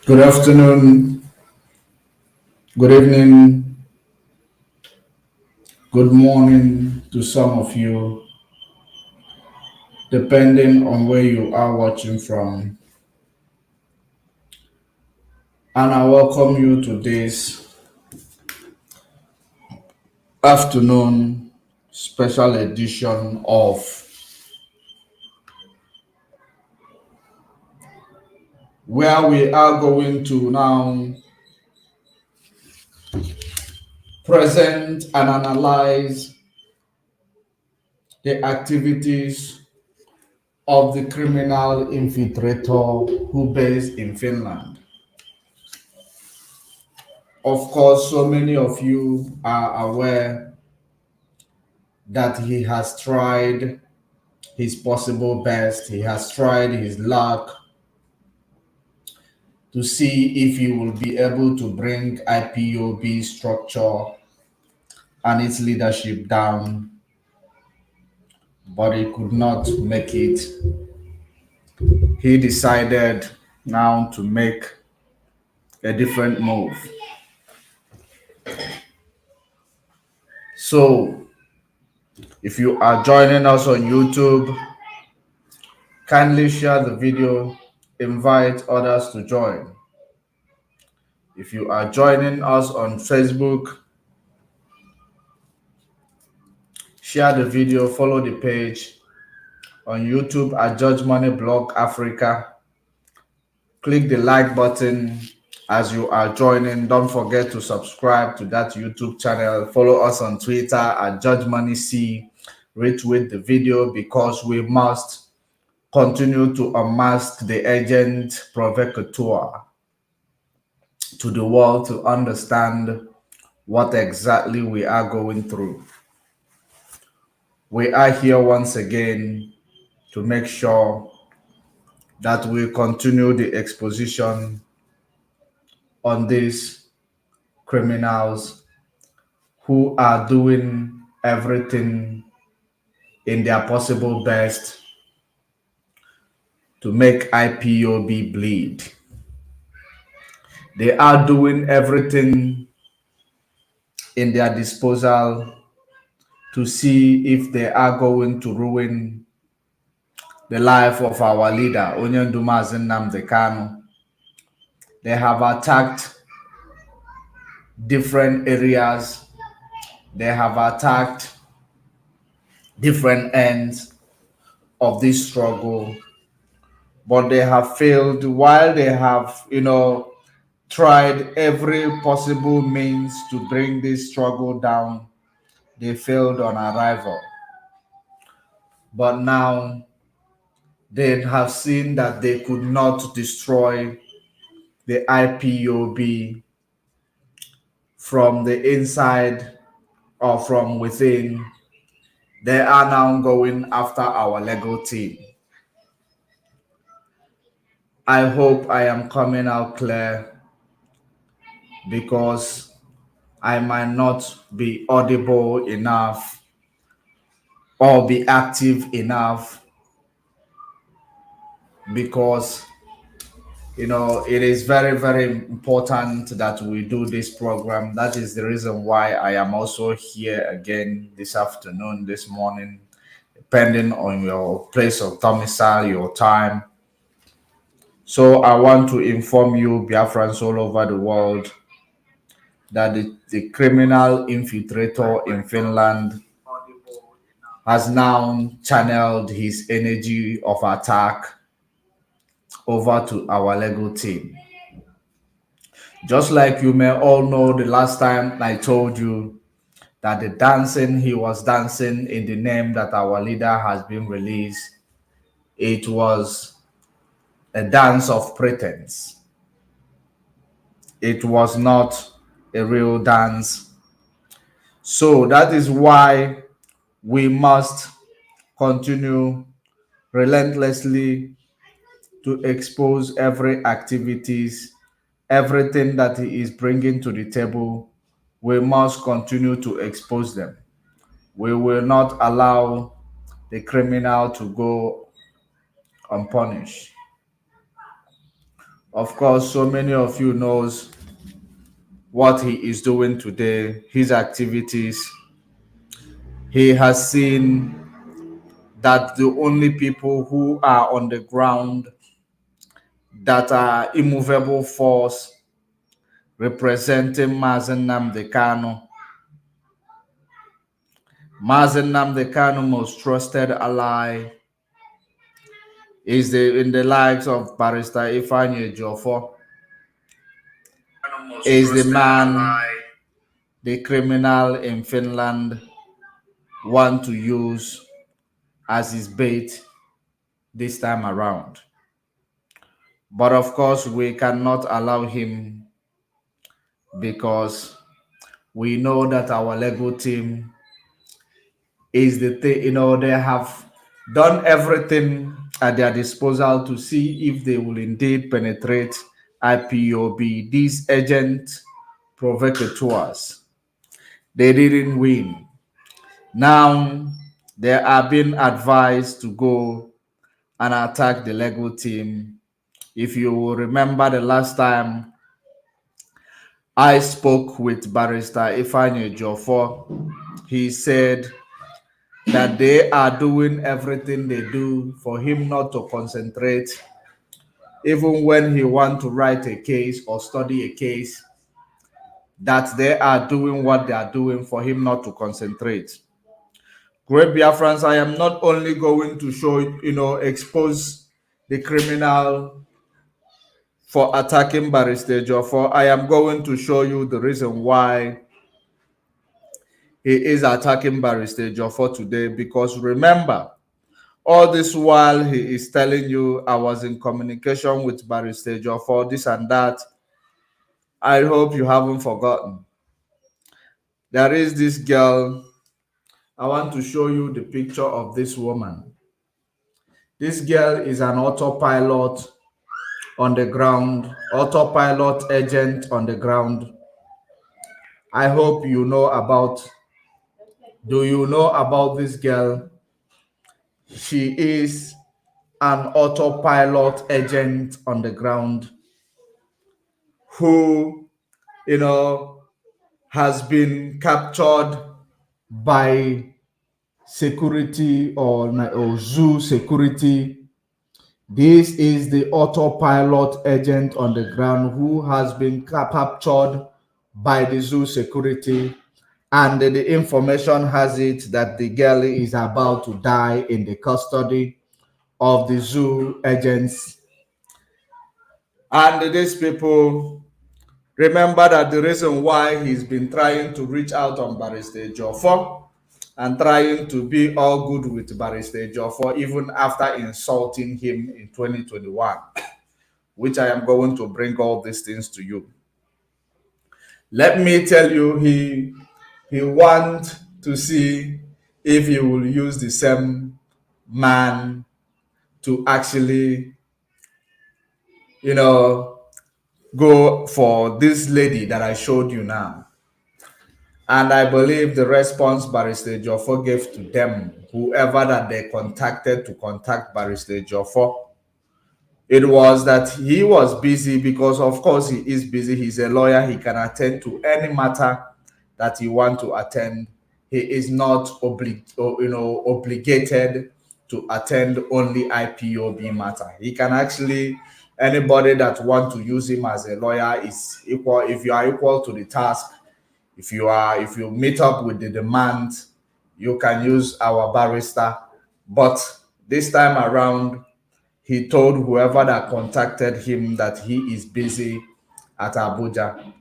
Good afternoon, good evening, good morning to some of you, depending on where you are watching from. And I welcome you to this afternoon special edition of where we are going to now present and analyze the activities of the criminal infiltrator who based in Finland. Of course, so many of you are aware that he has tried his possible best, he has tried his luck to see if he will be able to bring IPOB structure and its leadership down, but he could not make it. He decided now to make a different move. So, if you are joining us on YouTube, kindly share the video, invite others to join. If you are joining us on Facebook, share the video, follow the page on YouTube at Judge Money Blog Africa. Click the like button as you are joining. Don't forget to subscribe to that YouTube channel. Follow us on Twitter at Judge Money C. Retweet the video because we must continue to unmask the agent Provocateur to the world to understand what exactly we are going through. We are here once again to make sure that we continue the exposition on these criminals who are doing everything in their possible best to make IPOB bleed. They are doing everything in their disposal to see if they are going to ruin the life of our leader, Onyenduma Nnamdi Kanu. They have attacked different areas. They have attacked different ends of this struggle, but they have failed while they have, tried every possible means to bring this struggle down. They failed on arrival. But now they have seen that they could not destroy the IPOB from the inside or from within. They are now going after our legal team. I hope I am coming out clear because I might not be audible enough or be active enough because it is very, very important that we do this program. That is the reason why I am also here again this afternoon, this morning, depending on your place of domicile, your time. So I want to inform you, Biafrans all over the world, that the criminal infiltrator in Finland has now channeled his energy of attack over to our legal team. Just like you may all know, the last time I told you that the dancing he was dancing in the name that our leader has been released, it was a dance of pretense. It was not a real dance. So that is why we must continue relentlessly to expose every activities, everything that he is bringing to the table. We must continue to expose them. We will not allow the criminal to go unpunished. Of course, so many of you knows what he is doing today, his activities. He has seen that the only people who are on the ground that are immovable force representing Mazen Nnamdi Kanu. Mazen Nnamdi Kanu, most trusted ally, is in the likes of Barrister Ifeanyi Ejiofor, is the man the criminal in Finland want to use as his bait this time around. But of course, we cannot allow him because we know that our legal team is the thing, they have done everything at their disposal to see if they will indeed penetrate IPOB, these agent provocateurs. They didn't win. Now they are being advised to go and attack the legal team. If you will remember the last time I spoke with Barrister Ifeanyi Ejiofor, he said that they are doing everything they do for him not to concentrate, even when he wants to write a case or study a case, that they are doing what they are doing for him not to concentrate. Great Biafrans, I am not only going to show, expose the criminal for attacking Barrister Ejiofor, I am going to show you the reason why he is attacking Barrister Ejiofor today. Because remember, all this while he is telling you, I was in communication with Barrister Ejiofor, this and that. I hope you haven't forgotten. There is this girl. I want to show you the picture of this woman. This girl is an autopilot on the ground, autopilot agent on the ground. I hope you know about. Do you know about this girl? She is an autopilot agent on the ground who, has been captured by security or zoo security. This is the autopilot agent on the ground who has been captured by the zoo security, and the information has it that the girl is about to die in the custody of the zoo agents. And these people, remember that the reason why he's been trying to reach out on Barrister Ejiofor and trying to be all good with Barrister Ejiofor even after insulting him in 2021, which I am going to bring all these things to you. Let me tell you, he wants to see if he will use the same man to actually, go for this lady that I showed you now. And I believe the response Barrister Ejiofor gave to them, whoever that they contacted to contact Barrister Ejiofor, it was that he was busy because, of course, he is busy. He's a lawyer. He can attend to any matter that he wants to attend. He is not obligated to attend only IPOB matter. He can actually, anybody that wants to use him as a lawyer is equal. If you are equal to the task, if you meet up with the demand, you can use our barrister. But this time around, he told whoever that contacted him that he is busy at Abuja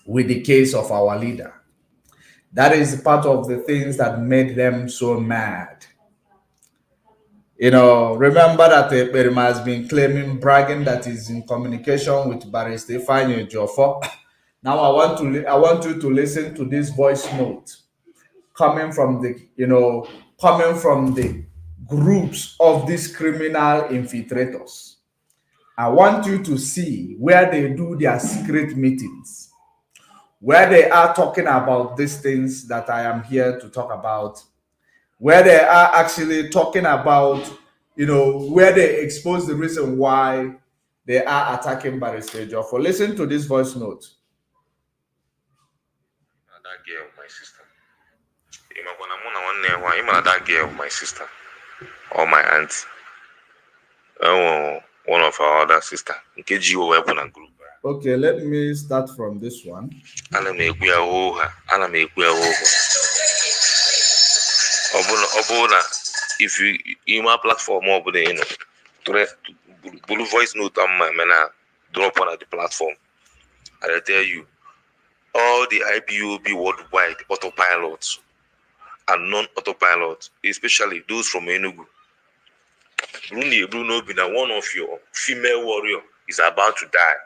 with the case of our leader. That is part of the things that made them so mad. Remember that Perima has been bragging that he's in communication with Barrister Ifeanyi Ejiofor. Now I want you to listen to this voice note coming from the groups of these criminal infiltrators. I want you to see where they do their secret meetings, where they are talking about these things that I am here to talk about, where they are actually talking about, where they expose the reason why they are attacking Barrister Joffo. Listen to this voice note. That girl, my sister. That girl, my sister, or my aunt, one of our other sister. Okay, let me start from this one. If you email platform or blue voice note on my drop on the platform, I'll tell you all the IPOB worldwide autopilots and non-autopilot, especially those from Enugu. Bruno Bina, one of your female warrior, is about to die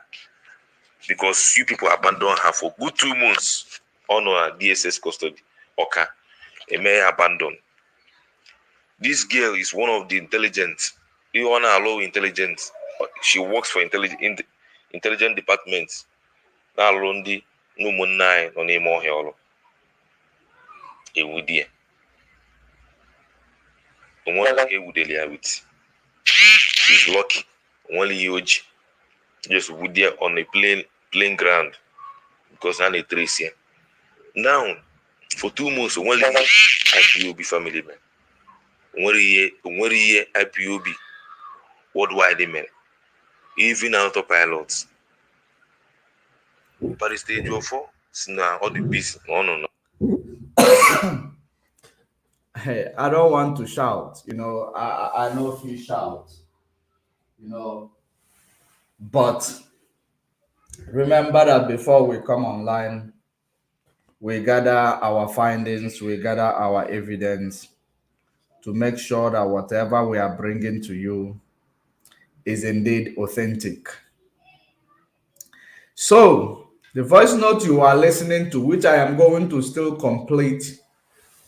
because you people abandoned her for good 2 months on her DSS custody. Okay, a may abandon. This girl is one of the intelligent. You want to allow intelligence. She works for intelligent departments. Now, Londi, no more 9 on a more here. Ewudie. She's lucky. Only huge. Just Wudie on a plain ground. Because I'm a trace here. Now, for 2 months, only IPOB family man. Only IPOB worldwide man. Even autopilots. But it's stage 4. Now all the beats. No. Hey, I don't want to shout, I know if you shout, but remember that before we come online, we gather our findings, we gather our evidence to make sure that whatever we are bringing to you is indeed authentic. So, the voice note you are listening to, which I am going to still complete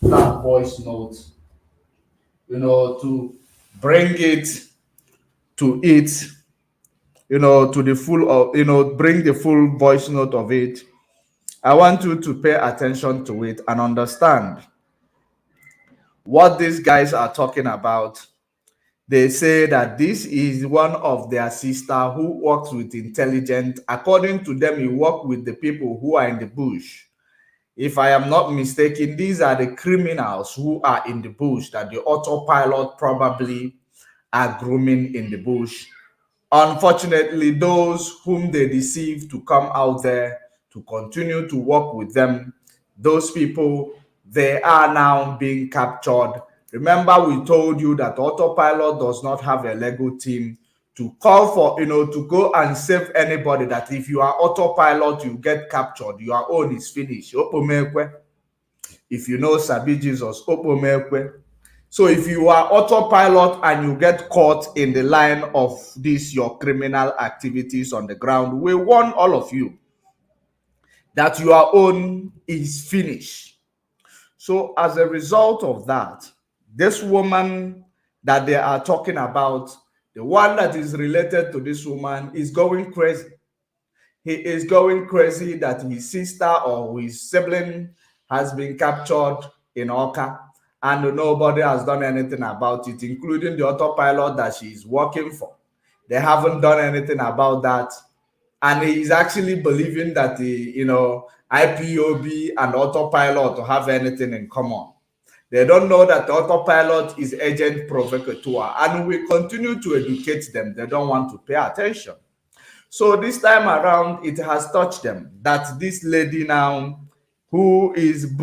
that voice note, to bring it to to the full of, bring the full voice note of it. I want you to pay attention to it and understand what these guys are talking about. They say that this is one of their sister who works with intelligence. According to them, he worked with the people who are in the bush. If I am not mistaken, these are the criminals who are in the bush that the autopilot probably are grooming in the bush. Unfortunately, those whom they deceive to come out there to continue to work with them, those people, they are now being captured. Remember, we told you that autopilot does not have a Lego team to call for, to go and save anybody, that if you are autopilot, you get captured, your own is finished. If you know Sabi Jesus, so if you are autopilot and you get caught in the line of this, your criminal activities on the ground, we warn all of you that your own is finished. So as a result of that, this woman that they are talking about, the one that is related to this woman, is going crazy. He is going crazy that his sister or his sibling has been captured in Oka, and nobody has done anything about it, including the autopilot that she is working for. They haven't done anything about that. And he is actually believing that the IPOB and autopilot have anything in common. They don't know that the autopilot is agent provocateur, and we continue to educate them. They don't want to pay attention. So this time around, it has touched them that this lady now, who is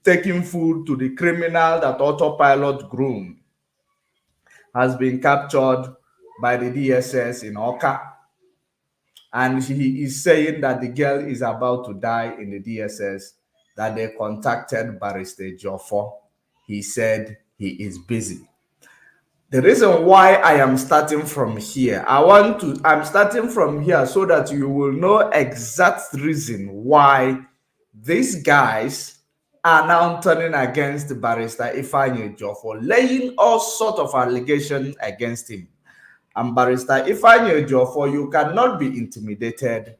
taking food to the criminal that autopilot groomed, has been captured by the DSS in Oka. And he is saying that the girl is about to die in the DSS, that they contacted Barrister Joffo. He said he is busy. The reason why I am starting from here, I'm starting from here so that you will know exact reason why these guys are now turning against Barrister Ifeanyi Ejiofor, laying all sorts of allegations against him. And Barrister Ifeanyi Ejiofor, you cannot be intimidated.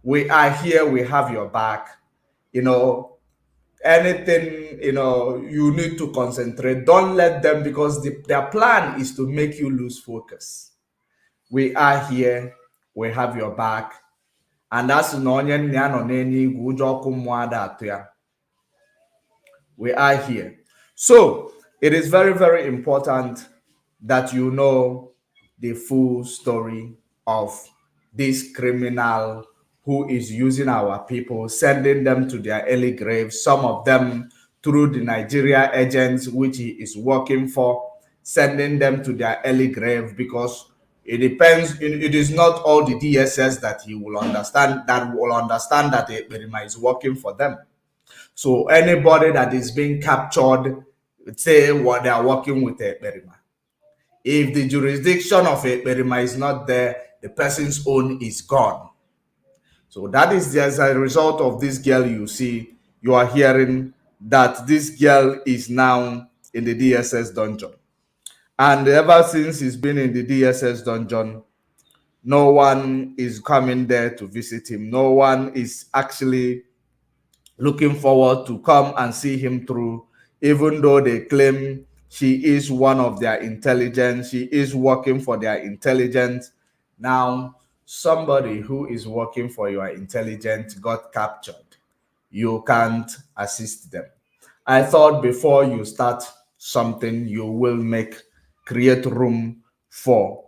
We are here, we have your back. Anything, you need to concentrate. Don't let them, because their plan is to make you lose focus. We are here, we have your back. And that's we are here. So it is very, very important that you know the full story of this criminal who is using our people, sending them to their early graves, some of them through the Nigeria agents which he is working for, sending them to their early grave, because it depends. It is not all the DSS that he will understand that Ekperima is working for them. So anybody that is being captured, say what they are working with Ekperima. If the jurisdiction of Ekperima is not there, the person's own is gone. So that is as a result of this girl. You see, you are hearing that this girl is now in the DSS dungeon. And ever since he's been in the DSS dungeon, no one is coming there to visit him. No one is actually looking forward to come and see him through, even though they claim she is one of their intelligence, she is working for their intelligence. Now, somebody who is working for your intelligence got captured. You can't assist them. I thought before you start something, you will create room for,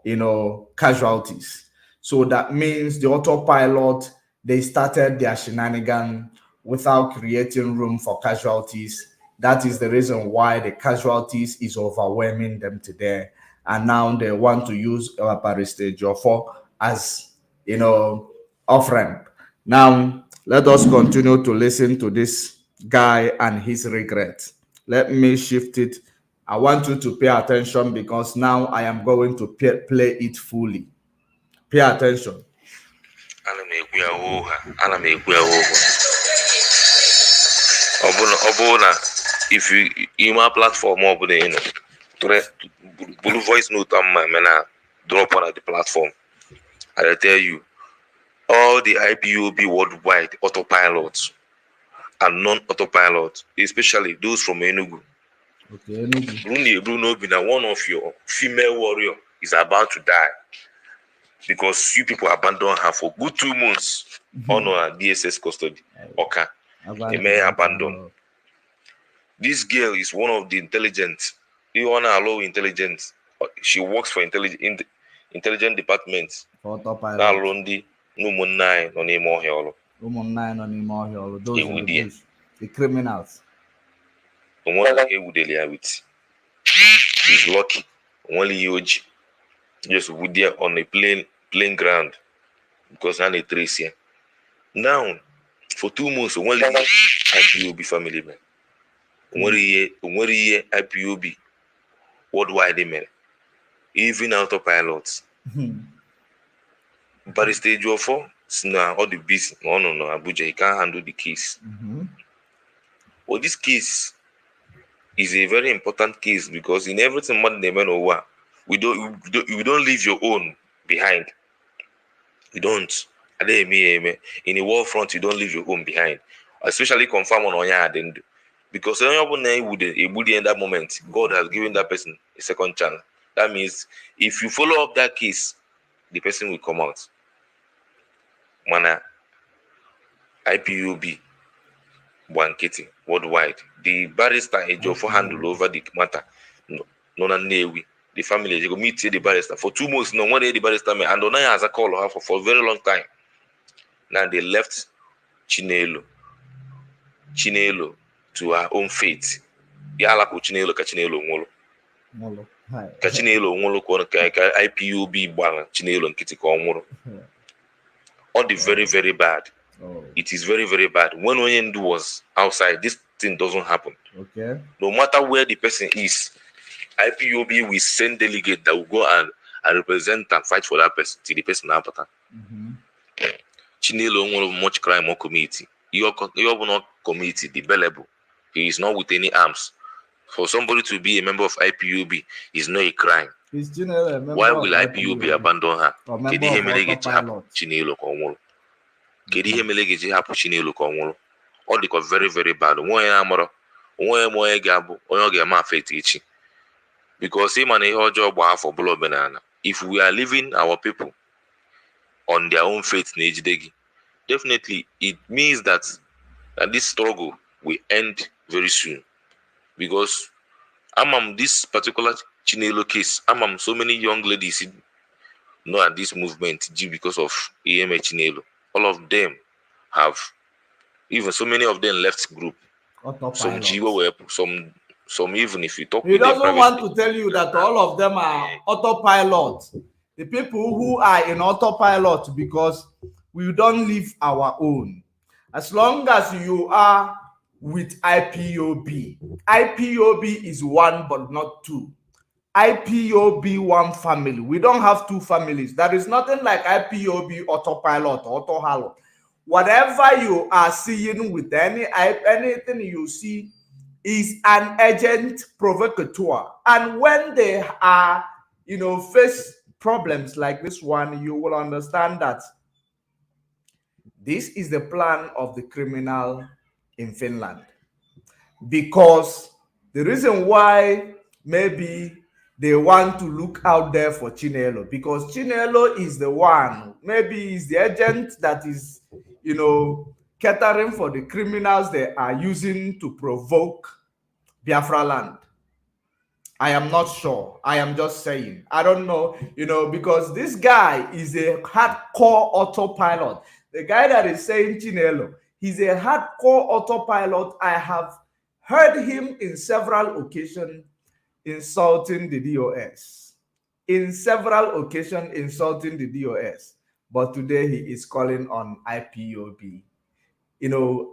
casualties. So that means the autopilot, they started their shenanigan without creating room for casualties. That is the reason why the casualties is overwhelming them today. And now they want to use Barrister Joffo as, off ramp. Now, let us continue to listen to this guy and his regret. Let me shift it. I want you to pay attention because now I am going to play it fully. Pay attention. If you email platform or blue voice note on my drop on at the platform, I'll tell you all the IPOB worldwide autopilots and non-autopilot, especially those from Enugu. Okay, Bruno Bina, one of your female warrior is about to die because you people abandoned her for good 2 months on our DSS custody. Okay, they may abandon. This girl is one of the intelligent. You wanna allow intelligence? She works for intelligent departments. Autopilot. Now, Londi, no more 9 on a more hill. Those the criminals. He's lucky. Only huge. Just with there on a plain ground because I'm a trace here. Now, for 2 months, only IPOB family man. Only IPOB worldwide man. Even autopilots. But the stage of 4, now all the beats, no, Abuja, he can't handle the case. Well, this case is a very important case because in everything man they men over, you don't leave your own behind. You don't. In a war front, you don't leave your own behind. Especially confirm on Onya Adendo. Because in that moment, God has given that person a second chance. That means if you follow up that case, the person will come out. Mana IPOB Blankety worldwide. The barrister Ejofo handle over the matter. The family they go meet the barrister for 2 months. No one the barrister and Onaya has a call her for a very long time. Now they left Chinelo to her own fate. Yala ko Chinelo ngolo. Kachinelo ngolo ko IPOB bang Chinelo nkiti ko ngolo. All the very, very bad. It is very, very bad. When Onyendu was outside, this thing doesn't happen. Okay. No matter where the person is, IPOB will send delegate that will go and represent and fight for that person till the person happen. Chinelo won't much crime or committee. You are not committee, the bellable. He is not with any arms. For somebody to be a member of IPOB is not a crime. Why will IPOB abandon her? All the very, very bad. Because him and a job for blood banana. If we are leaving our people, on their own faith in Ejidegi, definitely it means that this struggle will end very soon. Because this particular Chinelo case, so many young ladies know at this movement because of EMA Chinelo. All of them have, even so many of them left group. Some Jiwa were some even if you talk with them. He doesn't want to tell you that all of them are autopilot. The people who are in autopilot, because we don't live our own. As long as you are with IPOB, IPOB is one but not two. IPOB one family. We don't have two families. There is nothing like IPOB autopilot, auto halo. Whatever you are seeing with anything you see is an agent provocateur. And when they are, face problems like this one, you will understand that this is the plan of the criminal in Finland. Because the reason why maybe they want to look out there for Chinelo, because Chinelo is the one, maybe is the agent that is, catering for the criminals they are using to provoke Biafra land. I am not sure. I am just saying. I don't know, because this guy is a hardcore autopilot. The guy that is saying Chinelo, he's a hardcore autopilot. I have heard him in several occasions insulting the DOS. In several occasions insulting the DOS. But today he is calling on IPOB.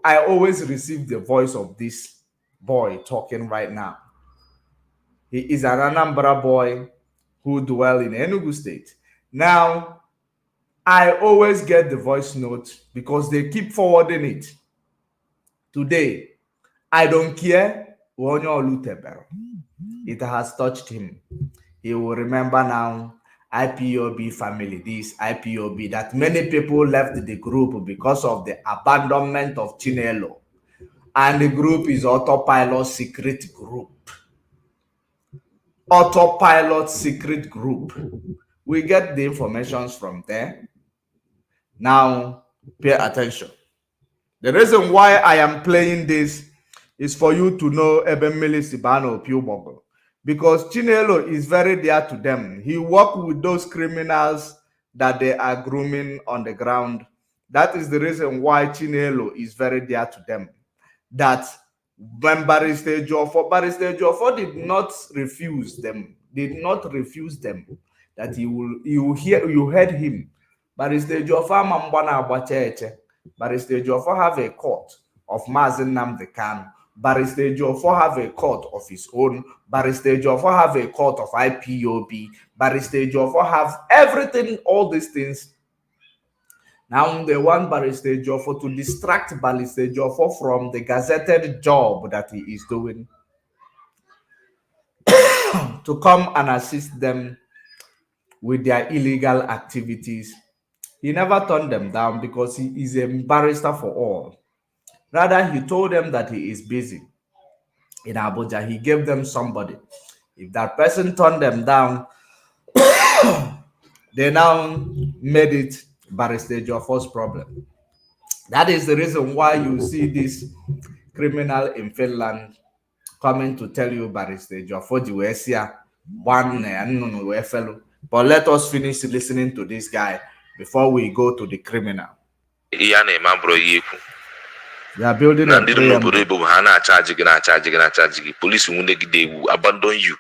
I always receive the voice of this boy talking right now. He is an Anambra boy who dwells in Enugu State. Now, I always get the voice note because they keep forwarding it. Today, I don't care. It has touched him. He will remember now IPOB family, this IPOB, that many people left the group because of the abandonment of Chinelo. And the group is Autopilot Secret Group. Autopilot Secret Group. We get the information from there. Now, pay attention. The reason why I am playing this is for you to know Ebemele Sibano Piubogo. Because Chinelo is very dear to them. He works with those criminals that they are grooming on the ground. That is the reason why Chinelo is very dear to them. That when Barrister Joffo did not refuse them, that you heard him. Barrister Joffo Mambana Abacheche. Barrister Joffo have a court of Mazen Nnamdi Kanu. Barrister Joffo have a court of his own. Barrister Joffo have a court of IPOB. Barrister Joffo have everything, all these things. Now they want Barrister Joffo to distract Barrister Joffo from the gazetted job that he is doing, to come and assist them with their illegal activities. He never turned them down because he is a barrister for all. Rather, he told them that he is busy in Abuja. He gave them somebody. If that person turned them down, they now made it Barrister Joffo's problem. That is the reason why you see this criminal in Finland coming to tell you Barrister Joffo Jiwesia, one fellow. But let us finish listening to this guy before we go to the criminal. They are building a police they will abandon you.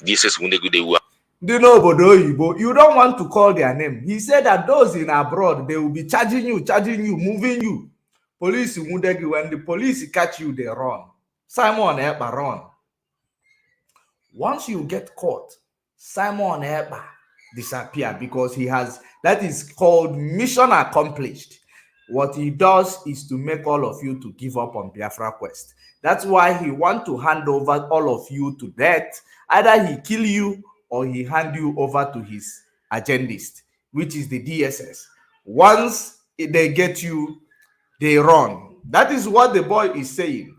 This is when they will. You don't want to call their name. He said that those in abroad, they will be charging you, moving you. Police, when the police catch you, they run. Simon Ekpa run. Once you get caught, Simon Ekpa disappear because he has, that is called mission accomplished. What he does is to make all of you to give up on Biafra quest. That's why he wants to hand over all of you to death. Either he kill you or he hand you over to his agendist, which is the DSS. Once they get you, they run. That is what the boy is saying.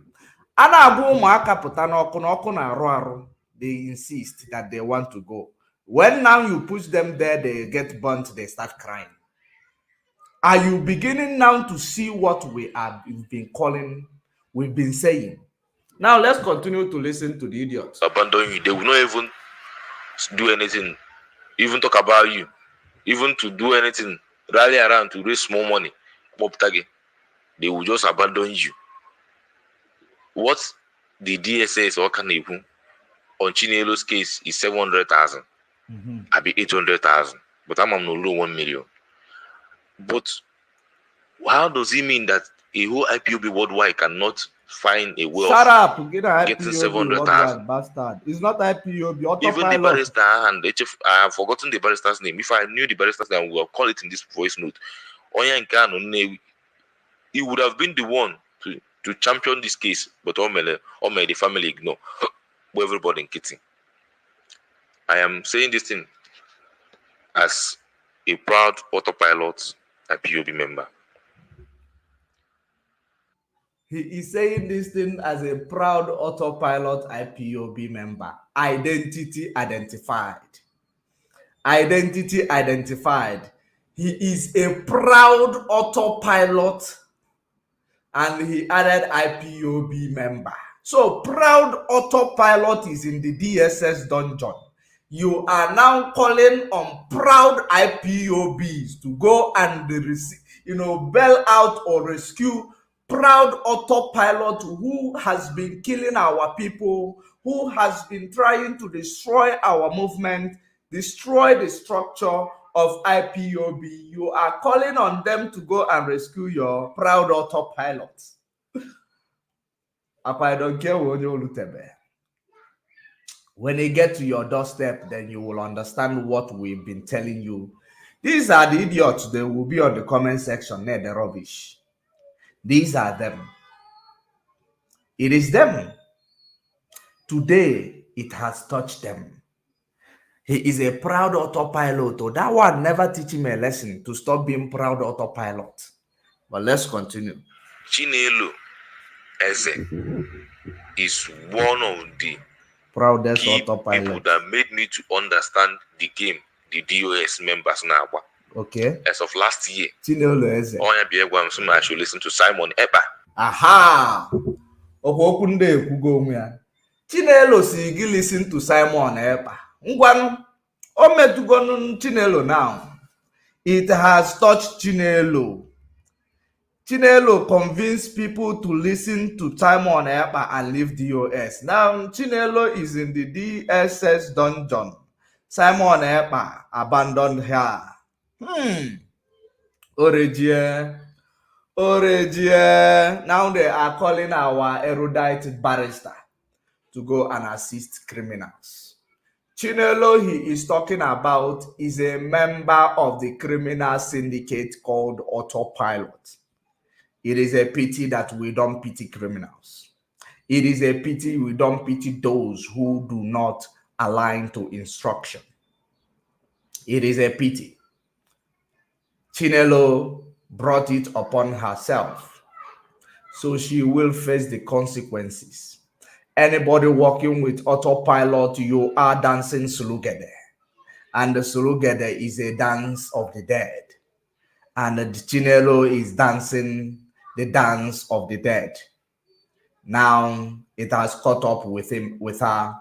They insist that they want to go. When now you push them there, they get burnt, they start crying. Are you beginning now to see what we've been saying? Now let's continue to listen to the idiots. Abandon you. They will not even do anything, even talk about you, even to do anything, rally around to raise small money. They will just abandon you. What the DSS or Kanebu on Chinelo's case is 700,000. I be 800,000, but I'm on no low 1 million. But how does it mean that a whole IPOB worldwide cannot find a way Shut up, getting 700,000? Bastard. It's not IPOB. Autopilot. Even the barrister and the chief, I have forgotten the barrister's name. If I knew the barrister's name, we will call it in this voice note. He would have been the one to champion this case, but all the family ignore. Everybody in kitty. I am saying this thing as a proud Autopilot IPOB member. He is saying this thing as a proud Autopilot IPOB member. Identity identified. Identity identified. He is a proud Autopilot, and he added IPOB member. So proud Autopilot is in the DSS dungeon. You are now calling on proud IPOBs to go and bail out or rescue proud Autopilot, who has been killing our people, who has been trying to destroy our movement, destroy the structure of IPOB. You are calling on them to go and rescue your proud Autopilot. I don't care when you look at me. When they get to your doorstep, then you will understand what we've been telling you. These are the idiots. They will be on the comment section near the rubbish. These are them. It is them. Today, it has touched them. He is a proud Autopilot. Oh, that one never teach him a lesson to stop being proud Autopilot. But let's continue. Chinelo Eze is one of the proudest key Autopilot people that made me to understand the game, the DOS members now. Okay. As of last year, Chinelo Eze. I should listen to Simon Eba. Aha! Chinelo si gị listen to Simon Eba. Ngwanụ, o metugonu Chinelo now. It has touched Chinelo. Chinelo convinced people to listen to Simon Eba and leave DOS. Now, Chinelo is in the DSS dungeon. Simon Eba abandoned her. Oregie. Now they are calling our erudite barrister to go and assist criminals. Chinelo he is talking about is a member of the criminal syndicate called Autopilot. It is a pity that we don't pity criminals. It is a pity we don't pity those who do not align to instruction. It is a pity. Chinelo brought it upon herself, so she will face the consequences. Anybody working with Autopilot, you are dancing Sulugede. And the Sulugede is a dance of the dead. And the Chinelo is dancing the dance of the dead. Now it has caught up with her,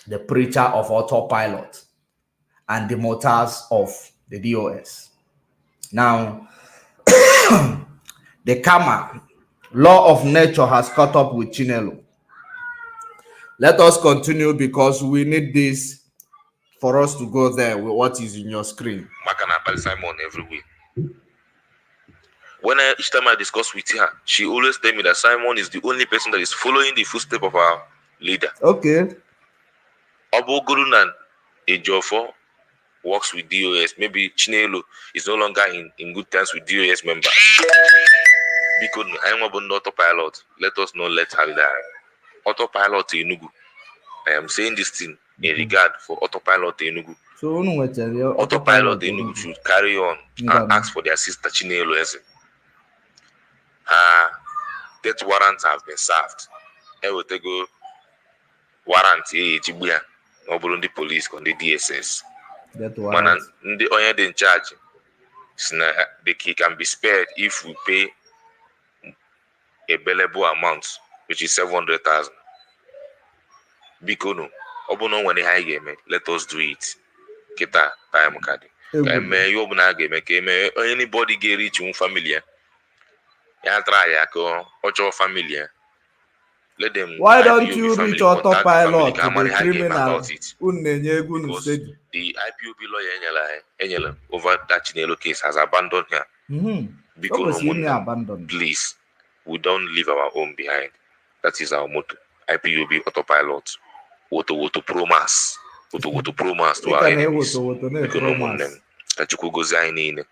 the preacher of Autopilot and the motors of the DOS. Now, the karma, law of nature has caught up with Chinelo. Let us continue because we need this for us to go there with what is in your screen. Simon everywhere. Each time I discuss with her, she always tell me that Simon is the only person that is following the footsteps of our leader. Okay. Obogurunan Ejofo works with DOS. Maybe Chinelo is no longer in good terms with DOS members. Because I am about Autopilot. Let us not let her die. Autopilot Enugu. I am saying this thing in regard for Autopilot Enugu. So Autopilot Enugu should carry on and ask for their sister Chinelo Eze. Death warrants have been served. I will take a warrant. ọ bụrụ ndị police ka ndị DSS That mana what? ndị onye dị in charge the key can be spared if we pay a billable amount which is 700,000. Biko no, ọ bụ na o nwere ihe anyị ga-eme, let us do it. Kịta time ka dị ka eme ihe ọ bụla a ga-eme ka eme anybody ga-reach one family ya try ya ka ọ chọọ family ya. Let them. Why don't you reach autopilot to the criminal? The IPOB lawyer Enyela over that Chinelo case has abandoned her. Because please, we don't leave our own behind. That is our motto. IPOB autopilot. Woto promise. Woto promise to our enemies. That you could go in.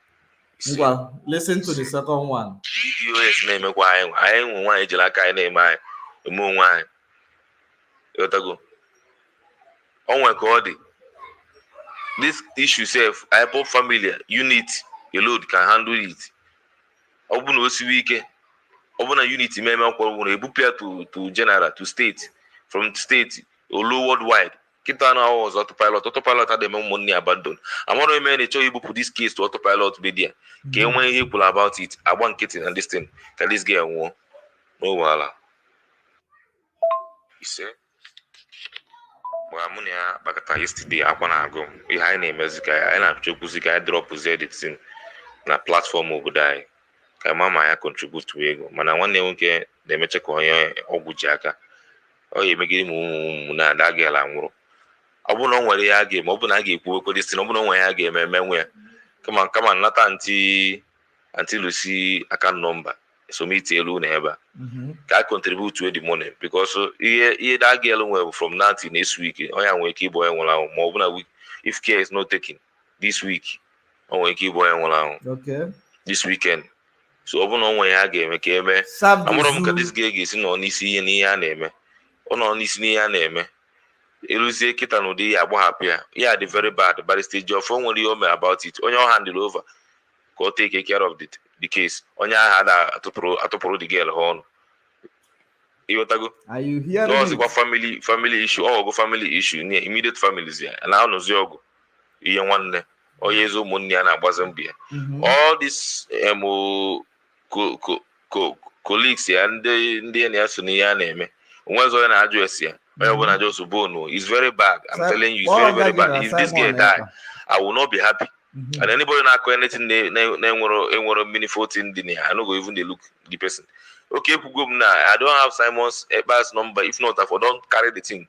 Well, listen to the second one. US name I want like I name my moon wine. Yotago. Oh my God. This issue self, I put familiar unit, your load can handle it. Open week, open a unit, to general, to state, from state, or low worldwide. Kitana was autopilot had the money abandoned. I'm not a man to put this case to autopilot media. Came when he pull about it. I want kitten and this thing. Can this get one? No, voila. He said, well, I'm only back yesterday. I want to go. I name music. I have to music. I drop editing na platform over there. Ka mama ya contribute to ego. Mana nwanne nwoke na-emeche ka onye ọgwụ ji aka. Ọ ga-emegide m na ada gala nwụrụ. Ọ bụ na o nwere ya ga-eme, ọ bụ na a ga-ekwu okwu dị ọ bụ na o nwere ya ga-eme emenwe ya. Kama nata anti Lucy account number. So me tell you never. Can contribute to the money because that girl will from now till next week. I am waking boy more than a week. If care is not taken this week, I am waking boy okay. This weekend. So open on my game. I'm not this gig is on Nisi and Ia name. On Nisi name. Elusi kita no dey abo happy. Yeah, the very bad, but the stage of phone when you about it. On your hand over. Go take care of it. The case. Onya had to pro the girl horn. Are you hearing? No, it's family issue. Oh, go family issue. Near immediate families here. And now no zogo. You one day. Oh, yezo money and Bazambia. All these colleagues here and the Niasunia name. One's on address here. When I just bono. It's very bad. I'm telling you, it's very bad. If this girl die, I will not be happy. And anybody not anything they want a mini 14 dinner. I don't go even they look the person. Okay, go now. I don't have Simon's Eba's number. If not, I don't carry the thing.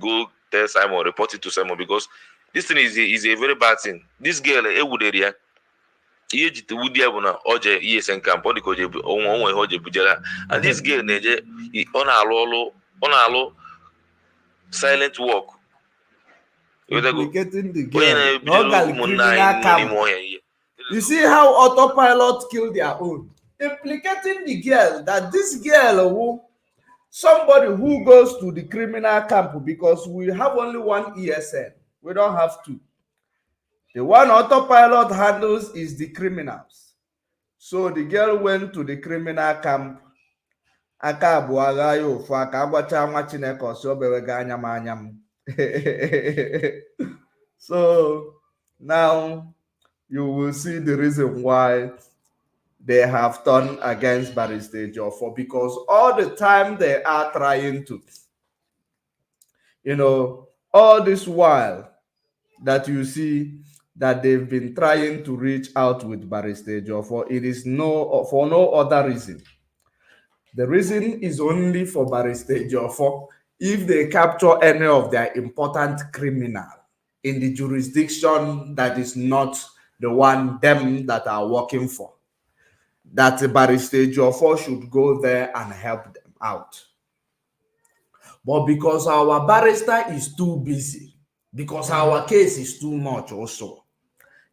Go tell Simon, report it to Simon because this thing is a very bad thing. This girl, wood area. And this girl, on silent walk. Implicating the girl, not criminal camp. You see how autopilot killed their own. Implicating the girl, that this girl, somebody who goes to the criminal camp, because we have only one ESN, we don't have two. The one autopilot handles is the criminals. So the girl went to the criminal camp. So now you will see the reason why they have turned against Barrister Joffo, because all the time they are trying to, all this while that you see that they've been trying to reach out with Barrister Joffo, it is for no other reason. The reason is only for Barrister Joffo if they capture any of their important criminal in the jurisdiction that is not the one them that are working for, that Barrister Joffo should go there and help them out. But because our barrister is too busy, because our case is too much also,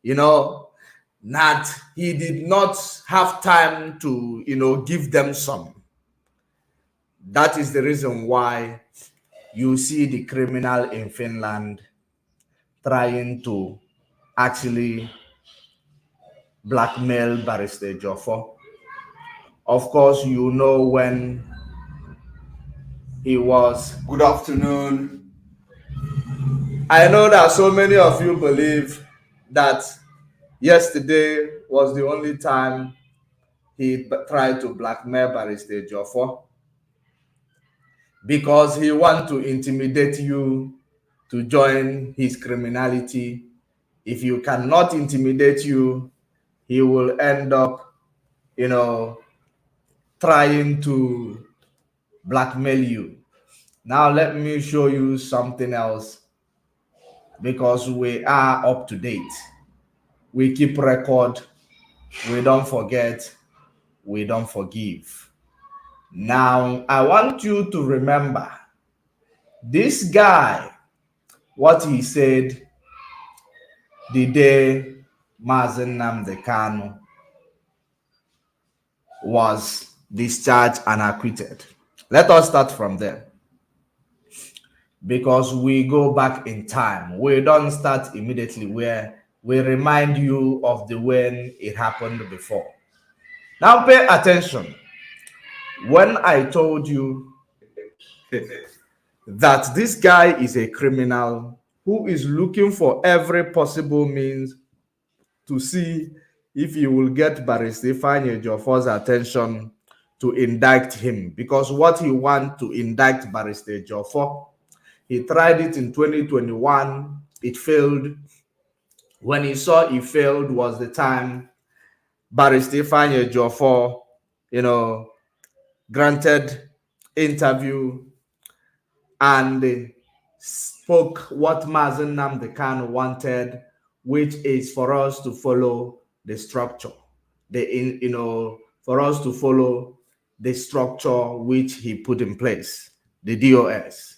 that he did not have time to, give them some. That is the reason why you see the criminal in Finland trying to actually blackmail Barrister Joffo. Of course, when he was, good afternoon. I know that so many of you believe that yesterday was the only time he tried to blackmail Barrister Joffo because he want to intimidate you to join his criminality. If you cannot intimidate you, he will end up, trying to blackmail you. Now let me show you something else because we are up to date. We keep record, we don't forget, we don't forgive. Now I want you to remember this guy, what he said the day Mazen Nnamdi Kanu was discharged and acquitted. Let us start from there because we go back in time. We don't start immediately where we remind you of the when it happened before. Now pay attention. When I told you that this guy is a criminal who is looking for every possible means to see if he will get Barrister Ifeanyi Ejiofor's attention to indict him, because what he wants to indict Barrister Ejiofor, he tried it in 2021, it failed. When he saw it failed was the time Barrister Ifeanyi Ejiofor, granted interview and spoke what Mazen Nnamdi Kanu wanted, which is for us to follow the structure, for us to follow the structure which he put in place, the DOS,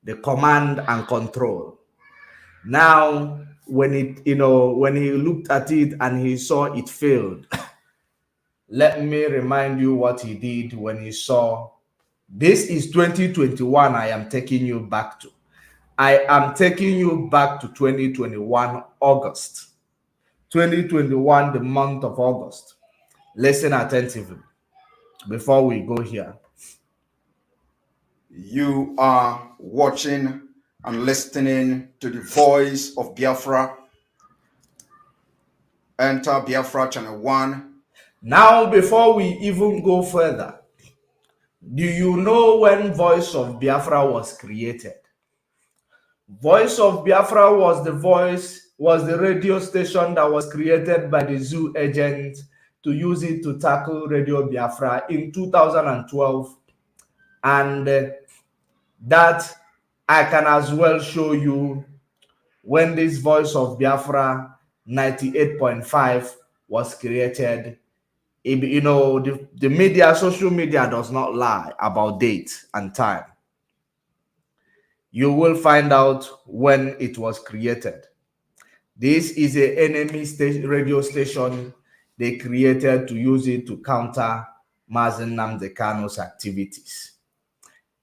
the command and control. Now, when when he looked at it and he saw it failed, let me remind you what he did when he saw. This is 2021 I am taking you back to. I am taking you back to 2021, August. 2021, the month of August. Listen attentively before we go here. You are watching and listening to the voice of Biafra. Enter Biafra Channel 1. Now, before we even go further, do you know when Voice of Biafra was created? Voice of Biafra was the radio station that was created by the zoo agent to use it to tackle Radio Biafra in 2012. And that I can as well show you when this Voice of Biafra 98.5 was created. The media, social media does not lie about date and time. You will find out when it was created. This is an enemy radio station they created to use it to counter Mazen Nnamdi Kanu's activities.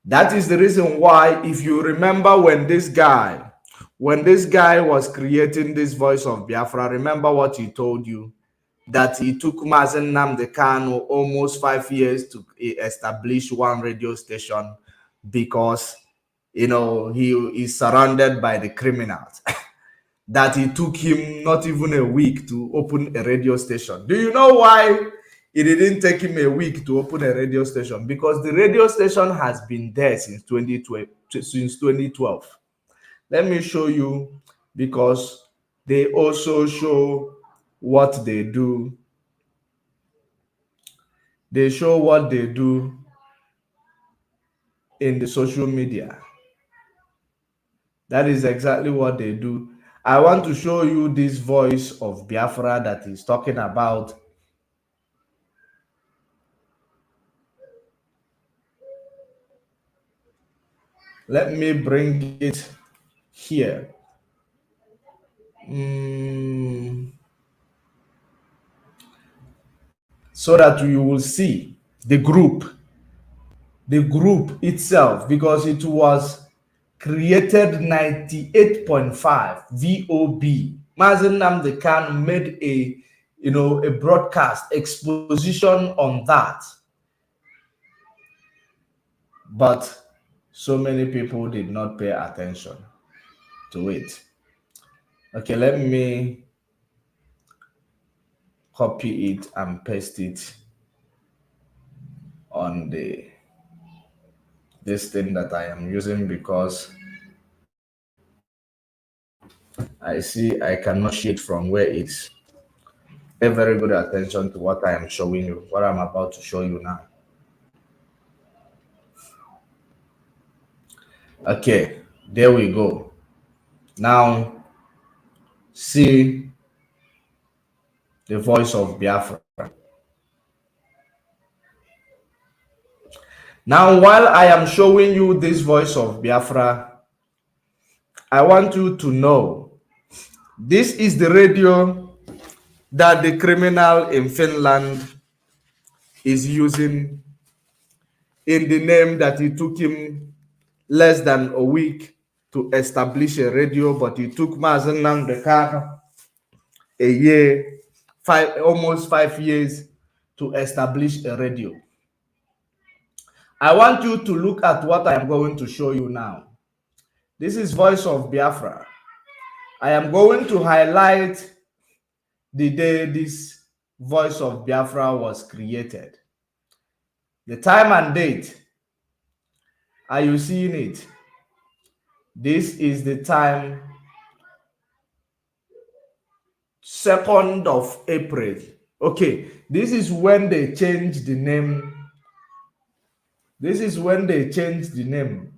That is the reason why, if you remember when this guy was creating this Voice of Biafra, remember what he told you, that it took Mazen Nnamdi Kanu almost 5 years to establish one radio station because he is surrounded by the criminals. That it took him not even a week to open a radio station. Do you know why it didn't take him a week to open a radio station? Because the radio station has been there since 2012. Let me show you, because they also show what they do. They show what they do in the social media. That is exactly what they do. I want to show you this Voice of Biafra that is talking about. Let me bring it here. So that you will see the group itself, because it was created 98.5 VOB. Mazen Nnamdi Kanu made a broadcast exposition on that, but so many people did not pay attention. to it. Okay, let me copy it and paste it on this thing that I am using, because I see I cannot share it from where it's. Pay very good attention to what I am showing you, what I'm about to show you now. Okay, there we go. Now, see the voice of Biafra. Now, while I am showing you this voice of Biafra, I want you to know this is the radio that the criminal in Finland is using, in the name that it took him less than a week to establish a radio, but it took Mazen Namdekar a year, almost 5 years to establish a radio. I want you to look at what I am going to show you now. This is Voice of Biafra. I am going to highlight the day this Voice of Biafra was created. The time and date. Are you seeing it? This is the time, 2nd of April. Okay, this is when they changed the name. This is when they changed the name.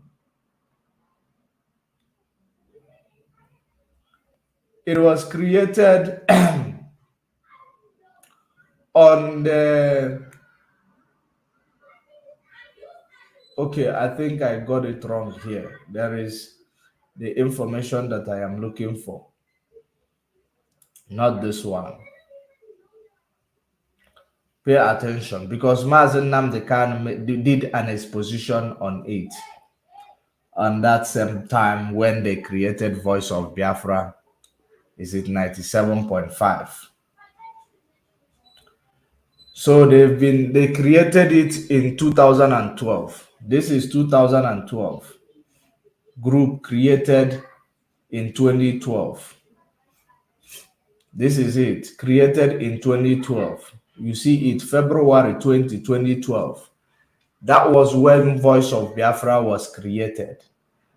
It was created on the... Okay, I think I got it wrong here. There is the information that I am looking for. Not this one. Pay attention, because Mazen Namdekan did an exposition on it. On that same time when they created Voice of Biafra, is it 97.5? So they created it in 2012. This is 2012. Group created in 2012. This is it, created in 2012. You see it, February 20, 2012. That was when Voice of Biafra was created.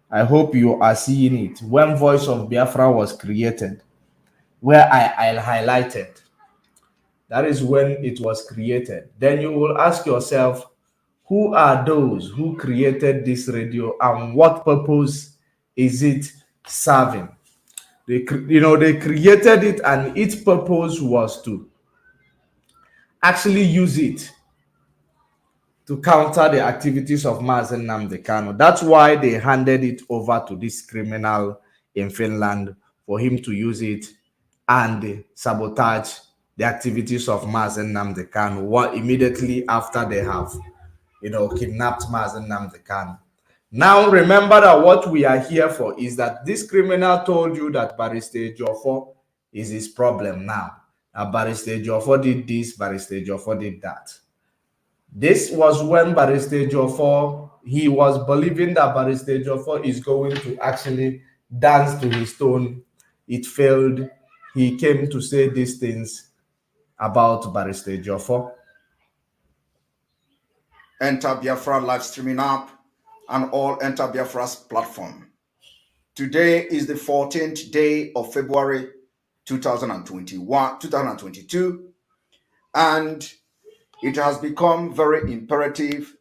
I hope you are seeing it. When Voice of Biafra was created, where I highlighted, that is when it was created. Then you will ask yourself, who are those who created this radio and what purpose is it serving? They created it, and its purpose was to actually use it to counter the activities of Mazen Namdekano. That's why they handed it over to this criminal in Finland for him to use it and sabotage the activities of Mazen Namdekano immediately after they have, kidnapped Mazen Namdekano. Now, remember that what we are here for is that this criminal told you that Barrister Joffo is his problem now. Barrister Joffo did this, Barrister Joffo did that. This was when Barrister Joffo, he was believing that Barrister Joffo is going to actually dance to his tune. It failed. He came to say these things about Barrister Joffo. Enter Biafra live streaming app and all Enter Biafra's platform. Today is the 14th day of February 2022, and it has become very imperative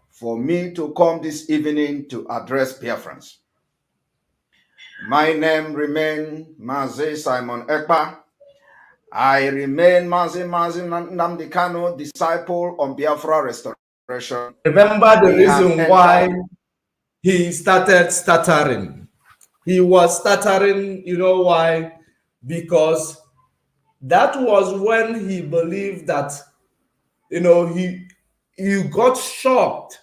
for me to come this evening to address Biafrans. My name remains Mazi Simon Ekpa. I remain Mazi Namdekano, disciple on Biafra restoration. Remember the reason why he started stuttering. He was stuttering, you know why? Because that was when he believed that, he got shocked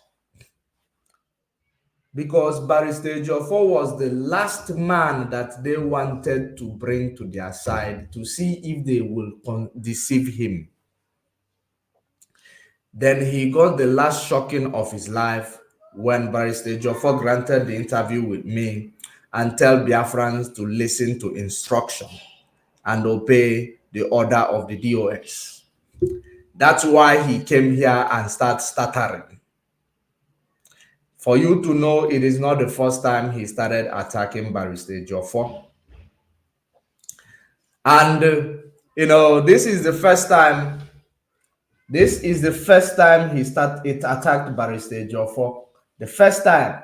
because Barrister Joffo was the last man that they wanted to bring to their side to see if they will deceive him. Then he got the last shocking of his life when Barrister Joffo granted the interview with me and tell Biafrans to listen to instruction and obey the order of the DOS. That's why he came here and started stuttering. For you to know, it is not the first time he started attacking Barrister Joffo. And, this is the first time. This is the first time it attacked Barrister Joffo. The first time.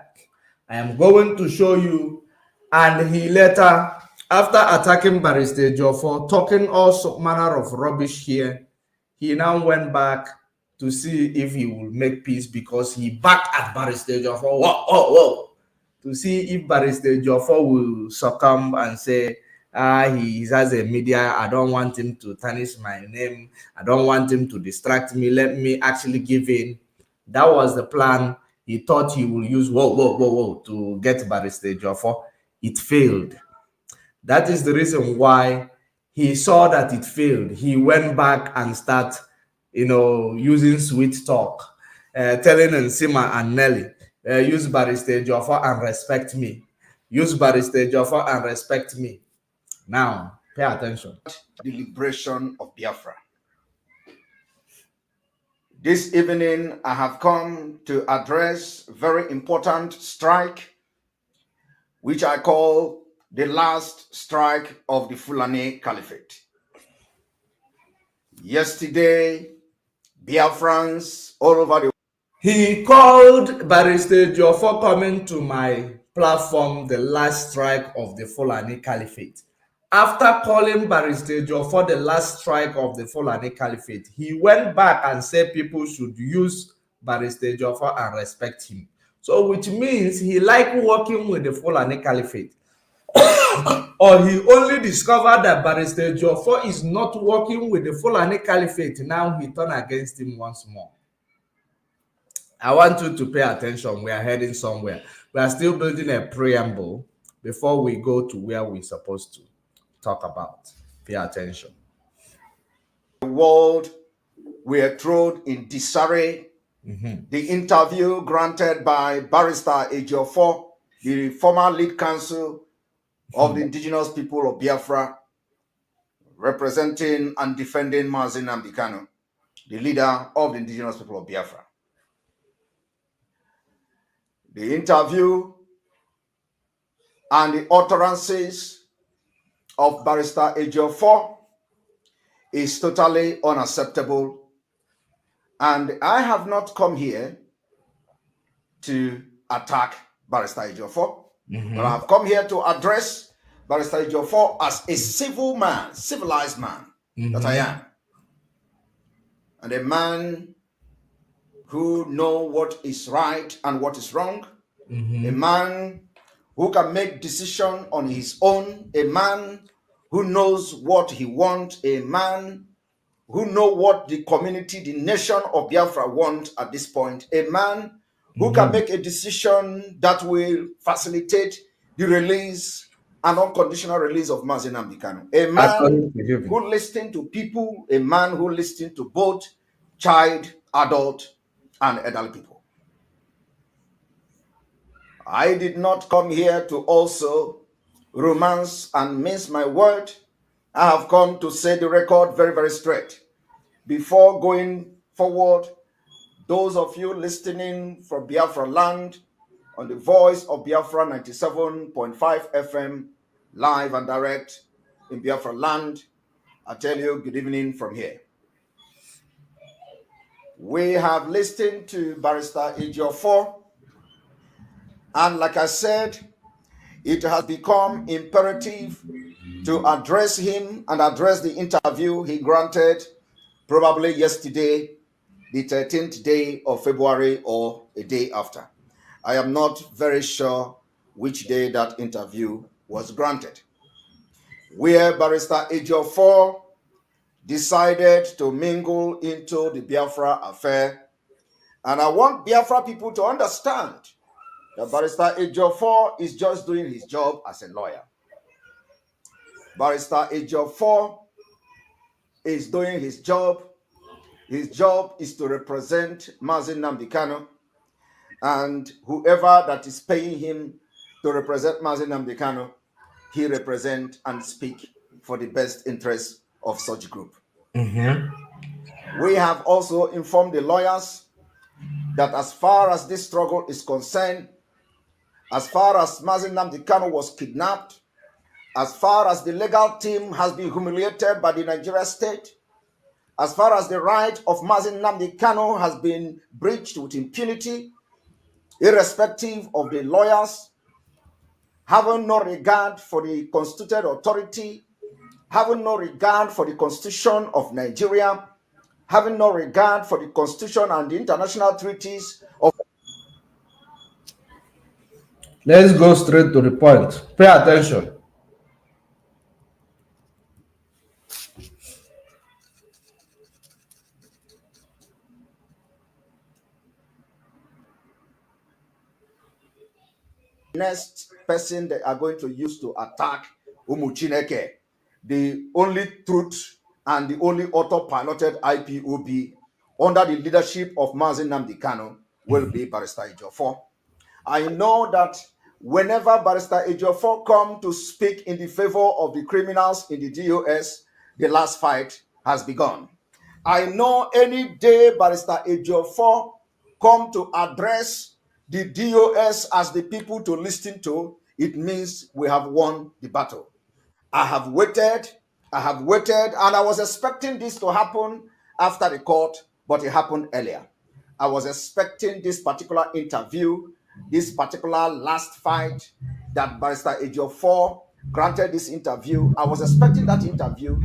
I am going to show you. And he later, after attacking Barrister Joffo, talking all manner of rubbish here, he now went back to see if he will make peace because he backed at Barrister Joffo. Whoa. To see if Barrister Joffo will succumb and say, he has a media. I don't want him to tarnish my name. I don't want him to distract me. Let me actually give in. That was the plan. He thought he will use to get Barrister Joffo. It failed. That is the reason why he saw that it failed. He went back and started, using sweet talk, telling Nsima and Nelly, use Barrister Joffo and respect me. Use Barrister Joffo and respect me. Now, pay attention. The liberation of Biafra. This evening, I have come to address a very important strike, which I call the last strike of the Fulani Caliphate. Yesterday, Biafrans all over the world. He called Barrister Joffo coming to my platform the last strike of the Fulani Caliphate. After calling Barrister Joffo the last strike of the Fulani Caliphate, he went back and said people should use Barrister Joffo and respect him. So, which means he liked working with the Fulani Caliphate. Or he only discovered that Barrister Joffo is not working with the Fulani Caliphate. Now he turned against him once more. I want you to pay attention. We are heading somewhere. We are still building a preamble before we go to where we're supposed to talk about. Pay attention. The world were thrown in disarray. The interview granted by Barrister Ejiofor, the former lead counsel of the indigenous people of Biafra, representing and defending Mazi Nnamdi Kanu, the leader of the indigenous people of Biafra. The interview and the utterances of Barrister Ejiofor is totally unacceptable, and I have not come here to attack Barrister Ejiofor, but I have come here to address Barrister Ejiofor as a civil man, civilized man that I am, and a man who knows what is right and what is wrong, a man who can make decisions on his own, a man who knows what he wants, a man who knows what the community, the nation of Biafra wants at this point, a man who can make a decision that will facilitate the release and unconditional release of Mazi Nnamdi Kanu, a man who listens to people, a man who listens to both child, adult, and elderly people. I did not come here to also romance and mince my word. I have come to say the record very, very straight. Before going forward, those of you listening from Biafra land on the voice of Biafra 97.5 FM, live and direct in Biafra land, I tell you good evening from here. We have listened to Barrister Ejiofor, and like I said, it has become imperative to address him and address the interview he granted probably yesterday, the 13th day of February, or a day after. I am not very sure which day that interview was granted, where Barrister Ejiofor decided to mingle into the Biafra affair. And I want Biafra people to understand that Barrister Ejiofor is just doing his job as a lawyer. Barrister Ejiofor is doing his job. His job is to represent Mazi Nnamdi Kanu, and whoever that is paying him to represent Mazi Nnamdi Kanu, he represent and speak for the best interests of such group. We have also informed the lawyers that as far as this struggle is concerned, as far as Mazi Nnamdi Kanu was kidnapped, as far as the legal team has been humiliated by the Nigeria state, as far as the right of Mazi Nnamdi Kanu has been breached with impunity, irrespective of the lawyers, having no regard for the constituted authority, having no regard for the Constitution of Nigeria, having no regard for the Constitution and the international treaties of. Let's go straight to the point. Pay attention. Next person they are going to use to attack Umuchineke, the only truth and the only auto-piloted IPOB under the leadership of Mazi Nnamdi Kanu will be Barrister Ejiofor. I know that whenever Barrister Ejiofor come to speak in the favor of the criminals in the DOS, the last fight has begun. I know any day Barrister Ejiofor come to address the DOS as the people to listen to, it means we have won the battle. I have waited, and I was expecting this to happen after the court, but it happened earlier. I was expecting this particular interview, this particular last fight that Barrister Ejiofor granted this interview. I was expecting that interview,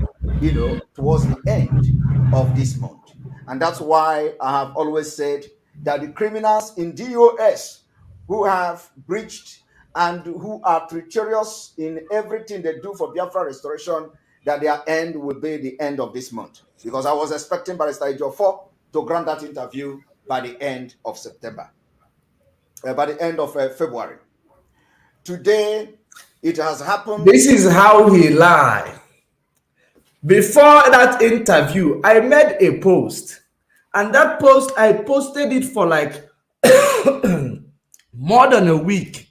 towards the end of this month. And that's why I have always said that the criminals in DOS who have breached and who are treacherous in everything they do for Biafra restoration, that their end will be the end of this month. Because I was expecting Barrister Ejiofor to grant that interview by the end of September, by the end of February. Today, it has happened. This is how he lied. Before that interview, I made a post. And that post, I posted it for like more than a week.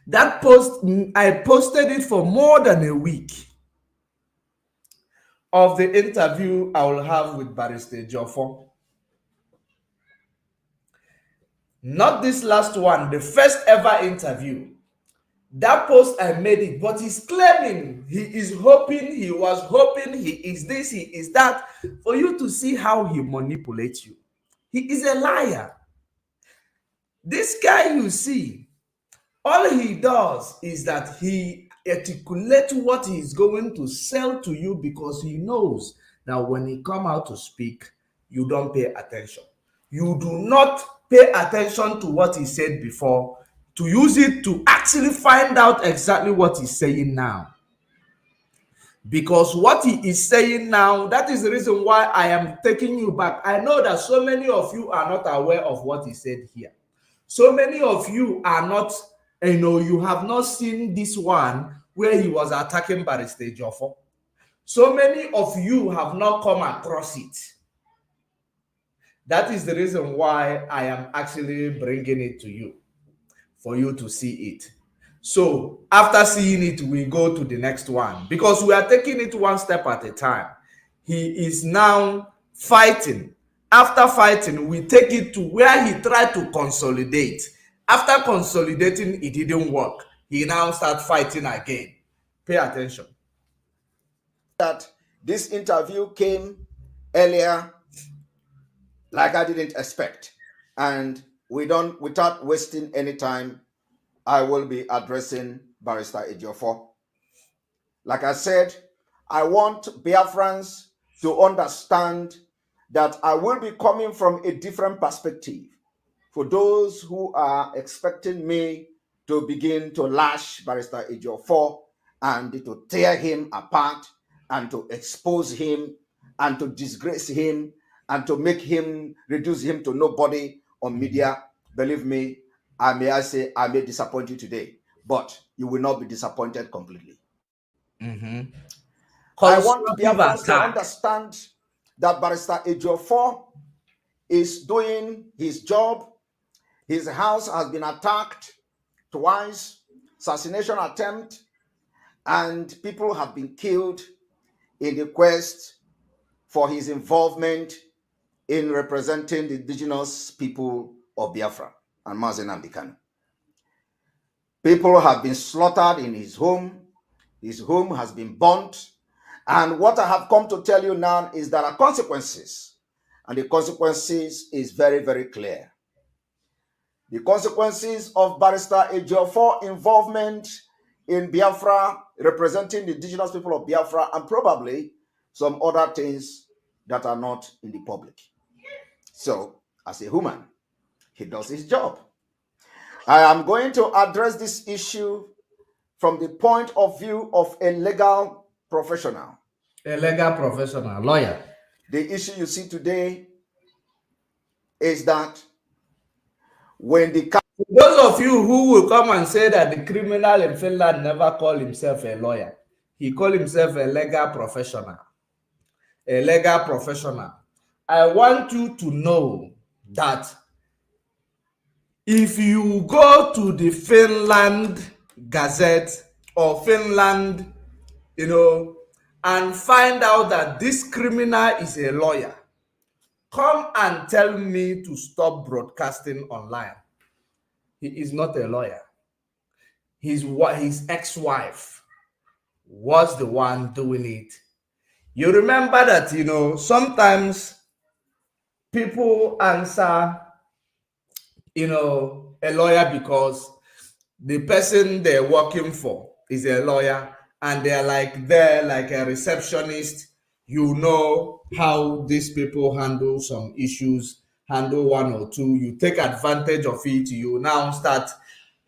That post, I posted it for more than a week of the interview I will have with Barrister Ejiofor. Not this last one, the first ever interview. That post, I made it, but he's claiming, he is hoping, he was hoping, he is this, he is that, for you to see how he manipulates you. He is a liar. This guy you see, all he does is that he articulates what he is going to sell to you because he knows that when he come out to speak, you don't pay attention. You do not pay attention to what he said before, to use it to actually find out exactly what he's saying now. Because what he is saying now, that is the reason why I am taking you back. I know that so many of you are not aware of what he said here. So many of you are not, you have not seen this one where he was attacking Barrister Ejiofor. So many of you have not come across it. That is the reason why I am actually bringing it to you, for you to see it. So after seeing it, we go to the next one because we are taking it one step at a time. He is now fighting. After fighting, we take it to where he tried to consolidate. After consolidating, it didn't work. He now starts fighting again. Pay attention. That this interview came earlier like I didn't expect. And without wasting any time, I will be addressing Barrister Ejiofor. Like I said, I want Biafrans to understand that I will be coming from a different perspective. For those who are expecting me to begin to lash Barrister Ejiofor and to tear him apart and to expose him and to disgrace him and to make him, reduce him to nobody on media, believe me, I may disappoint you today, but you will not be disappointed completely. I want Biafrans to understand that Barrister Ejiofor is doing his job. His house has been attacked. twice, assassination attempt, and people have been killed in the quest for his involvement in representing the indigenous people of Biafra and Mazi Nnamdi Kanu. People have been slaughtered in his home. His home has been burnt. And what I have come to tell you now is there are consequences. And the consequences is very, very clear. The consequences of Barrister Ejiofor involvement in Biafra, representing the indigenous people of Biafra, and probably some other things that are not in the public. So, as a human, he does his job. I am going to address this issue from the point of view of a legal professional. A legal professional, lawyer. The issue you see today is that when the... Those of you who will come and say that the criminal in Finland never called himself a lawyer, he called himself a legal professional. A legal professional. I want you to know that if you go to the Finland Gazette or Finland, and find out that this criminal is a lawyer, come and tell me to stop broadcasting online. He is not a lawyer. His ex-wife was the one doing it. You remember that, sometimes people answer, a lawyer because the person they're working for is a lawyer, and they're like a receptionist. You know how these people handle some issues, handle one or two. You take advantage of it. You now start,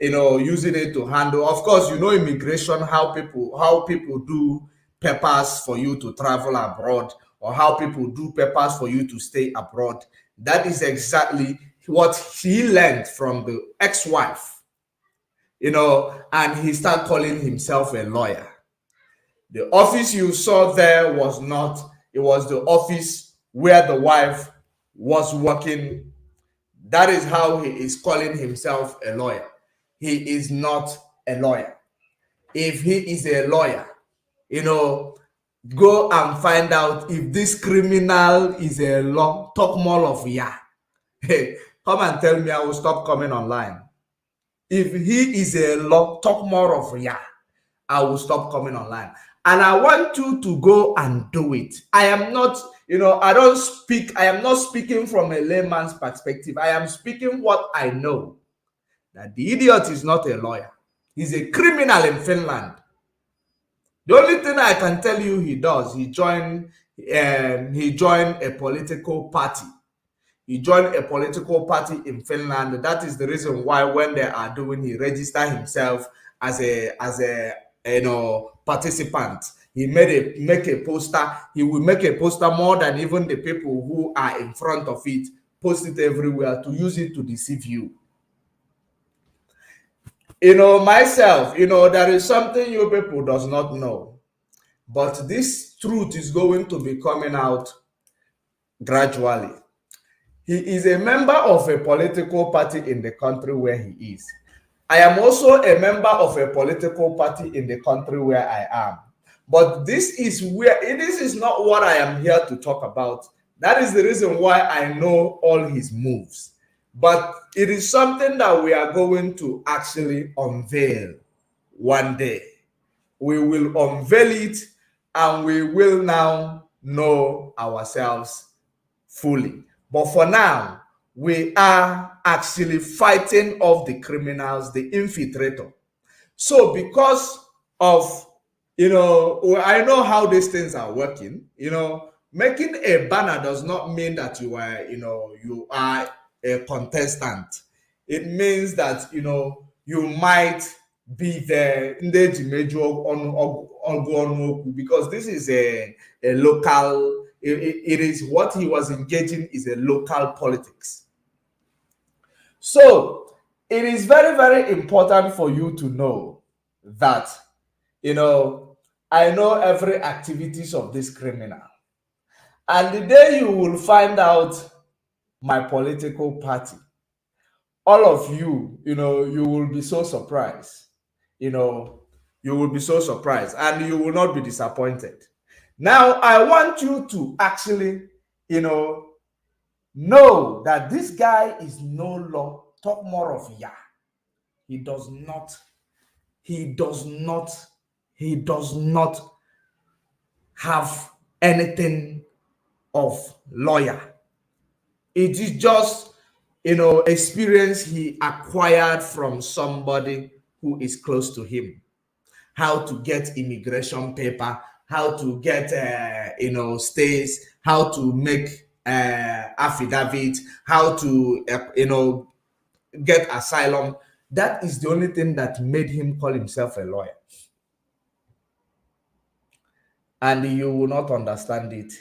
using it to handle. Of course, immigration, how people do papers for you to travel abroad, or how people do papers for you to stay abroad. That is exactly what he learned from the ex-wife, and he started calling himself a lawyer. The office you saw there was the office where the wife was working. That is how he is calling himself a lawyer. He is not a lawyer. If he is a lawyer, go and find out if this criminal is a law. Talk more of Hey, come and tell me, I will stop coming online. If he is a law, talk more of I will stop coming online. And I want you to go and do it. I am not, I am not speaking from a layman's perspective. I am speaking what I know. That the idiot is not a lawyer. He's a criminal in Finland. The only thing I can tell you he does, he joined a political party. He joined a political party in Finland. That is the reason why when they are doing, he registered himself as a participant. He make a poster. He will make a poster more than even the people who are in front of it. Post it everywhere to use it to deceive you. Myself, there is something you people does not know. But this truth is going to be coming out gradually. He is a member of a political party in the country where he is. I am also a member of a political party in the country where I am. But this is not what I am here to talk about. That is the reason why I know all his moves. But it is something that we are going to actually unveil one day. We will unveil it, and we will now know ourselves fully. But for now, we are actually fighting off the criminals, the infiltrator. So because of, I know how these things are working, making a banner does not mean that you are a contestant. It means that, you might be there because this is a local, it is what he was engaging is a local politics. So it is very, very important for you to know that, I know every activities of this criminal. And the day you will find out my political party, all of you, you will be so surprised. You will be so surprised and you will not be disappointed. Now, I want you to actually, know that this guy is no law, talk more of ya. He does not, he does not, he does not have anything of lawyer. It is just, experience he acquired from somebody who is close to him. How to get immigration paper, how to get, stays, how to make affidavit, how to, get asylum. That is the only thing that made him call himself a lawyer. And you will not understand it,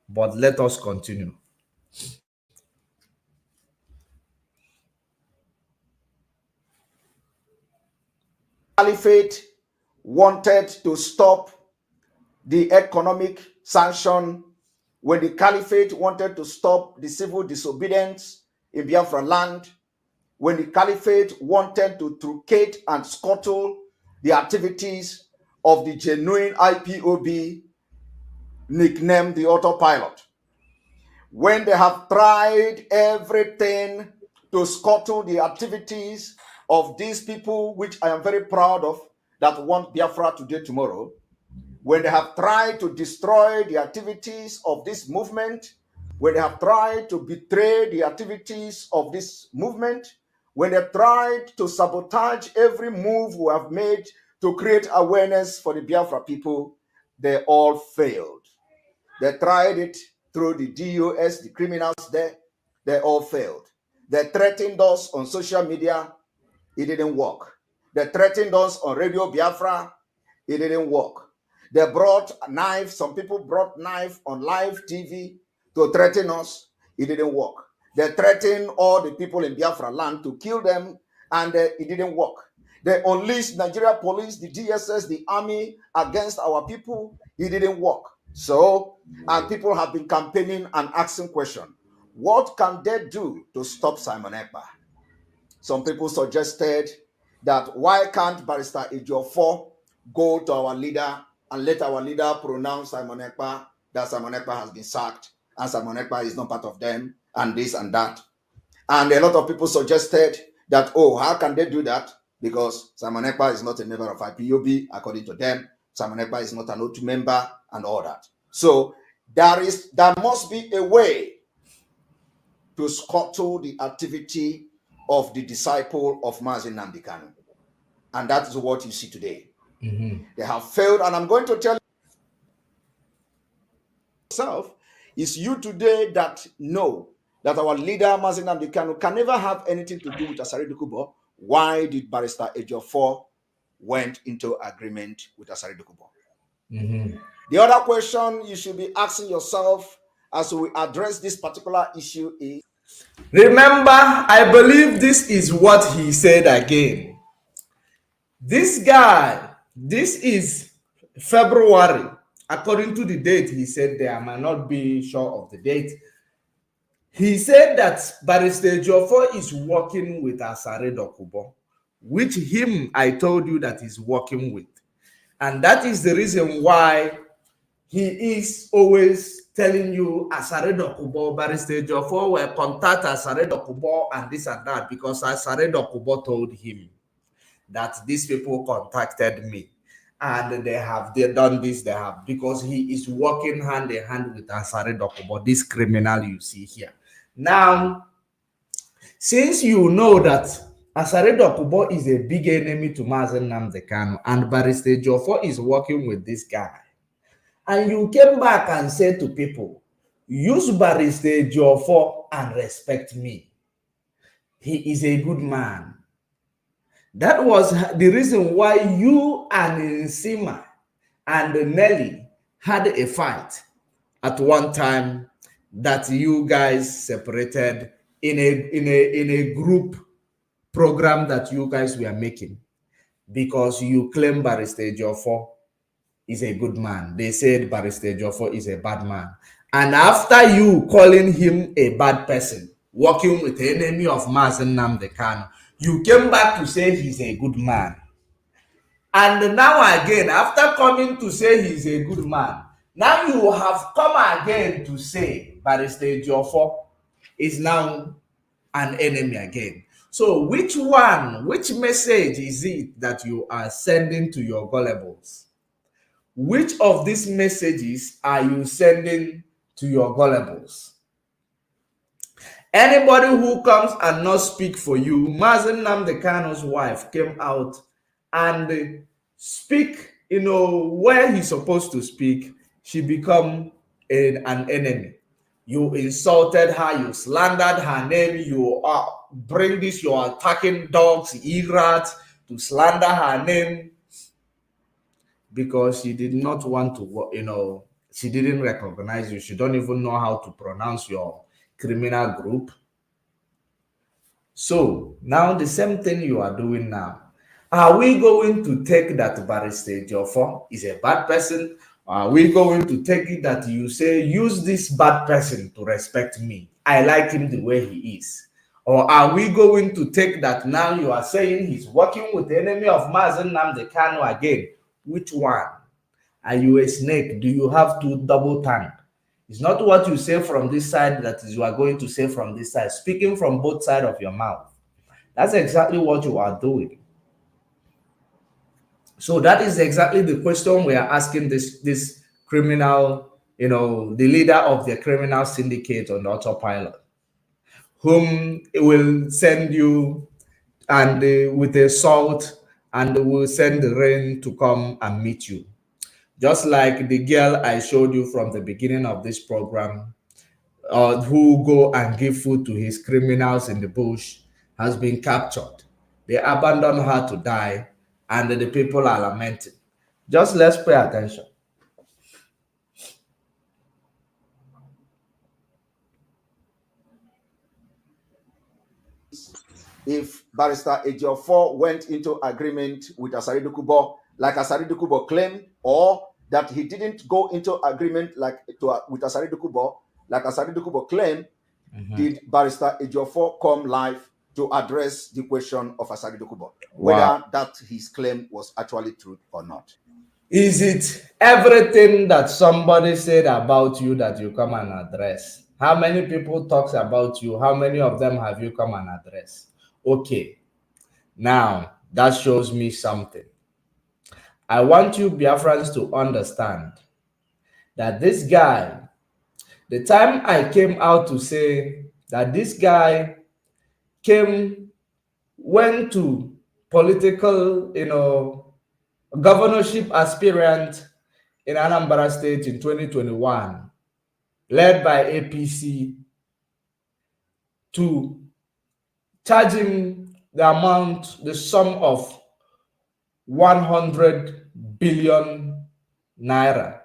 but let us continue. Caliphate wanted to stop the economic sanction, when the Caliphate wanted to stop the civil disobedience in Biafra land, when the Caliphate wanted to truncate and scuttle the activities of the genuine IPOB, nicknamed the AUTOPILOT, when they have tried everything to scuttle the activities of these people, which I am very proud of, that want Biafra today, tomorrow, when they have tried to destroy the activities of this movement, when they have tried to betray the activities of this movement, when they tried to sabotage every move we have made to create awareness for the Biafra people, they all failed. They tried it through the DOS, the criminals there, they all failed. They threatened us on social media, it didn't work. They threatened us on Radio Biafra, it didn't work. They brought knives, some people brought knife on live TV to threaten us, it didn't work. They threatened all the people in Biafra land to kill them, and it didn't work. They unleashed Nigeria police, the DSS, the army against our people, it didn't work. So, and people have been campaigning and asking questions. What can they do to stop Simon Ekpa? Some people suggested that why can't Barrister Ejiofor go to our leader and let our leader pronounce Simon Ekpa, that Simon Ekpa has been sacked and Simon Ekpa is not part of them, and this and that. And a lot of people suggested that, oh, how can they do that? Because Simon Ekpa is not a member of IPOB, according to them. Simon Ekpa is not an OTU member and all that. So there must be a way to scuttle the activity of the disciple of Mazi Nnamdi Kanu. And that is what you see today. Mm-hmm. They have failed, and I'm going to tell yourself, is you today that know that our leader Mazi Nnamdi Kanu can never have anything to do with Asari Dokubo. Why did Barrister Ejiofor went into agreement with Asari Dokubo? Mm-hmm. The other question you should be asking yourself as we address this particular issue is, remember, I believe this is what he said again. This guy, this is February. According to the date, he said there, I might not be sure of the date. He said that Barrister Ejiofor is working with Asare Dokubo, which him, I told you that he's working with. And that is the reason why he is always telling you Asare Dokubo, Barrister Ejiofor will contact Asare Dokubo and this and that, because Asare Dokubo told him that these people contacted me and they done this, because he is working hand in hand with Asare Dokubo, this criminal you see here. Now, since you know that Asare Dokubo is a big enemy to Mazi Nnamdi Kanu and Barrister Ejiofor is working with this guy, and you came back and said to people, use Barrister Ejiofor and respect me. He is a good man. That was the reason why you and Nsima and Nelly had a fight at one time, that you guys separated in a group program that you guys were making, because you claim Barrister Ejiofor is a good man. They said Barrister Ejiofor is a bad man. And after you calling him a bad person, working with the enemy of Mazen Nnamdi Kanu. You came back to say he's a good man. And now again, after coming to say he's a good man, now you have come again to say Barrister Ejiofor is now an enemy again. So which message is it that you are sending to your gullibles? Which of these messages are you sending to your gullibles? Anybody who comes and not speak for you, Mazen Nnamdi Kanu's wife came out and speak, where he's supposed to speak, she become an enemy. You insulted her, you slandered her name, you bring this, you're attacking dogs, e-rats, to slander her name because she did not want to, she didn't recognize you. She don't even know how to pronounce your criminal group. So now the same thing you are doing now. Are we going to take that Barrister Ejiofor is a bad person? Or are we going to take it that you say, use this bad person to respect me? I like him the way he is. Or are we going to take that now you are saying he's working with the enemy of Mazen Nnamdi Kanu again? Which one? Are you a snake? Do you have to double tongue? It's not what you say from this side that is you are going to say from this side. Speaking from both sides of your mouth. That's exactly what you are doing. So that is exactly the question we are asking this criminal, the leader of the criminal syndicate on AUTOPILOT, whom will send you and with a salt and will send the rain to come and meet you. Just like the girl I showed you from the beginning of this program, who go and give food to his criminals in the bush, has been captured. They abandoned her to die, and the people are lamenting. Just let's pay attention. If Barrister Ejiofor went into agreement with Asari Dokubo, like Asari Dokubo claimed, or that he didn't go into agreement with Asari Dokubo, like Asari Dokubo claimed, did Barrister Ejiofor come live to address the question of Asari Dokubo, whether that his claim was actually true or not? Is it everything that somebody said about you that you come and address? How many people talks about you? How many of them have you come and address? Okay, now that shows me something. I want you Biafrans to understand that this guy, the time I came out to say that this guy went to political, governorship aspirant in Anambra State in 2021, led by APC, to charge him the sum of 100 billion naira.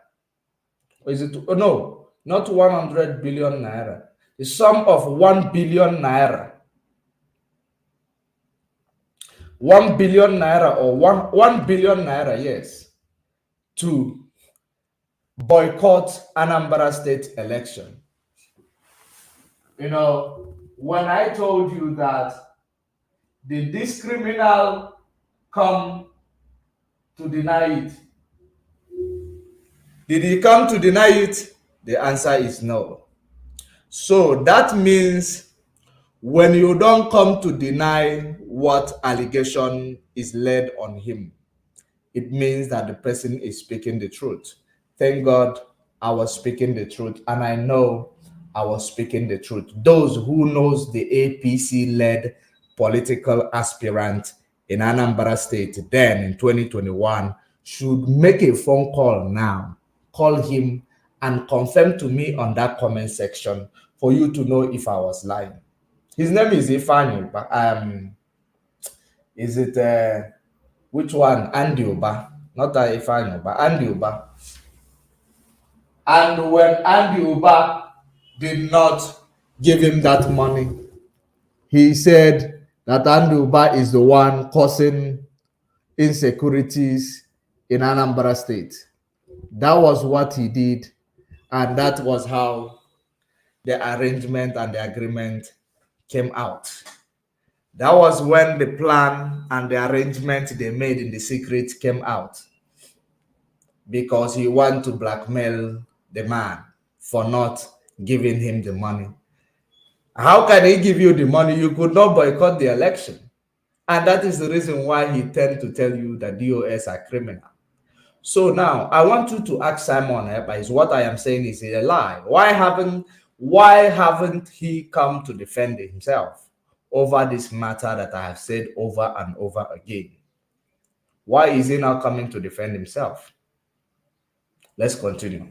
Is it? Oh, no, not 100 billion naira. The sum of 1 billion naira. 1 billion naira or 1 billion naira, yes, to boycott Anambra State election. When I told you that did this criminal come to deny it? Did he come to deny it? The answer is no. So that means when you don't come to deny what allegation is laid on him, it means that the person is speaking the truth. Thank God I was speaking the truth, and I know I was speaking the truth. Those who knows the APC-led political aspirant in Anambra State then in 2021 should make a phone call now. Call him and confirm to me on that comment section for you to know if I was lying. His name is Ifeanyi, but is it which one? Andy Uba, not Ifeanyi Uba, Andy Uba. And when Andy Uba did not give him that money, he said that Andy Uba is the one causing insecurities in Anambra State. That was what he did, and that was how the arrangement and the agreement came out. That was when the plan and the arrangement they made in the secret came out, because he wanted to blackmail the man for not giving him the money. How can he give you the money? You could not boycott the election. And that is the reason why he tend to tell you that DOS are criminal. So now I want you to ask Simon is what I am saying is a lie. Why haven't he come to defend himself over this matter that I have said over and over again? Why is he now coming to defend himself? Let's continue.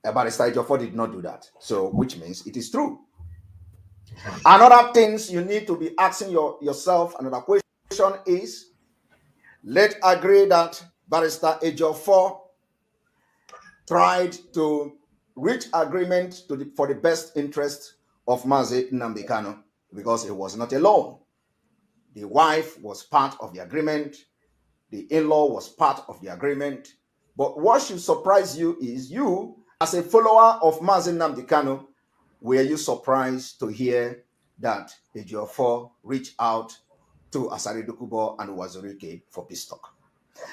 Barrister Ejiofor did not do that. So, which means it is true. Another things you need to be asking yourself, another question is, let's agree that Barrister Ejiofor tried to reach agreement for the best interest of Mazi Nnamdi Kanu, because he was not alone. The wife was part of the agreement. The in-law was part of the agreement. But what should surprise you is, you, as a follower of Mazi Nnamdi Kanu, were you surprised to hear that Ejiofor reached out to Asari Dokubo and Wazirike for peace talk?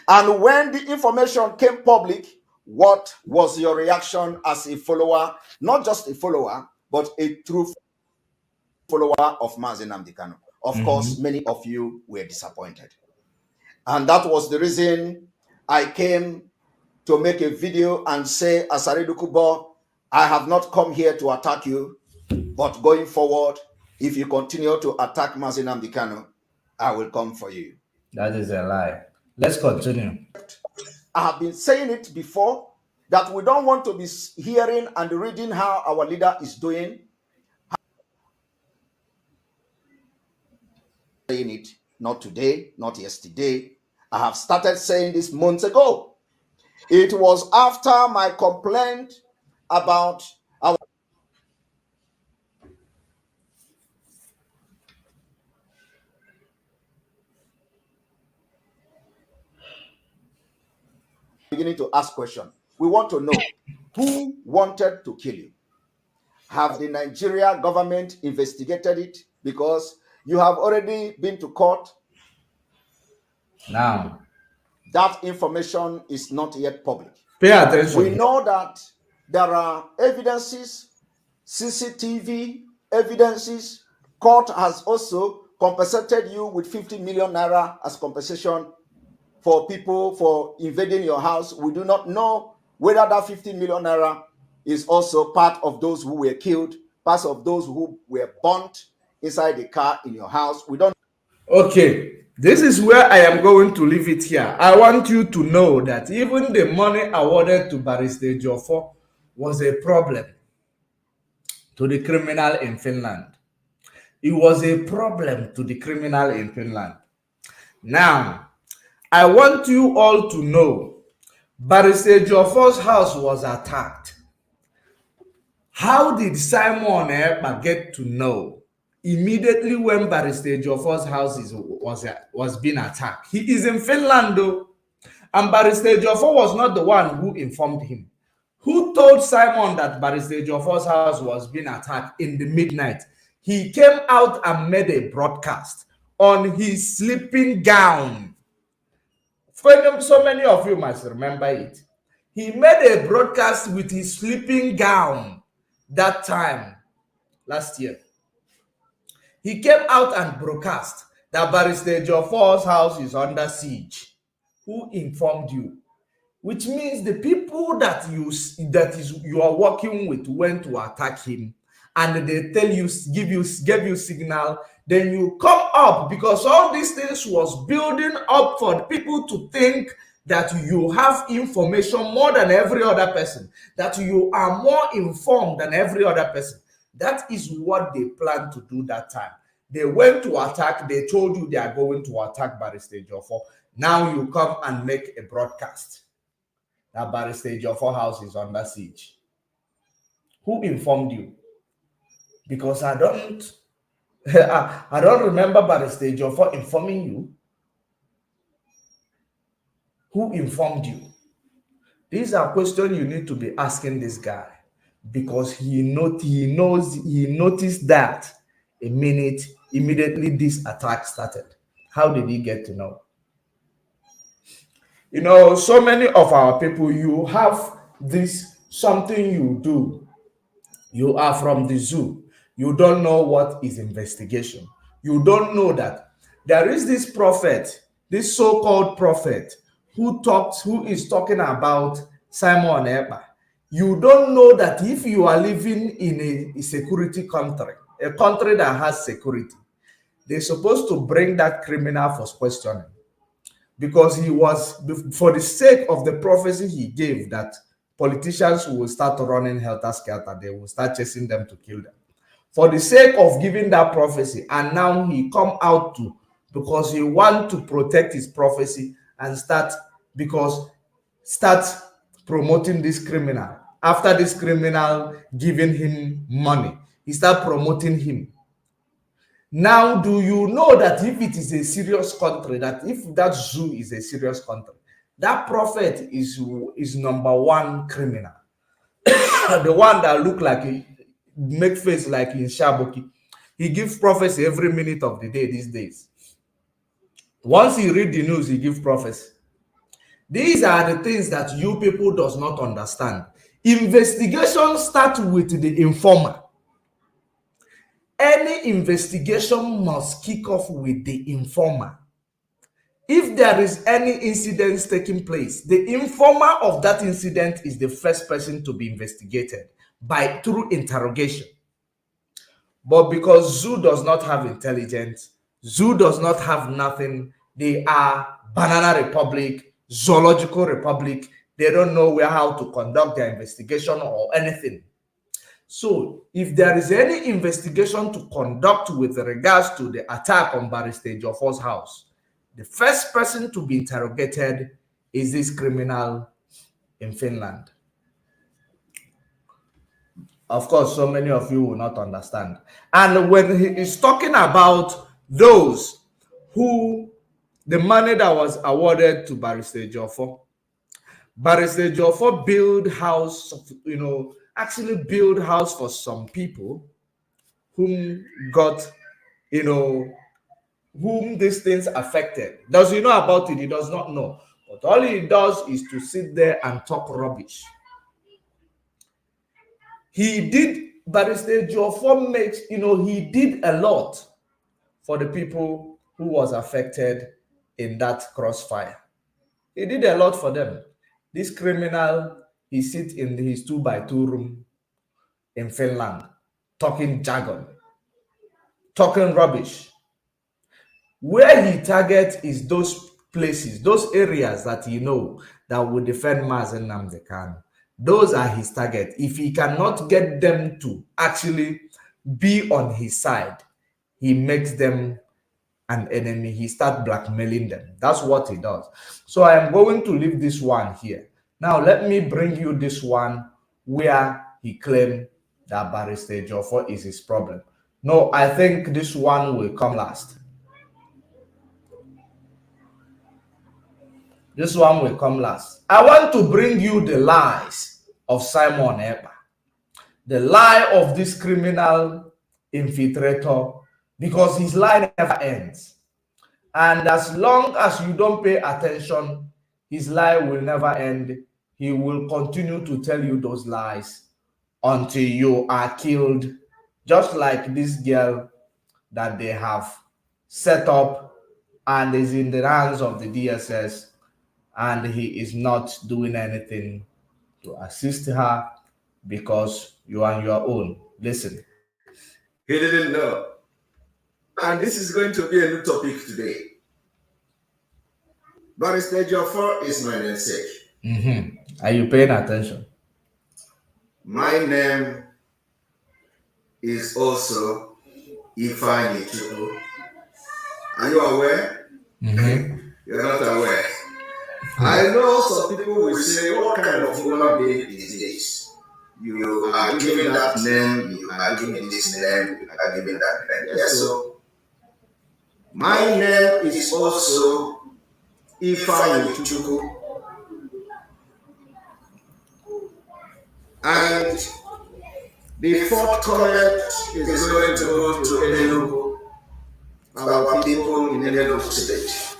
And when the information came public, what was your reaction as a follower, not just a follower, but a true follower of Mazi Nnamdi Kanu? Of course, many of you were disappointed. And that was the reason I came to make a video and say, Asari Dokubo, I have not come here to attack you, but going forward, if you continue to attack Mazi Nnamdi Kanu, I will come for you. That is a lie. Let's continue. I have been saying it before, that we don't want to be hearing and reading how our leader is doing. Saying it, not today, not yesterday. I have started saying this months ago. It was after my complaint about our beginning to ask questions. We want to know who wanted to kill you. Have the Nigeria government investigated it? Because you have already been to court. Now, that information is not yet public. Pay attention. We know that there are evidences, CCTV evidences. Court has also compensated you with 50 million naira as compensation for people for invading your house. We do not know whether that 50 million naira is also part of those who were killed, part of those who were burnt inside the car in your house. We don't. Okay, this is where I am going to leave it here. I want you to know that even the money awarded to Barrister Ejiofor was a problem to the criminal in Finland. It was a problem to the criminal in Finland. Now, I want you all to know Barrister Ejiofor's house was attacked. How did Simon Ekpa get to know? Immediately when Barrister Ejiofor's house was being attacked. He is in Finland though, and Barrister Ejiofor was not the one who informed him. Who told Simon that Barrister Ejiofor's house was being attacked in the midnight? He came out and made a broadcast on his sleeping gown. So many of you must remember it. He made a broadcast with his sleeping gown that time last year. He came out and broadcast that Barrister Ejiofor's house is under siege. Who informed you? Which means the people that you are working with went to attack him, and they tell you, gave you signal, then you come up, because all these things was building up for people to think that you have information more than every other person, that you are more informed than every other person. That is what they planned to do that time. They went to attack. They told you they are going to attack Barrister Ejiofor. Now you come and make a broadcast that Barrister Ejiofor house is under siege. Who informed you? Because I don't remember Barrister Ejiofor informing you. Who informed you? These are questions you need to be asking this guy. because he noticed that immediately this attack started. How did he get to know? You know, so many of our people, you have this something you do. You are from the zoo. You don't know what is investigation. You don't know that there is this prophet, this so-called prophet, who is talking about Simon Ekpa. You don't know that if you are living in a security country, a country that has security, they're supposed to bring that criminal for questioning, because he was, for the sake of the prophecy he gave, that politicians will start running helter-skelter, they will start chasing them to kill them. For the sake of giving that prophecy, and now he come out to, because he want to protect his prophecy and start promoting this criminal. After this criminal giving him money, he start promoting him. Now, do you know that if it is a serious country, that if that zoo is a serious country, that prophet is number one criminal? The one that look like, make face like in Shaboki. He gives prophecy every minute of the day these days. Once he read the news, he gives prophecy. These are the things that you people does not understand. Investigation starts with the informer. Any investigation must kick off with the informer. If there is any incident taking place, the informer of that incident is the first person to be investigated through interrogation. But because zoo does not have intelligence, zoo does not have nothing, they are banana republic, zoological republic, they don't know how to conduct their investigation or anything. So if there is any investigation to conduct with regards to the attack on Barrister Joffo's house, the first person to be interrogated is this criminal in Finland. Of course, so many of you will not understand. And when he is talking about those who, the money that was awarded to Barrister Joffo, Barrister Joffo build house, actually build house for some people whom got, whom these things affected. Does he know about it? He does not know. But all he does is to sit there and talk rubbish. He did, Barrister Joffo makes, he did a lot for the people who was affected in that crossfire. He did a lot for them. This criminal, he sits in his 2x2 room in Finland, talking jargon, talking rubbish. Where he targets is those places, those areas that that will defend Mazen Nnamdi Kanu. Those are his target. If he cannot get them to actually be on his side, he makes them an enemy. He starts blackmailing them. That's what he does. So I am going to leave this one here. Now let me bring you this one where he claimed that Barrister Joffo is his problem. No, I think this one will come last. This one will come last. I want to bring you the lies of Simon Ekpa. The lie of this criminal infiltrator, because his lie never ends. And as long as you don't pay attention, his lie will never end. He will continue to tell you those lies until you are killed, just like this girl that they have set up and is in the hands of the DSS, and he is not doing anything to assist her because you are on your own. Listen. He didn't know. And this is going to be a new topic today. Barrister Joffo is my namesake. Are you paying attention? My name is also Ifeanyi Chukwu. Are you aware? You're not aware. I know some people will say, what kind of human being is this? You are giving that name, you are giving this name, you are giving that name. Yes, so my name is also Ifeanyi Chukwu. And The fourth comment is going to go to Enugu, our people in Enugu State.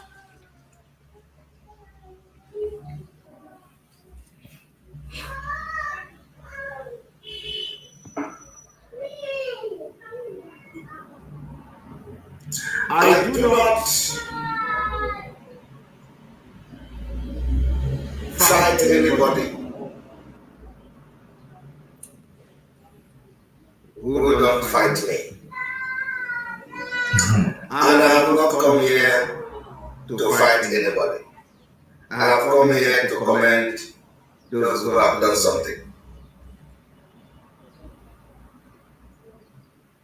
I do not fight anybody who don't fight me. And I have not come here to fight anybody. I have come here to commend those who have done something.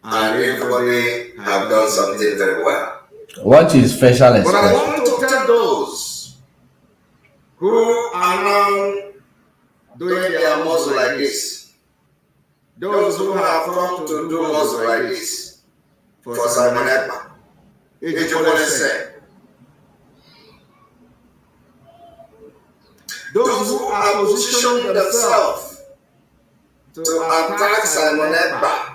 And everybody have done something very well. What is facial But expression? I want to tell those who are now doing their muscle like this, those who have come to do muscle like this for Simon Ekpa, those who are positioning themselves to attack Simon Ekpa,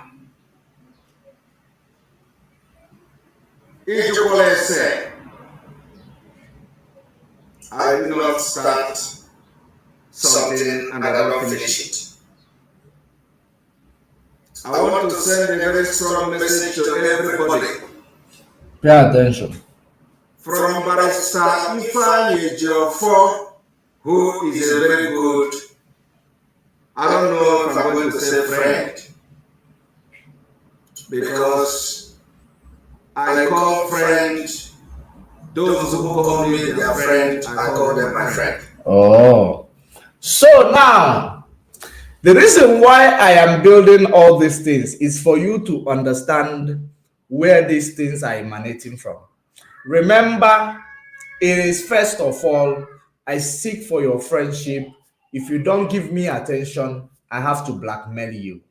I do not start something and I don't finish it. I want to send a very strong message to everybody. Pay attention. From Barrister Ifeanyi Ejiofor, who is a very good, I don't know if I'm going to say friend, because I call friend those who call me their friend, I call them my friend. Oh. So now, the reason why I am building all these things is for you to understand where these things are emanating from. Remember, it is first of all, I seek for your friendship. If you don't give me attention, I have to blackmail you.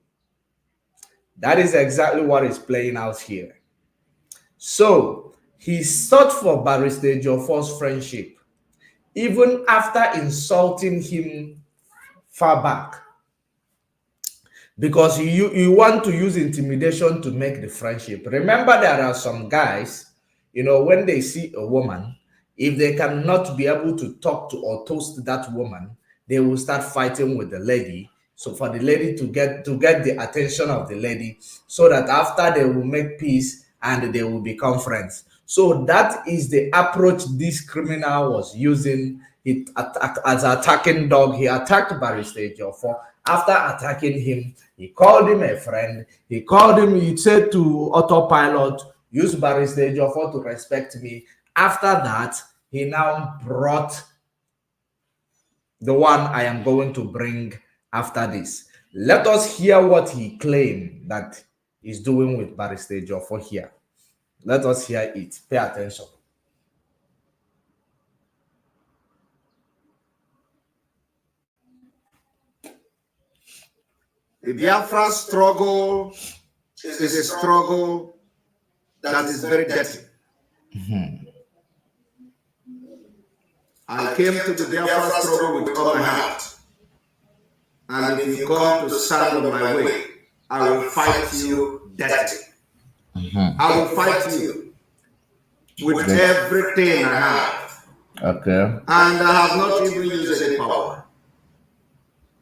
That is exactly what is playing out here. So, he sought for Barrister Ejiofor's friendship, even after insulting him far back. Because you want to use intimidation to make the friendship. Remember, there are some guys, when they see a woman, if they cannot be able to talk to or toast that woman, they will start fighting with the lady. So for the lady to get the attention of the lady, so that after they will make peace and they will become friends. So that is the approach this criminal was using. As an attacking dog, he attacked Barrister Ejiofor. After attacking him, he called him a friend. He said to AUTOPILOT, use Barrister Ejiofor to respect me. After that, he now brought the one I am going to bring after this. Let us hear what he claimed that he's doing with Barrister Ejiofor here. Let us hear it. Pay attention. The Biafra struggle is a struggle that is very dirty. I came to the Biafra struggle with all my heart. And if you come to stand on my way, I will fight you dirty. I will fight you with everything I have. Okay. And I have not even used any power.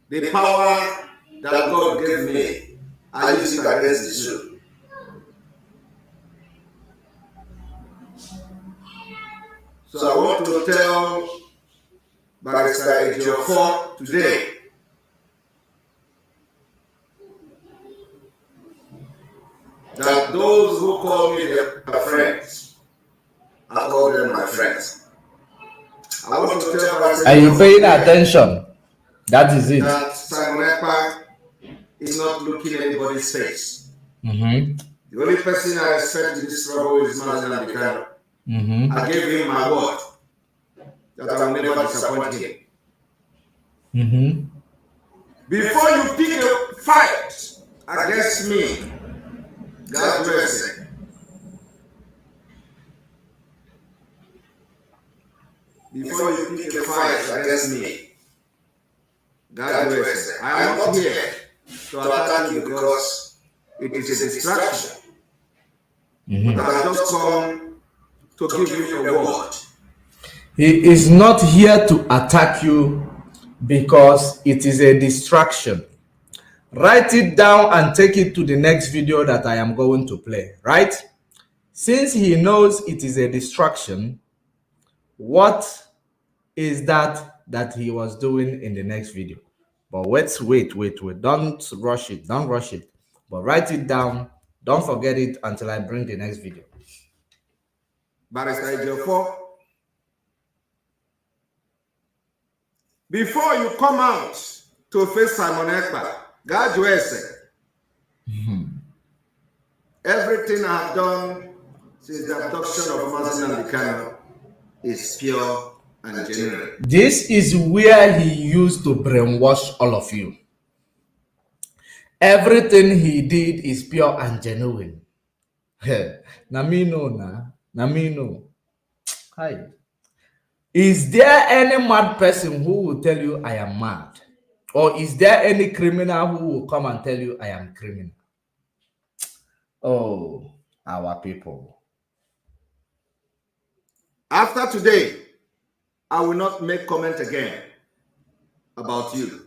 The power that God gave me, I use it against the Jew. So I want to tell Barrister Ejiofor today that those who call me their friends, I call them my friends. I want to tell Barrister, Are you paying attention? That is it. That Simon Ekpa is not looking anybody's face. The only person I respect in this struggle is Mazen Abikano. I gave him my word that I will never disappoint him. Before you pick a fight against me, God bless you. Before you pick a fight against me, God bless you. I am not here to attack you because it is a distraction. But I've just come to give you a word. He is not here to attack you because it is a distraction. Write it down and take it to the next video that I am going to play, right? Since he knows it is a distraction, what is that he was doing in the next video? But wait. Don't rush it. But write it down. Don't forget it until I bring the next video. Barrister Ejiofor, before you come out to face Simon Ekpa, God everything I have done since the abduction of Mazen Nnamdi is pure and genuine. This is where he used to brainwash all of you. Everything he did is pure and genuine. Namino. Hi. Is there any mad person who will tell you I am mad? Or is there any criminal who will come and tell you I am criminal? Oh, our people. After today, I will not make comment again about you.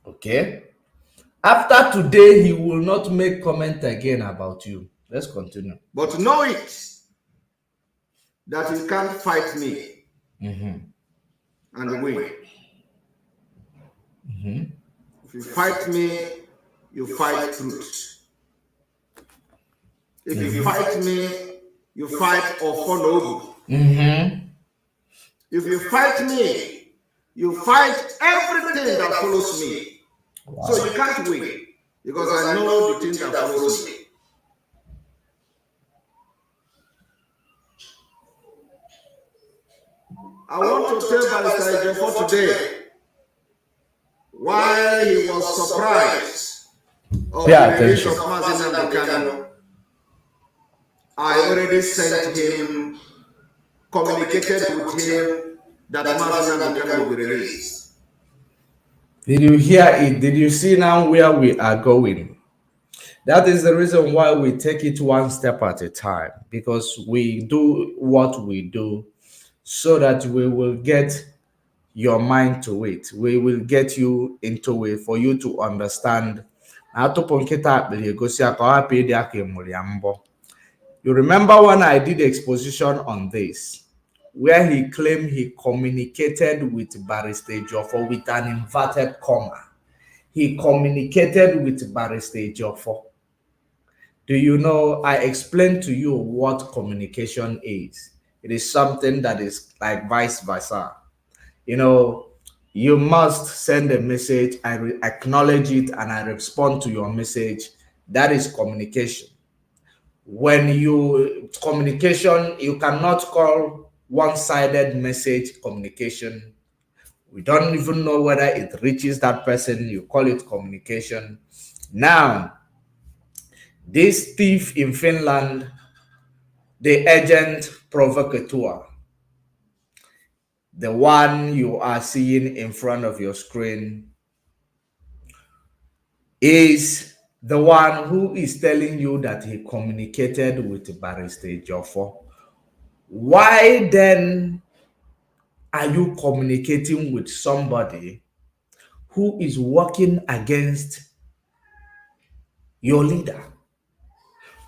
Okay. After today, he will not make comment again about you. Let's continue. But know it, that you can't fight me and win. If you fight me, you fight truth. If you fight me, you fight Ofonobu. If you fight me, you fight everything that follows me. Wow. So you can't win because I know the thing that follows me. I want to tell Barrister Ejiofor today why he was surprised of the release of Mazen Nnamdi. I already sent him, communicated with him that Mazen Nnamdi will be released. Did you hear it? Did you see now where we are going? That is the reason why we take it one step at a time, because we do what we do so that we will get your mind to it. We will get you into it for you to understand. You remember when I did exposition on this, where he claimed he communicated with Barrister Ejiofor with an inverted comma. He communicated with Barrister Ejiofor. Do you know, I explained to you what communication is. It is something that is like vice versa. You know, you must send a message, I acknowledge it, and I respond to your message. That is communication. When communication, you cannot call one-sided message communication. We don't even know whether it reaches that person. You call it communication. Now, this thief in Finland, the agent Provocateur, the one you are seeing in front of your screen, is the one who is telling you that he communicated with Barrister Ejiofor. Why then are you communicating with somebody who is working against your leader?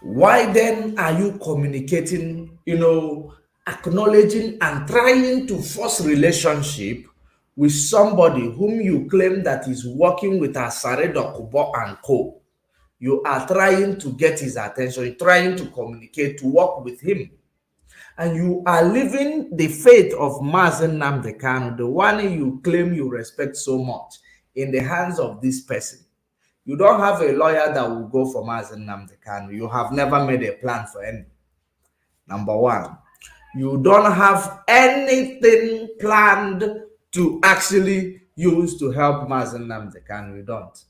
Why then are you communicating, acknowledging and trying to force relationship with somebody whom you claim that is working with Asare Dokubo and co? You are trying to get his attention, trying to communicate, to work with him. And you are leaving the fate of Mazen Nnamdi, the one you claim you respect so much, in the hands of this person. You don't have a lawyer that will go for Mazen Nnamdi. You have never made a plan for any. Number one, you don't have anything planned to actually use to help Mazen Nnamdi. You don't.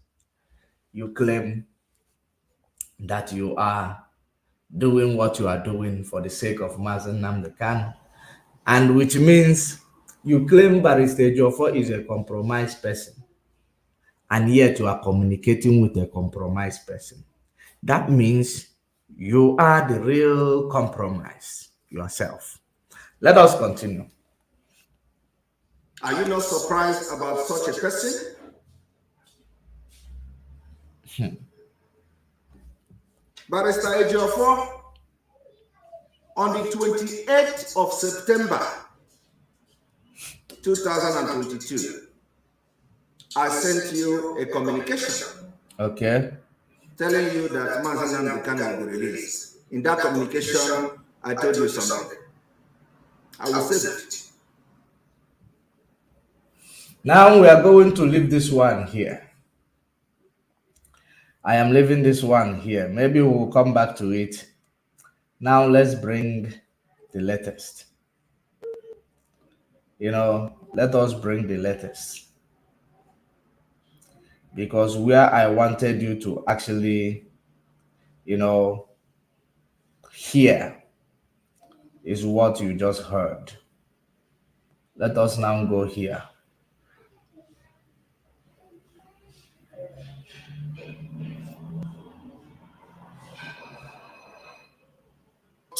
You claim that you are doing what you are doing for the sake of Mazen Nnamdi, and which means you claim Barrister Ejiofor is a compromised person. and yet you are communicating with a compromised person. That means you are the real compromise yourself. Let us continue. Are you not surprised about such a person? Barrister Ejiofor, on the 28th of September 2022, I sent you a communication. Okay. Telling you that Mazi Nnamdi Kanu will be released. In that communication, I told you something. I will save it. Now we are going to leave this one here. I am leaving this one here. Maybe we'll come back to it. Now let's bring the latest. Let us bring the latest. Because where I wanted you to actually, hear is what you just heard. Let us now go here.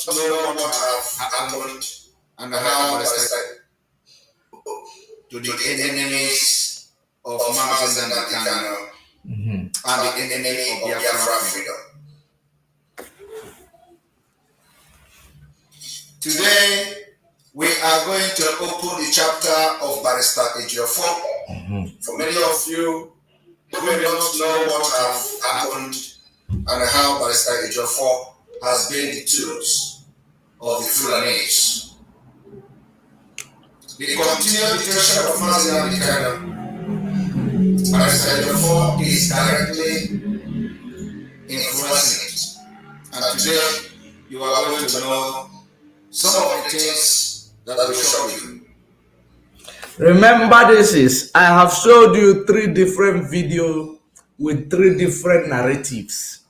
Know what have happened and how Barrister to the enemies of Mazi Nnamdi Kanu and the enemy of Biafra freedom. Today, we are going to open the chapter of Barrister Ejiofor. For many of you who may not know what have happened and how Barrister Ejiofor has been the tools of the Fulanese. The continued detention of Mazi Nnamdi Kanu, Barrister Ejiofor is directly influencing it. And today, you are going to know some of the things that will shock you. Remember, I have showed you 3 different videos with 3 different narratives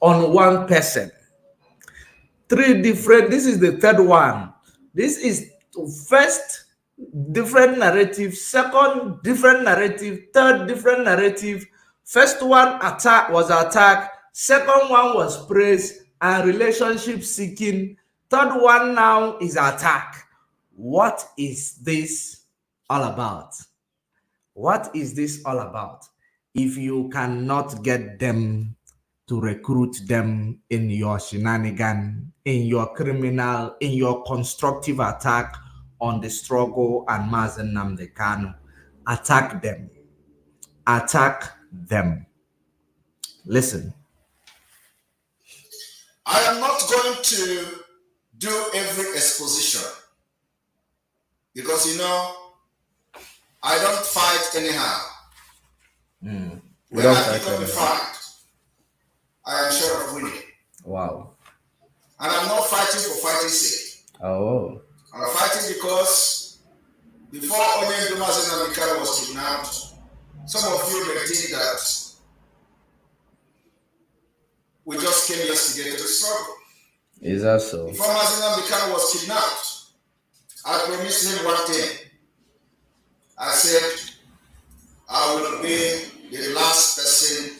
on one person. 3 different, this is the 3rd one. This is first different narrative, second different narrative, 3rd different narrative. First one was attack, second one was praise and relationship seeking, 3rd one now is attack. What is this all about? What is this all about? If you cannot get them to recruit them in your shenanigan, in your criminal, in your constructive attack on the struggle and Mazi Nnamdi Kanu, attack them. Attack them. Listen. I am not going to do every exposition because I don't fight anyhow. When I pick up a fight, I am sure of winning. Wow. And I'm not fighting for fighting's sake. Oh. I'm fighting because before Mazi Nnamdi Kanu was kidnapped, some of you may think that we just came yesterday to the struggle. Is that so? Before Mazi Nnamdi Kanu was kidnapped, I promised him one thing. I said, I will be the last person.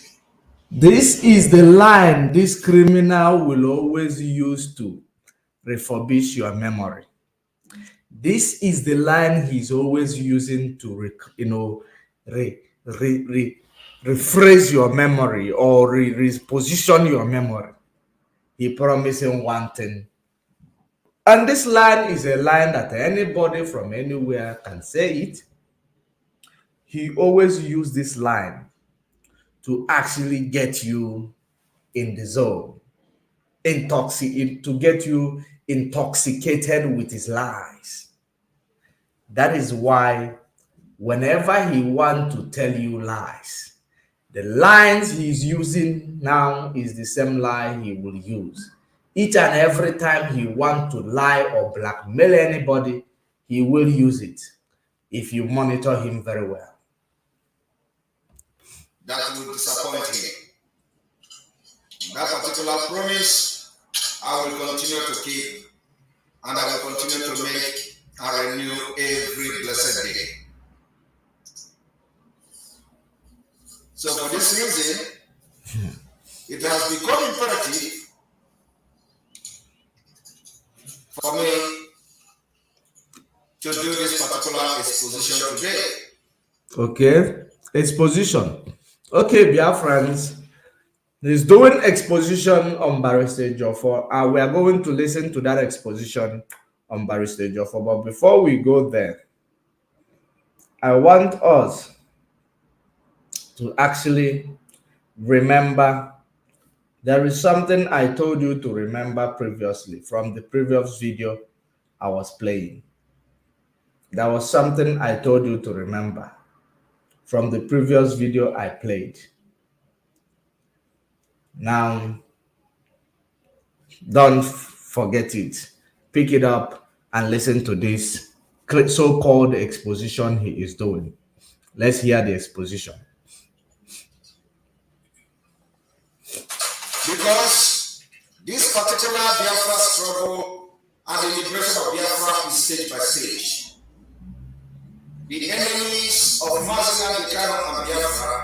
This is the line this criminal will always use to refurbish your memory. This is the line he's always using to, rephrase your memory or reposition your memory. He promising one thing. And this line is a line that anybody from anywhere can say it. He always use this line to actually get you in the zone, to get you intoxicated with his lies. That is why whenever he wants to tell you lies, the lines he's using now is the same lie he will use. Each and every time he wants to lie or blackmail anybody, he will use it if you monitor him very well. That will disappoint him. That particular promise, I will continue to keep, and I will continue to make and renew every blessed day. So for this reason, it has become imperative for me to do this particular exposition today. Okay, exposition. Okay, Biafrans, he's doing exposition on Barrister Joffo, and we are going to listen to that exposition on Barrister Joffo. But before we go there, I want us to actually remember there is something I told you to remember previously from the previous video I was playing. There was something I told you to remember from the previous video I played. Now, don't forget it. Pick it up and listen to this so-called exposition he is doing. Let's hear the exposition. Because this particular Biafra struggle and the liberation of Biafra is stage by stage. The enemies of Mazinga, Bikano, and Biafra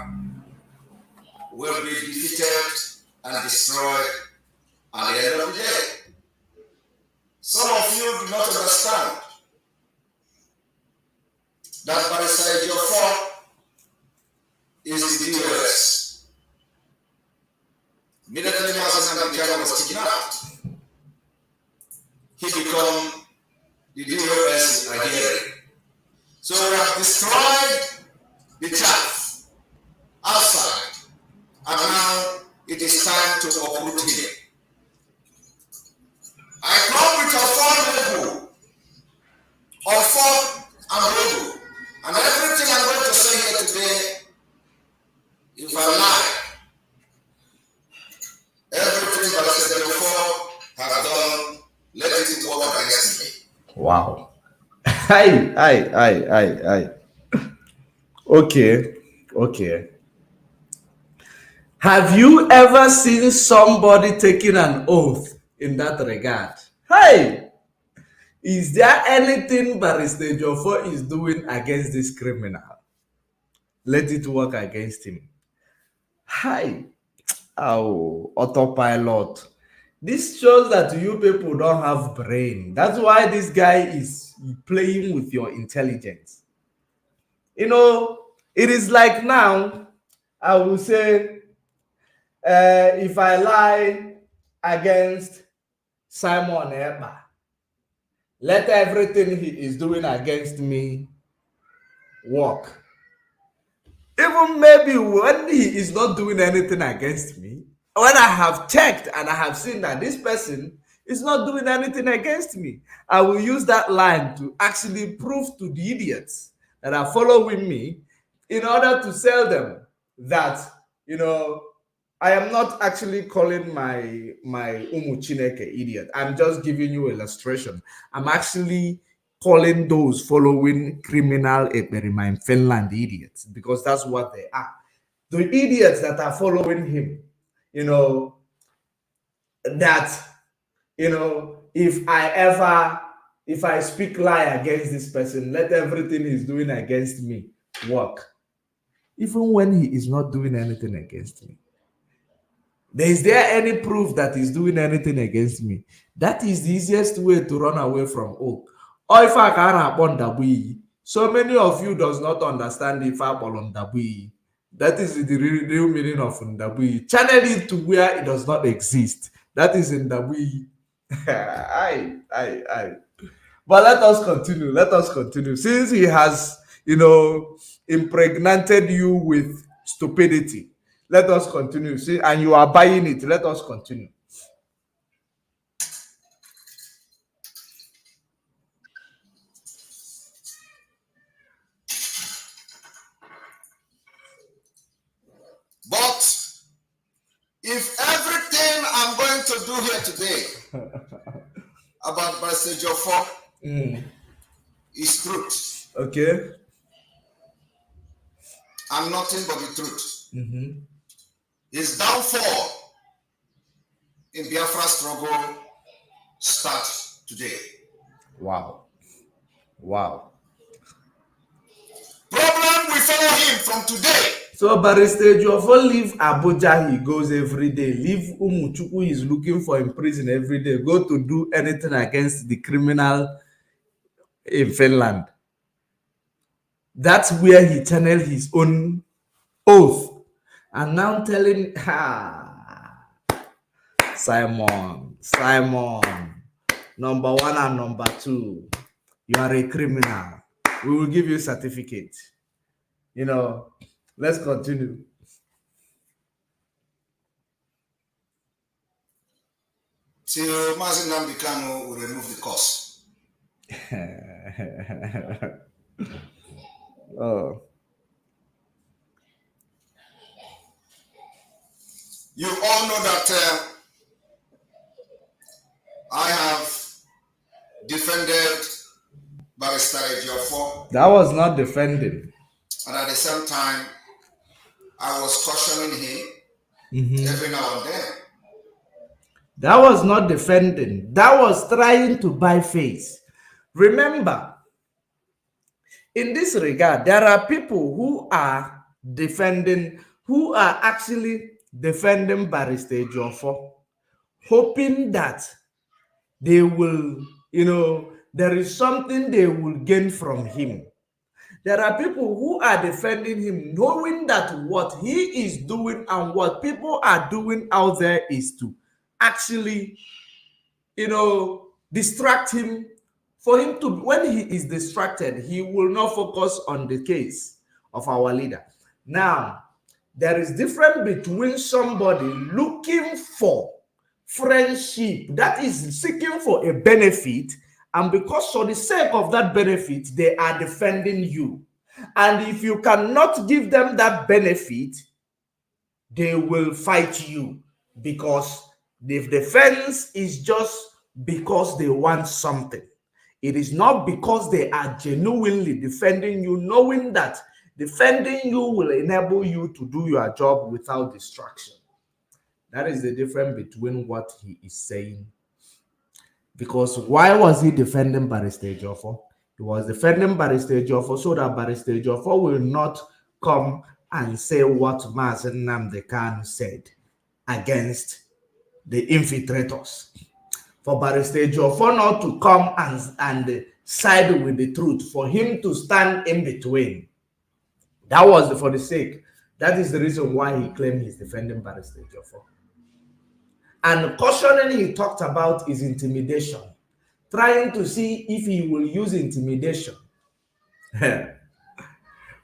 will be defeated and destroyed at the end of the day. Some of you do not understand that Barrister Ejiofor is the DOS. Immediately Mazinga Bikano was kidnapped. He became the DOS in Nigeria. So we have destroyed the chaff outside, and now it is time to uproot him. I come with a four and Robo, and everything I'm going to say here today, if I lie, everything that I said before has done, let it work against me. Wow. Hi. Okay. Have you ever seen somebody taking an oath in that regard? Hey, is there anything Barrister Ejiofor is doing against this criminal? Let it work against him. Hi. Oh, autopilot. This shows that you people don't have brain. That's why this guy is playing with your intelligence. You know, it is like now, I will say, if I lie against Simon Eba, let everything he is doing against me work. Even maybe when he is not doing anything against me, when I have checked and I have seen that this person is not doing anything against me, I will use that line to actually prove to the idiots that are following me in order to tell them that, you know, I am not actually calling my Umu Chineke idiot. I'm just giving you illustration. I'm actually calling those following criminal Ekperima in Finland idiots, because that's what they are. The idiots that are following him, you know, that, you know, if I speak lie against this person, let everything he's doing against me work. Even when he is not doing anything against me. Is there any proof that he's doing anything against me? That is the easiest way to run away from oath. Or if I can't upon Dabui, so many of you does not understand if I on Dabui. That is the real meaning of Ndabui. Channel it to where it does not exist. That is in Ndabui. Aye. But let us continue. Since he has, you know, impregnated you with stupidity, let us continue. See, and you are buying it. Let us continue. But if everything I'm going to do here today about Barrister Ejiofor is truth, Okay. and nothing but the truth, his downfall in Biafra struggle starts today. Wow. Problem will follow him from today. So Barrister Jofo leave Abuja, he goes every day. Leave Umuchukwu, he's looking for in prison every day. Go to do anything against the criminal in Finland. That's where he channeled his own oath. And now telling, Simon, number 1 and number 2, you are a criminal. We will give you a certificate. You know, let's continue. Till Mazi Nnamdi Kanu will remove the curse. Oh. You all know that I have defended Barrister Ejiofor. That was not defending. And at the same time, I was cautioning him every now and then. That was not defending. That was trying to buy face. Remember, in this regard, there are people who are defending, who are actually defending Barrister Ejiofor, hoping that they will, you know, there is something they will gain from him. There are people who are defending him, knowing that what he is doing and what people are doing out there is to actually, you know, distract him. For him to, when he is distracted, he will not focus on the case of our leader. Now, there is difference between somebody looking for friendship, that is seeking for a benefit, and because for the sake of that benefit, they are defending you. And if you cannot give them that benefit, they will fight you, because the defense is just because they want something. It is not because they are genuinely defending you, knowing that defending you will enable you to do your job without distraction. That is the difference between what he is saying. Because why was he defending Barrister Ejiofor? He was defending Barrister Ejiofor so that Barrister Ejiofor will not come and say what Mazi Nnamdi Kanu said against the infiltrators. For Barrister Ejiofor not to come and side with the truth, for him to stand in between. That was for the sake. That is the reason why he claimed he's defending Barrister Ejiofor. And cautioning he talked about is intimidation, trying to see if he will use intimidation.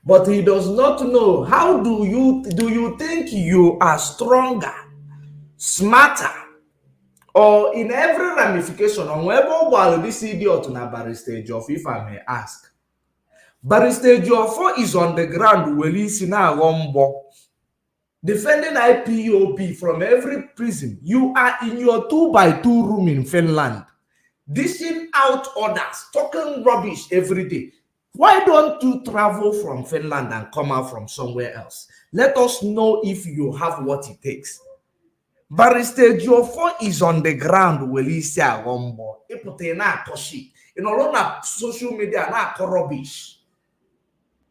But he does not know. How do you think you are stronger, smarter, or in every ramification on whether while this idiot na Barrister Ejiofor, if I may ask? Barrister Ejiofor is on the ground defending IPOB from every prison. You are in your 2x2 room in Finland, dishing out orders, talking rubbish every day. Why don't you travel from Finland and come out from somewhere else? Let us know if you have what it takes. Barrister Ejiofor is on the ground. In all social media, rubbish.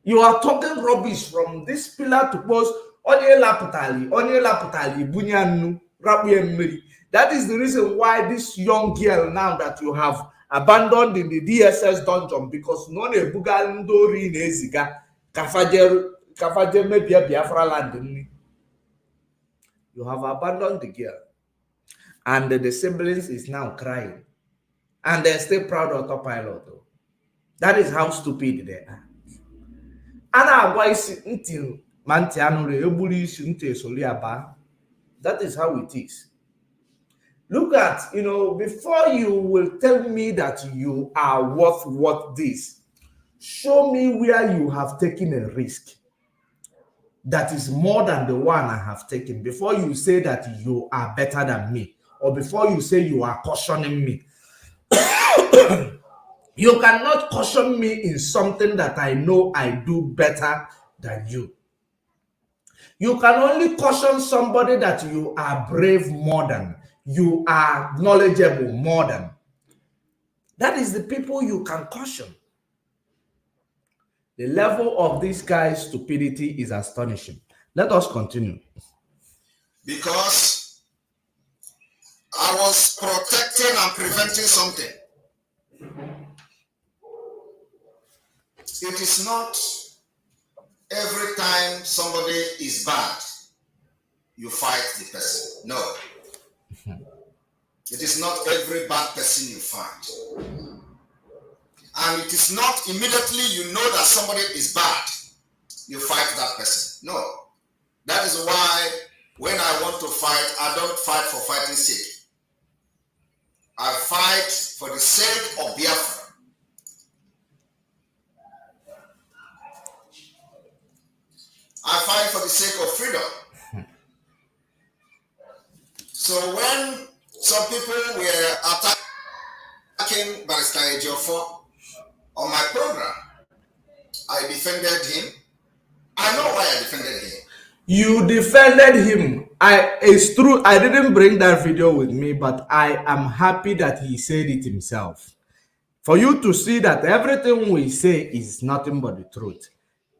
You are talking rubbish from this pillar to post. That is the reason why this young girl now that you have abandoned in the DSS dungeon, because no ne bugandori neziga kafaje maybe Biafra land. You have abandoned the girl, and the siblings is now crying, and they're still proud of AUTOPILOT. That is how stupid they are. That is how it is. Look at, before you will tell me that you are worth this, show me where you have taken a risk that is more than the one I have taken before you say that you are better than me, or before you say you are cautioning me. You cannot caution me in something that I know I do better than you. You can only caution somebody that you are brave more than, you are knowledgeable more than. That is the people you can caution. The level of this guy's stupidity is astonishing. Let us continue. Because I was protecting and preventing something. It is not every time somebody is bad, you fight the person. No. It is not every bad person you fight. And it is not immediately you know that somebody is bad, you fight that person. No. That is why when I want to fight, I don't fight for fighting sake. I fight for the sake of Biafra. I fight for the sake of freedom. So when some people were attacking Barrister Ejiofor on my program, I defended him. I know why I defended him. You defended him. It's true. I didn't bring that video with me, but I am happy that he said it himself. For you to see that everything we say is nothing but the truth.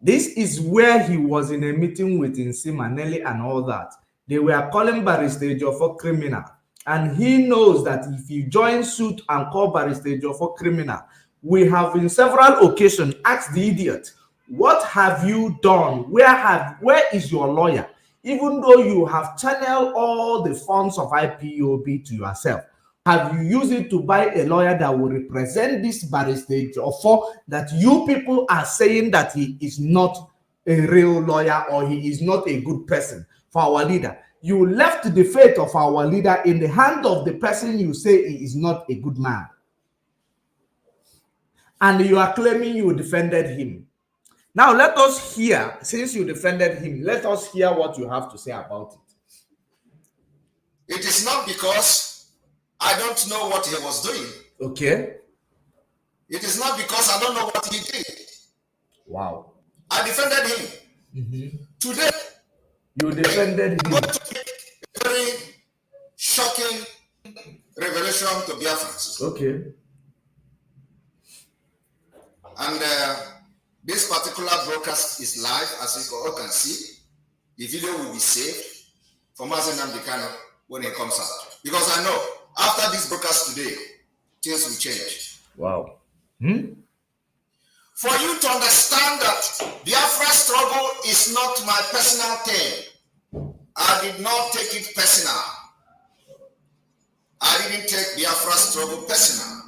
This is where he was in a meeting with Nsimaneli and all that. They were calling Barrister Ejiofor criminal. And he knows that if you join suit and call Barrister Ejiofor criminal, we have in several occasions asked the idiot, what have you done? Where is your lawyer? Even though you have channeled all the funds of IPOB to yourself, have you used it to buy a lawyer that will represent this Barrister Ejiofor that you people are saying that he is not a real lawyer or he is not a good person for our leader? You left the fate of our leader in the hand of the person you say he is not a good man. And you are claiming you defended him. Now let us hear, since you defended him, let us hear what you have to say about it. It is not because I don't know what he was doing. Okay. It is not because I don't know what he did. Wow. I defended him. Today, you defended him. I'm going to make a very shocking revelation to Biafrans. Okay. And this particular broadcast is live, as you all can see. The video will be saved for Mazen Nnamdi Kanu when it comes out. Because I know after this broadcast today, things will change. Wow. For you to understand that Biafra struggle is not my personal thing. I did not take it personal. I didn't take Biafra struggle personal.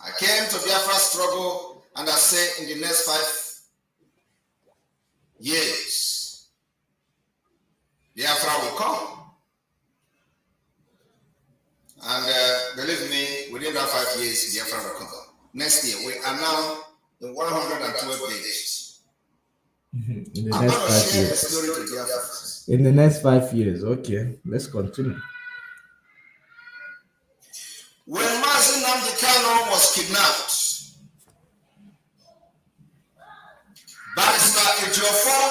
I came to Biafra struggle and I say in the next 5 years, Biafra will come. And believe me, within that 5 years, Biafra will come. Next year, we are now in 112 days. In the next 5 years. In the next 5 years, okay. Let's continue. When Mazen Nnamdi Kanu was kidnapped, Barrister Ejiofor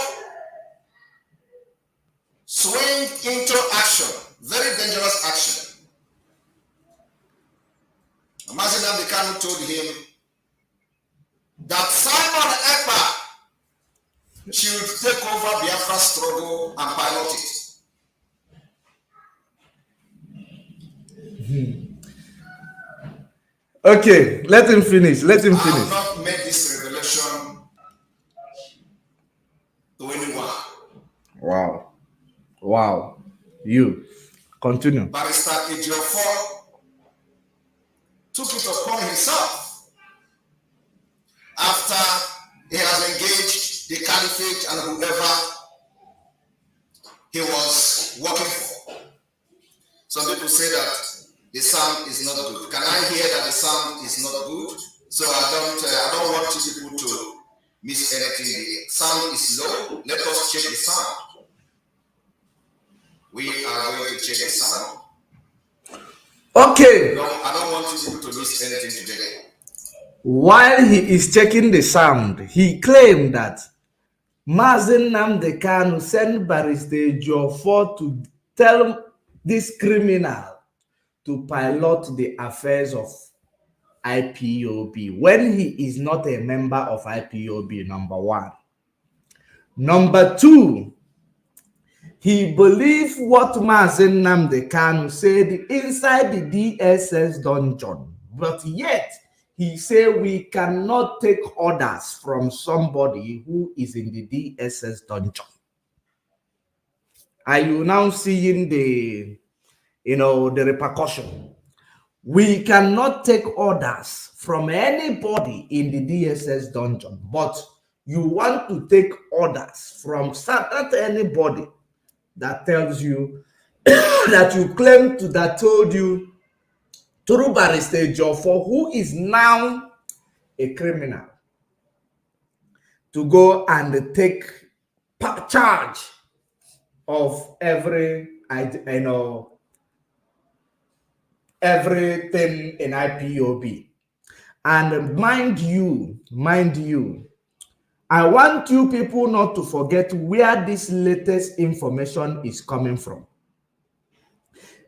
swung into action, very dangerous action. Mazen Nnamdi Kanu told him that Simon Ekpa should take over Biafra struggle and pilot it. Okay, let him finish. Let him finish. I have not made this revelation to anyone. Wow. Wow. You. Continue. Barrister Ejiofor took it upon himself after he has engaged the caliphate and whoever he was working for. Some people say that the sound is not good. Can I hear that the sound is not good? So I don't want you people to miss anything. The sound is low. Let us check the sound. We are going to check the sound. Okay. No, I don't want you people to miss anything today. While he is checking the sound, he claimed that Mazen Nnamdi Kanu sent Barrister Ejiofor to tell this criminal to pilot the affairs of IPOB when he is not a member of IPOB, number one. Number two, he believed what Mazen Nnamdi Kanu said inside the DSS dungeon, but yet he said we cannot take orders from somebody who is in the DSS dungeon. Are you now seeing the repercussion? We cannot take orders from anybody in the DSS dungeon, but you want to take orders from not anybody that tells you that you claim to that told you through Barrister Jofo, who is now a criminal, to go and take charge of everything in IPOB. And mind you, I want you people not to forget where this latest information is coming from.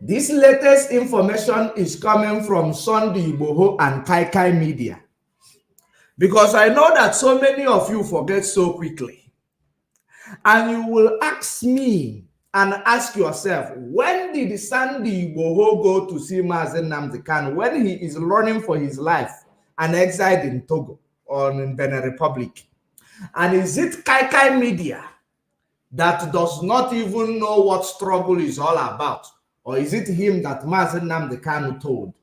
This latest information is coming from Sunday Igboho and Kai Media. Because I know that so many of you forget so quickly. And you will ask me and ask yourself, when did Sunday Igboho go to see Mazen Nnamdi Kanu when he is running for his life and exiled in Togo or in Benin Republic? And is it Kai Media that does not even know what struggle is all about? Or is it him that Mazen Nnamdi Kanu told?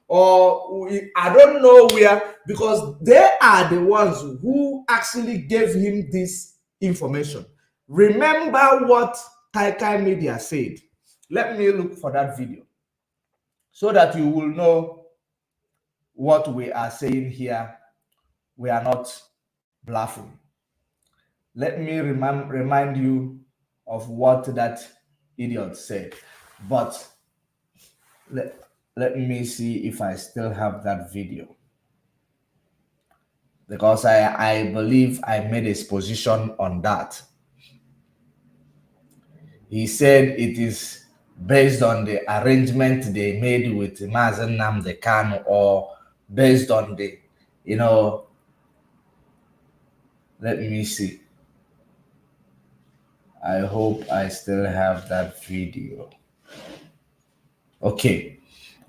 Or I don't know where, because they are the ones who actually gave him this information. Remember what Kai Media said. Let me look for that video so that you will know what we are saying here. We are not bluffing. Let me remind you of what that idiot said. But let me see if I still have that video, because I believe I made a position on that. He said it is based on the arrangement they made with Mazen Nnamdi Kanu, or based on the, let me see. I hope I still have that video. Okay.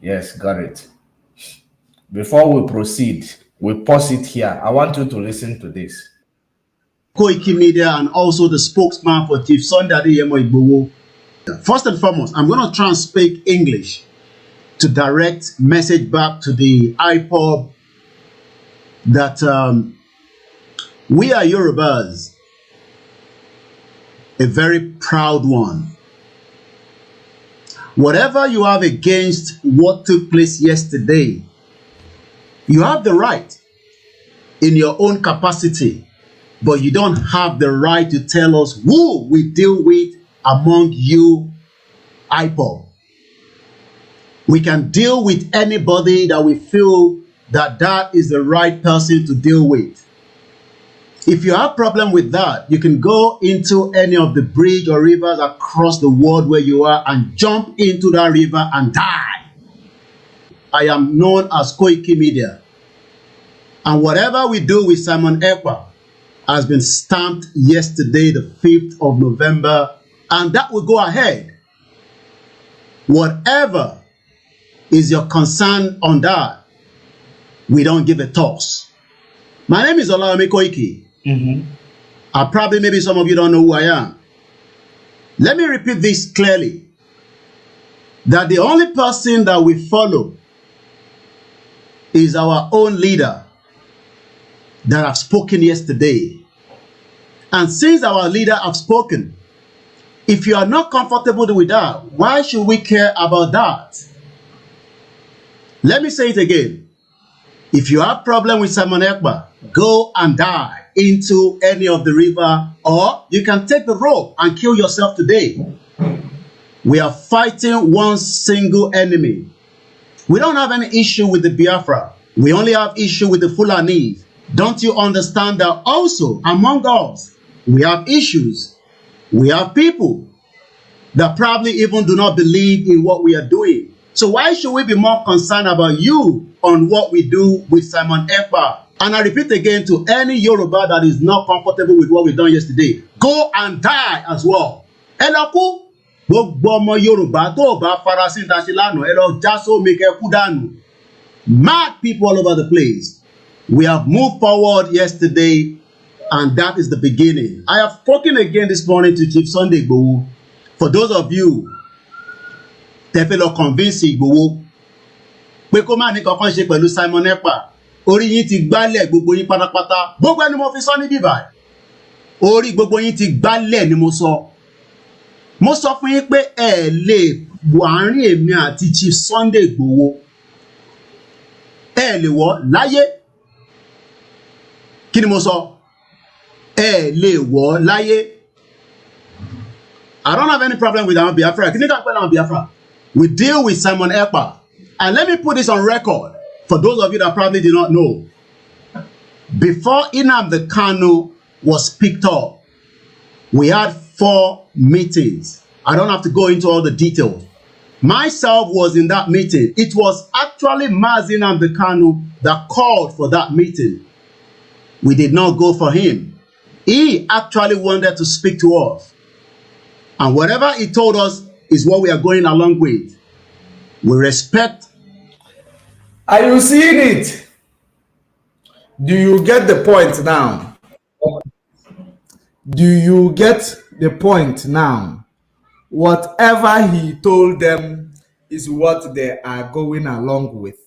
Yes, got it. Before we proceed, we pause it here. I want you to listen to this. Koiki Media and also the spokesman for Chief Sunday Adeyemo Igboho. First and foremost, I'm going to try and speak English to direct message back to the IPOB that we are Yorubas, a very proud one. Whatever you have against what took place yesterday, you have the right in your own capacity, but you don't have the right to tell us who we deal with among you, IPOB. We can deal with anybody that we feel that is the right person to deal with. If you have a problem with that, you can go into any of the bridge or rivers across the world where you are and jump into that river and die. I am known as Koiki Media. And whatever we do with Simon Ekpa has been stamped yesterday, the 5th of November, and that will go ahead. Whatever is your concern on that, we don't give a toss. My name is Olawumi Koiki. Probably maybe some of you don't know who I am. Let me repeat this clearly, that the only person that we follow is our own leader that have spoken yesterday. And since our leader have spoken, if you are not comfortable with that, why should we care about that? Let me say it again. If you have problem with Simon Ekpa, go and die into any of the river, or you can take the rope and kill yourself today. We are fighting one single enemy. We don't have any issue with the Biafra. We only have issue with the Fulanese. Don't you understand that also among us, we have issues. We have people that probably even do not believe in what we are doing. So why should we be more concerned about you on what we do with Simon Ekpa? And I repeat again to any Yoruba that is not comfortable with what we done yesterday, go and die as well. Ẹ lọ kú. Gbogbo ọmọ Yorùbá tó o bá farasin ta ṣe lánàá, ẹ lọ já sómi kẹ́ kú dànù. Mad people all over the place. We have moved forward yesterday, and that is the beginning. I have spoken again this morning to Chief Sunday Igboho. For those of you tẹ́ fẹ́ lọ convince Igboho pé kó má ní kankan ṣe pẹ̀lú Simon Ekpa, orí yín ti gbálẹ̀ gbogbo yín pátápátá. Gbogbo ẹni mo fi sọ ní bíbá. Orí gbogbo yín ti gbálẹ̀ ni mo sọ. Mo sọ fún yín pé ẹ lè wọ àárín èmi àti Chief Sunday Igboho. Ẹ lè wọ̀ láyé. Kí ni mo sọ? Ẹ lè wọ̀ láyé. I don't have any problem with our Biafra. Kí ni ká pẹ́ láwọn Biafra? We deal with Simon Ekpa. And let me put this on record for those of you that probably did not know. Before Nnamdi Kanu was picked up, we had 4 meetings. I don't have to go into all the details. Myself was in that meeting. It was actually Mazi Nnamdi Kanu that called for that meeting. We did not go for him. He actually wanted to speak to us. And whatever he told us is what we are going along with. We respect. Are you seeing it? Do you get the point now? Do you get the point now? Whatever he told them is what they are going along with.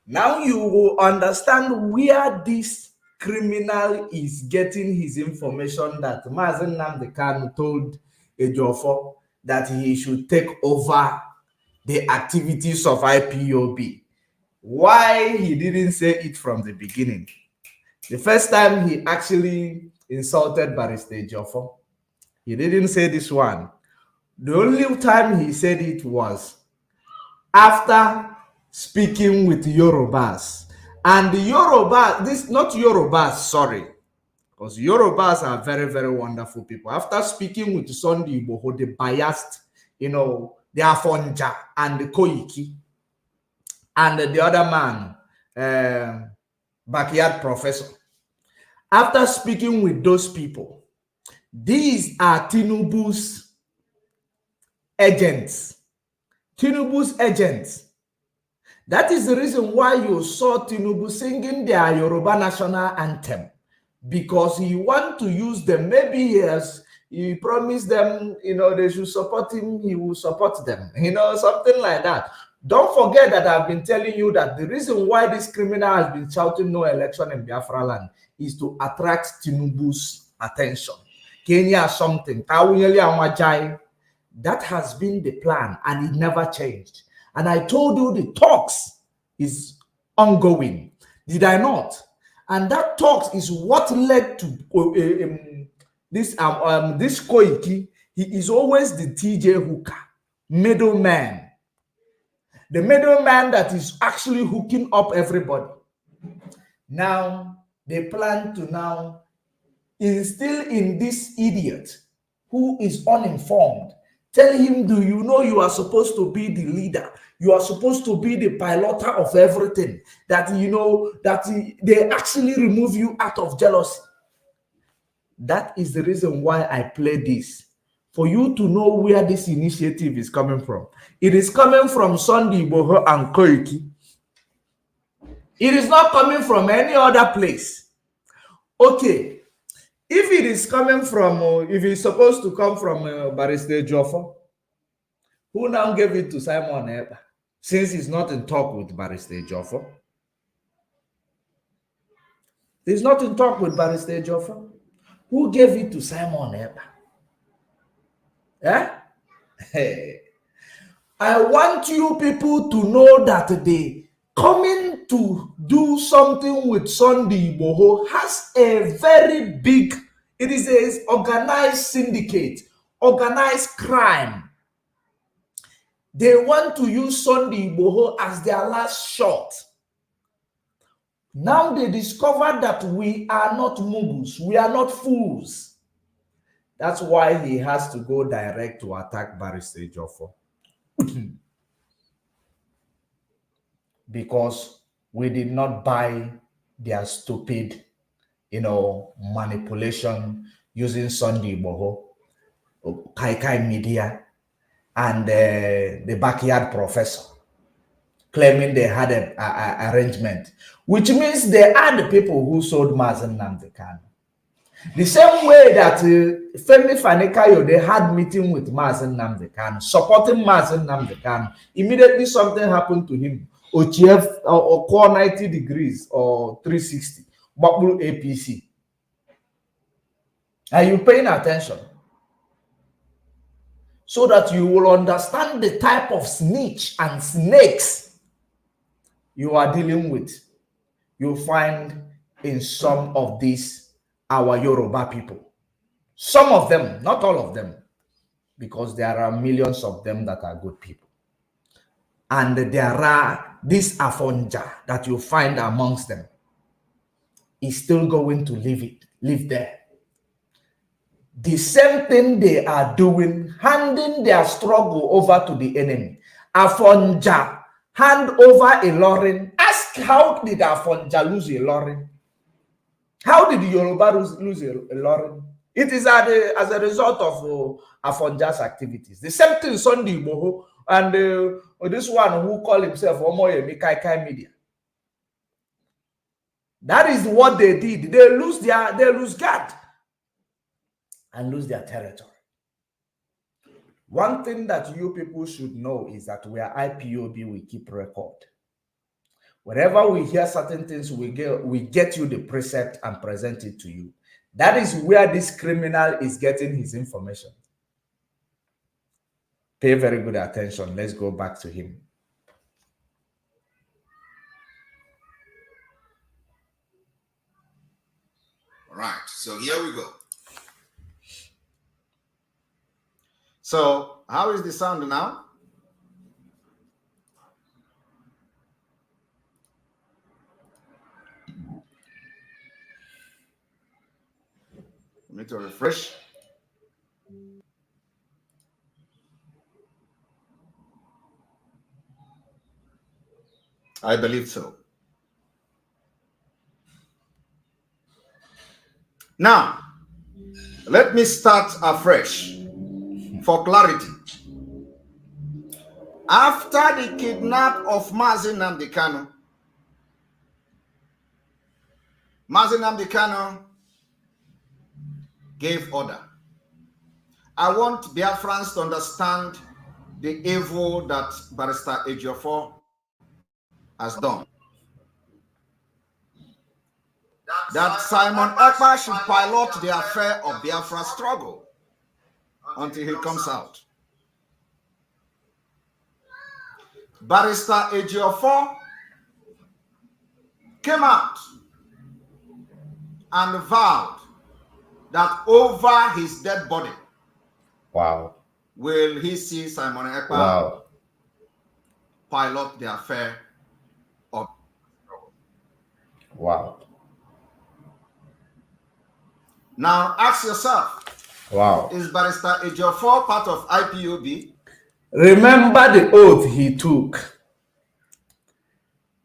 Now you will understand where this criminal is getting his information that Mazi Nnamdi Kanu told Ejiofor that he should take over the activities of IPOB. Why he didn't say it from the beginning? The first time he actually insulted Barrister Ejiofor, he didn't say this one. The only time he said it was after speaking with Yorubas. And the Yorubas, this not Yorubas, sorry, because Yorubas are very, very wonderful people. After speaking with Sunday Igboho, the biased, the Afonja and the Koiki, and the other man, backyard professor. After speaking with those people, these are Tinubu's agents. Tinubu's agents. That is the reason why you saw Tinubu singing their Yoruba national anthem, because he want to use them. Maybe he promised them, they should support him, he will support them, something like that. Don't forget that I've been telling you that the reason why this criminal has been shouting no election in Biafra land is to attract Tinubu's attention. Kenya something. That has been the plan, and it never changed. And I told you the talks is ongoing. Did I not? And that talks is what led to this Koiki. He is always the TJ hooker, middleman. The middleman that is actually hooking up everybody. Now, they plan to now instill in this idiot who is uninformed. Tell him, do you know you are supposed to be the leader? You are supposed to be the piloter of everything. That they actually remove you out of jealousy. That is the reason why I play this. For you to know where this initiative is coming from. It is coming from Sunday Igboho and Koiki. It is not coming from any other place. Okay. If it is coming from, if it's supposed to come from Barrister Ejiofor, who now gave it to Simon Ekpa, since he's not in talk with Barrister Ejiofor? He's not in talk with Barrister Ejiofor. Who gave it to Simon Ekpa? Yeah? Hey. I want you people to know that the coming to do something with Sunday Igboho has a very big, it is an organized syndicate, organized crime. They want to use Sunday Igboho as their last shot. Now they discover that we are not mugus, we are not fools. That's why he has to go direct to attack Barrister Ejiofor. Because we did not buy their stupid, manipulation using Sunday Boho, Kai Kai Media, and the backyard professor, claiming they had an arrangement, which means they are the people who sold Mazen Nnamdi Kanu. The same way that Femi Fani-Kayo, they had meeting with Mazen Nnamdi Kanu, supporting Mazen Nnamdi Kanu. Immediately something happened to him. OTF or core 90 degrees or 360. Bakbulu APC. Are you paying attention? So that you will understand the type of snitch and snakes you are dealing with. You'll find in some of these, our Yoruba people. Some of them, not all of them, because there are millions of them that are good people. And there are this Afonja that you find amongst them is still going to live there. The same thing they are doing, handing their struggle over to the enemy. Afonja hand over Ilorin. Ask, how did Afonja lose Ilorin? How did the Yoruba lose Ilorin? It is as a result of Afonja's activities. The same thing Sunday Igboho and this one who call himself Omoyemi Kai Media. That is what they did. They lose guard and lose their territory. One thing that you people should know is that we are IPOB, we keep record. Wherever we hear certain things, we get you the precept and present it to you. That is where this criminal is getting his information. Pay very good attention. Let's go back to him. All right, so here we go. So, how is the sound now? I need to refresh. I believe so. Now, let me start afresh for clarity. After the kidnap of Mazen Nnamdi Kanu, Mazen Nnamdi Kanu gave order. I want Biafrans to understand the evil that Barrister Ejiofor has done. That Simon Ekpa should pilot the affair of Biafra struggle until he comes out. Barrister Ejiofor came out and vowed that over his dead body, wow, will he see Simon Ekpa wow, pilot the affair of wow. Now ask yourself, Wow. is Barrister Ejiofor part of IPOB? Remember the oath he took.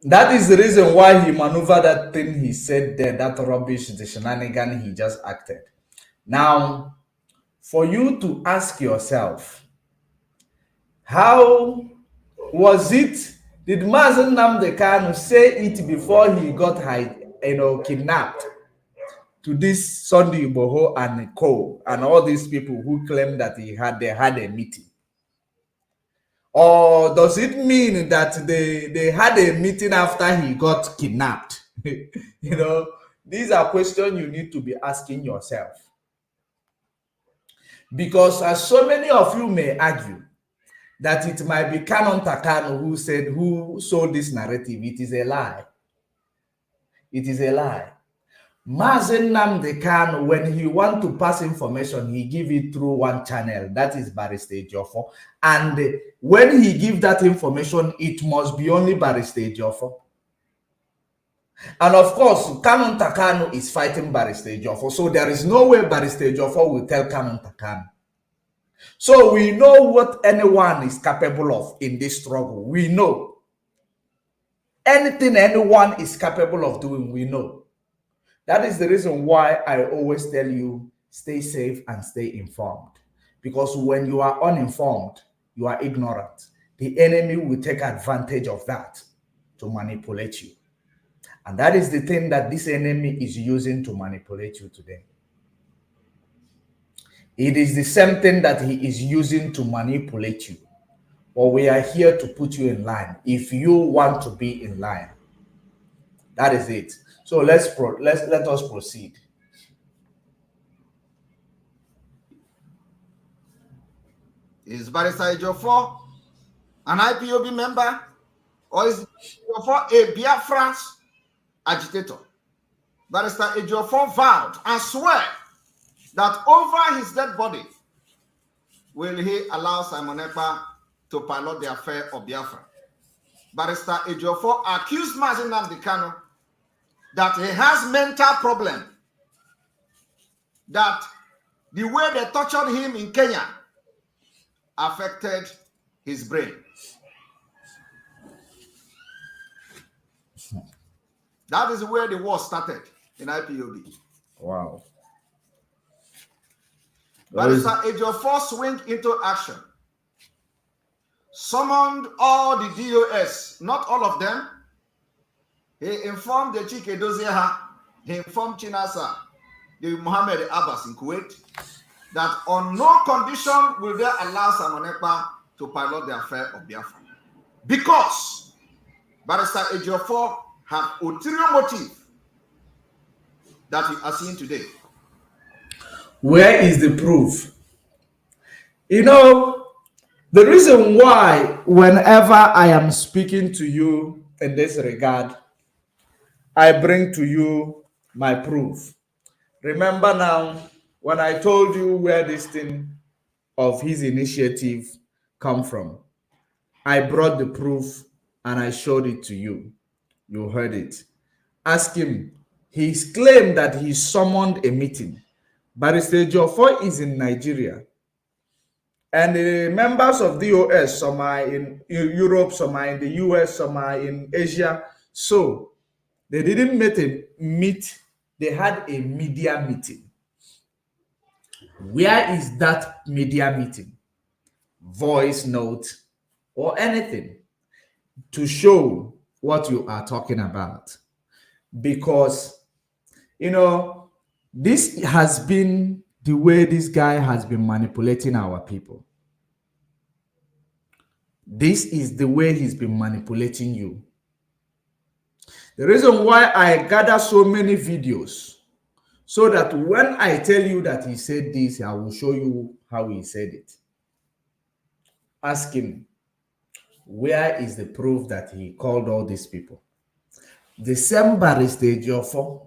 That is the reason why he maneuvered that thing he said there, that rubbish, the shenanigan he just acted. Now, for you to ask yourself, how was it? Did Mazen Nnamdi Kanu say it before he got kidnapped? To this Sunday Igboho and Co. and all these people who claim that they had a meeting? Or does it mean that they had a meeting after he got kidnapped? These are questions you need to be asking yourself. Because as so many of you may argue that it might be Canon Takano who sold this narrative, it is a lie. It is a lie. Mazen Nnamdi Kanu, when he want to pass information, he give it through one channel, that is Barrister Ejiofor. And when he give that information, it must be only Barrister Ejiofor. And of course, Canon Takano is fighting Barrister Ejiofor, so there is no way Barrister Ejiofor will tell Canon Takano. So we know what anyone is capable of in this struggle. We know. Anything anyone is capable of doing, we know. That is the reason why I always tell you, stay safe and stay informed. Because when you are uninformed, you are ignorant. The enemy will take advantage of that to manipulate you. And that is the thing that this enemy is using to manipulate you today. It is the same thing that he is using to manipulate you. But we are here to put you in line if you want to be in line. That is it. So let us proceed. Is Barrister Ejiofor an IPOB member, or is Ejiofor a Biafran agitator? Barrister Ejiofor vowed and swear that over his dead body will he allow Simon Ekpa to pilot the affair of Biafra. Barrister Ejiofor accused Mazi Nnamdi Kanu that he has mental problem, that the way they tortured him in Kenya affected his brain. That is where the war started in IPOB. Wow. Barrister Ejiofor swing into action. Summoned all the DOS, not all of them. He informed the Chike Dozieha, he informed Chinasa, the Mohammed Abbas in Kuwait, that on no condition will they allow Simon Ekpa to pilot the affair of Biafra. Because Barrister Ejiofor have ulterior motive that you are seeing today. Where is the proof? You know, the reason why whenever I am speaking to you in this regard, I bring to you my proof. Remember now, when I told you where this thing of his initiative come from, I brought the proof and I showed it to you. You heard it. Ask him. He's claimed that he summoned a meeting. Barrister Ejiofor is in Nigeria. And the members of DOS, some are in Europe, some are in the US, some are in Asia. So they didn't meet, they had a media meeting. Where is that media meeting? Voice note or anything to show what you are talking about. Because, you know, this has been the way this guy has been manipulating our people. This is the way he's been manipulating you. The reason why I gather so many videos, so that when I tell you that he said this, I will show you how he said it. Ask him, where is the proof that he called all these people? The same Barrister Ejiofor,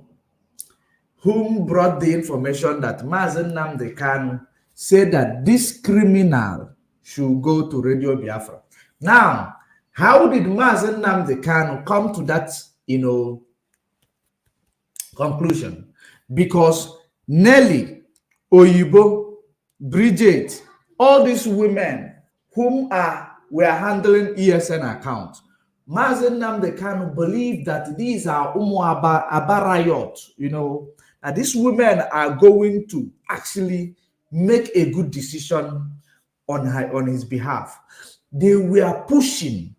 whom brought the information that Mazi Nnamdi Kanu said that this criminal should go to Radio Biafra. Now, how did Mazi Nnamdi Kanu come to that, conclusion? Because Nelly, Oyibo, Bridget, all these women whom were handling ESN accounts, Mazi Nnamdi Kanu believed that these are Abarayot, that these women are going to actually make a good decision on his behalf. They were pushing,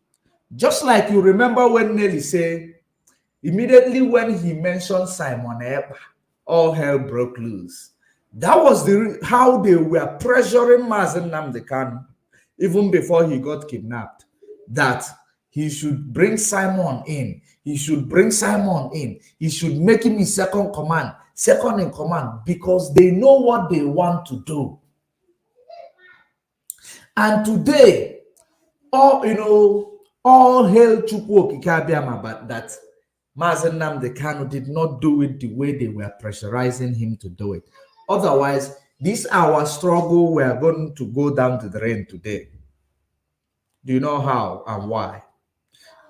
just like you remember when Nelly said, immediately when he mentioned Simon Ekpa, all hell broke loose. That was how they were pressuring Mazi Nnamdi Kanu, even before he got kidnapped, that he should bring Simon in. He should bring Simon in. He should make him his second in command, because they know what they want to do. And today, all hail Chukwu Okike Abiama, but that Mazi Nnamdi Kanu did not do it the way they were pressurizing him to do it. Otherwise, this our struggle, we are going to go down to the drain today. Do you know how and why?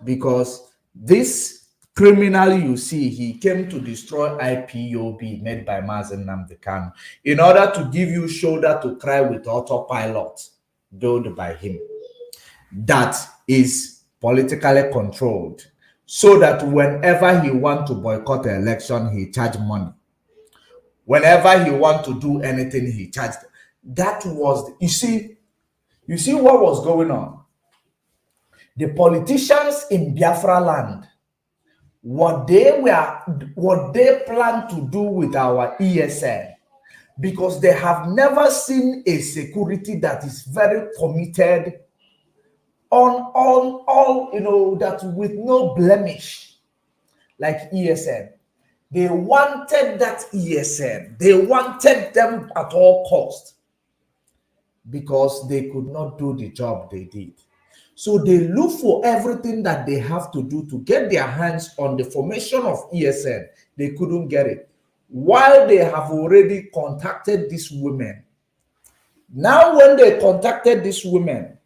Because this criminal you see, he came to destroy IPOB made by Mazi Nnamdi Kanu in order to give you shoulder to cry with AUTOPILOT built by him. That is politically controlled. so that whenever he want to boycott the election, he charge money. Whenever he want to do anything, he charged. That was, you see what was going on. The politicians in Biafra land, what they planned to do with our ESN, because they have never seen a security that is very committed on all, that with no blemish, like ESN. They wanted that ESN. They wanted them at all cost, because they could not do the job they did. So they look for everything that they have to do to get their hands on the formation of ESN. They couldn't get it. While they have already contacted these women. Now when they contacted these women,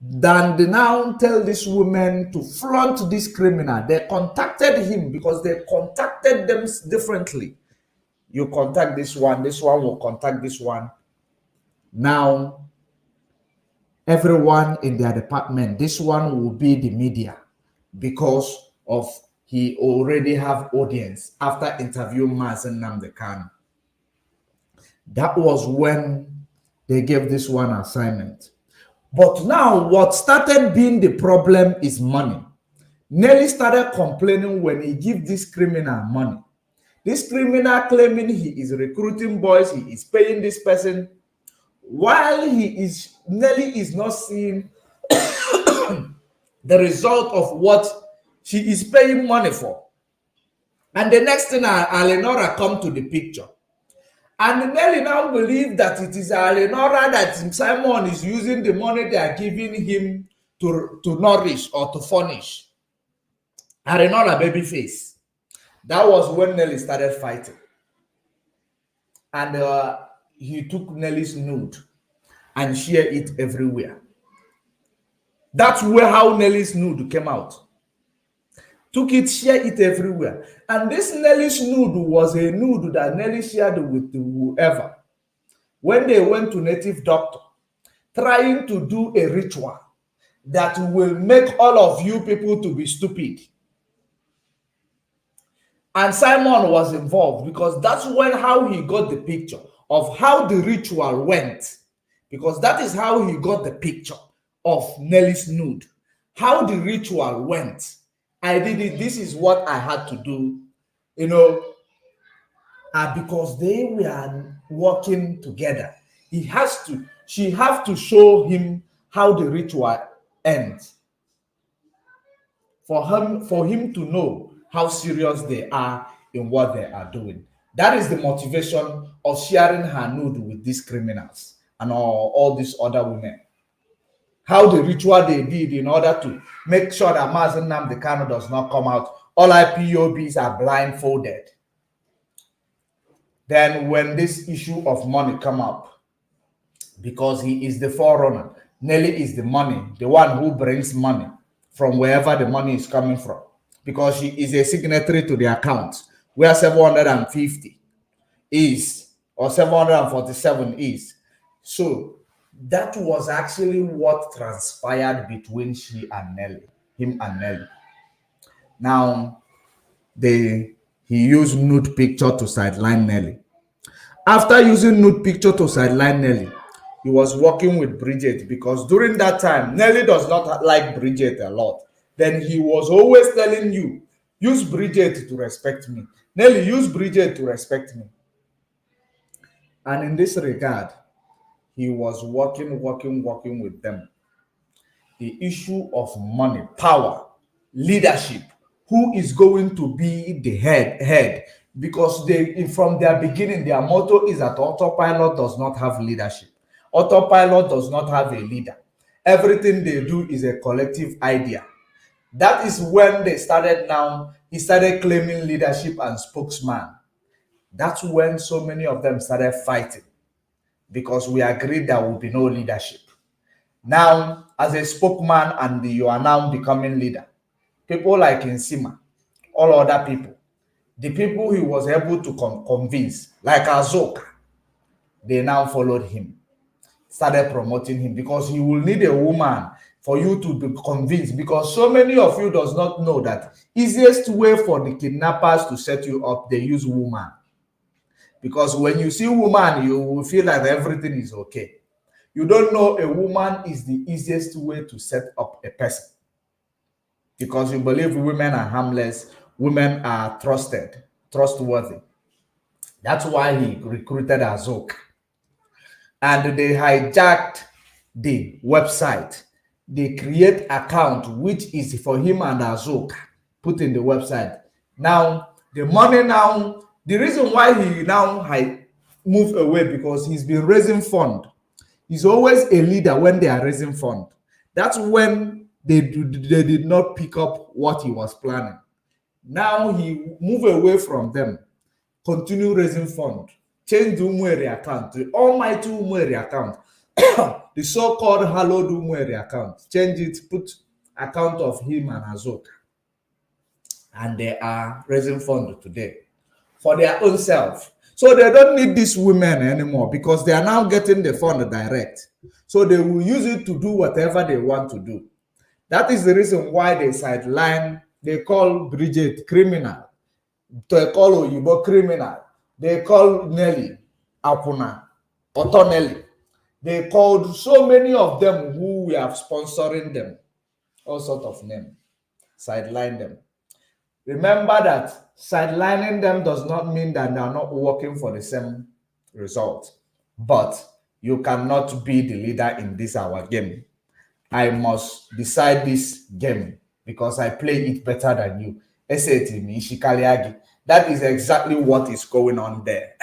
then they now tell these women to flaunt this criminal. They contacted him because they contacted them differently. You contact this one will contact this one. Now, everyone in their department, this one will be the media, because of he already have audience after interviewing Mazen Namdekan. That was when they gave this one assignment. But now what started being the problem is money. Nelly started complaining when he give this criminal money. This criminal claiming he is recruiting boys, he is paying this person, while Nelly is not seeing the result of what she is paying money for. And the next thing, Alenora come to the picture. And Nelly now believe that it is Alenora that Simon is using the money they are giving him to nourish or to furnish. Alenora baby face. That was when Nelly started fighting. And he took Nelly's nude and shared it everywhere. That's how Nelly's nude came out. Took it, shared it everywhere. And this Nelly's nude was a nude that Nelly shared with whoever. When they went to native doctor, trying to do a ritual that will make all of you people to be stupid. And Simon was involved, because that's how he got the picture of how the ritual went. Because that is how he got the picture of Nelly's nude. How the ritual went. I did it. This is what I had to do. Because they were working together. She has to show him how the ritual ends. For him to know how serious they are in what they are doing. That is the motivation of sharing her nude with these criminals and all these other women. How the ritual they did in order to make sure that Mazen Namdekan does not come out. All IPOBs are blindfolded. Then when this issue of money come up, because he is the forerunner, Nelly is the money, the one who brings money from wherever the money is coming from. Because she is a signatory to the account, where 750 is, or 747 is. So that was actually what transpired between him and Nelly. Now, he used nude picture to sideline Nelly. After using nude picture to sideline Nelly, he was working with Bridget, because during that time, Nelly does not like Bridget a lot. Then he was always telling you, use Bridget to respect me. Nelly, use Bridget to respect me. And in this regard, he was working with them. The issue of money, power, leadership, who is going to be the head. Because from their beginning, their motto is that Autopilot does not have leadership. Autopilot does not have a leader. Everything they do is a collective idea. That is when he started claiming leadership and spokesman. That's when so many of them started fighting, because we agreed there will be no leadership. Now, as a spokesman, and you are now becoming leader, people like Nsima, all other people, the people he was able to convince, like Azoka, they now followed him. started promoting him, because he will need a woman for you to be convinced, because so many of you does not know that easiest way for the kidnappers to set you up, they use woman. Because when you see woman, you will feel like everything is okay. You don't know a woman is the easiest way to set up a person, because you believe women are harmless, women are trustworthy. That's why he recruited Azok. And they hijacked the website. They create account which is for him and Azok, put in the website. Now, the money now, the reason why he now moved away, because he's been raising fund. He's always a leader when they are raising fund. That's when they did not pick up what he was planning. Now he moved away from them, continue raising fund, change the Umweri account, the almighty Umweri account, the so-called hallowed Umweri account, change it, put account of him and Azok. And they are raising fund today for their own self. So they don't need these women anymore, because they are now getting the fund direct. So they will use it to do whatever they want to do. That is the reason why they sideline, they call Bridget criminal, they call Oyibo criminal, they call Nelly Apuna, Otto Nelly. They called so many of them who we are sponsoring them, all sorts of names, sideline them. Remember that sidelining them does not mean that they are not working for the same result. But you cannot be the leader in this our game. I must decide this game because I play it better than you. That is exactly what is going on there.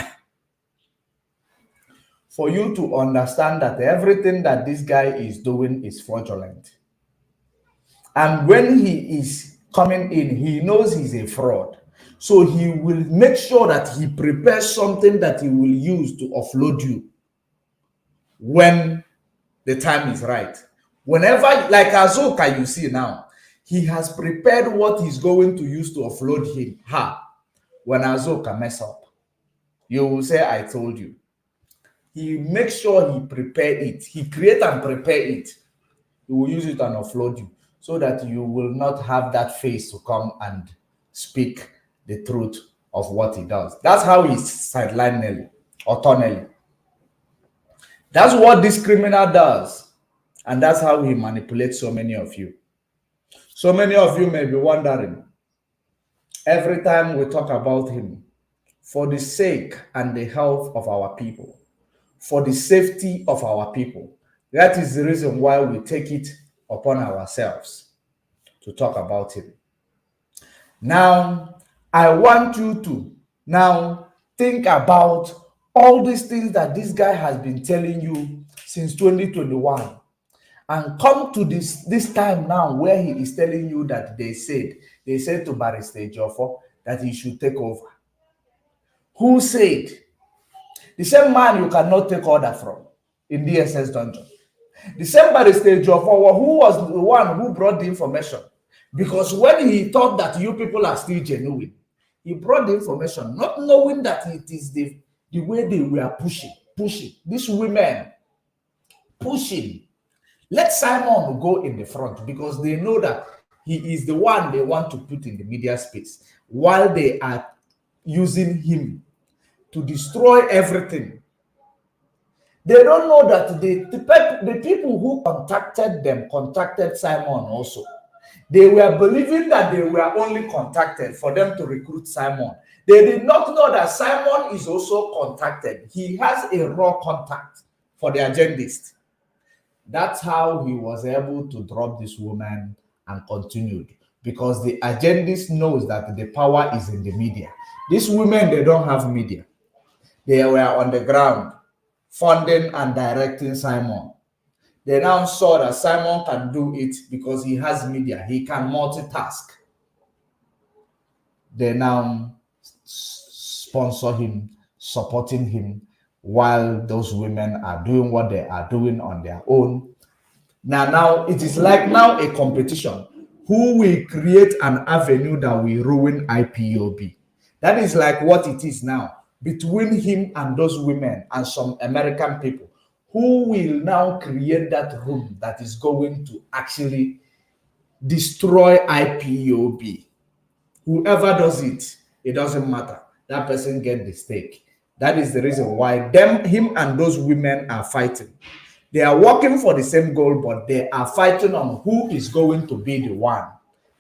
For you to understand that everything that this guy is doing is fraudulent. And when he is coming in, he knows he's a fraud. So he will make sure that he prepares something that he will use to offload you when the time is right. Whenever, like Azoka, you see now, he has prepared what he's going to use to offload him. When Azoka mess up, you will say, I told you. He makes sure he prepare it. He create and prepare it. He will use it and offload you, so that you will not have that face to come and speak the truth of what he does. That's how he sideline Nelly or Tonelli. That's what this criminal does. And that's how he manipulates so many of you. So many of you may be wondering, every time we talk about him, for the sake and the health of our people, for the safety of our people, that is the reason why we take it upon ourselves to talk about him. Now, I want you to now think about all these things that this guy has been telling you since 2021, and come to this time now where he is telling you that they said to Barrister Ejiofor that he should take over. Who said? The same man you cannot take order from in DSS dungeon. The same Barrister Ejiofor who was the one who brought the information. Because when he thought that you people are still genuine, he brought the information, not knowing that it is the way they were pushing. These women pushing. Let Simon go in the front, because they know that he is the one they want to put in the media space, while they are using him to destroy everything. They don't know that the people who contacted Simon also. They were believing that they were only contacted for them to recruit Simon. They did not know that Simon is also contacted. He has a raw contact for the agendist. That's how he was able to drop this woman and continued, because the agendist knows that the power is in the media. These women, they don't have media. They were on the ground funding and directing Simon. They now saw that Simon can do it because he has media. He can multitask. They now sponsor him, supporting him, while those women are doing what they are doing on their own. Now it is like now a competition. Who will create an avenue that will ruin IPOB? That is like what it is now between him and those women and some American people. who will now create that room that is going to actually destroy IPOB. Whoever does it, it doesn't matter. That person gets the stake. That is the reason why him and those women are fighting. They are working for the same goal, but they are fighting on who is going to be the one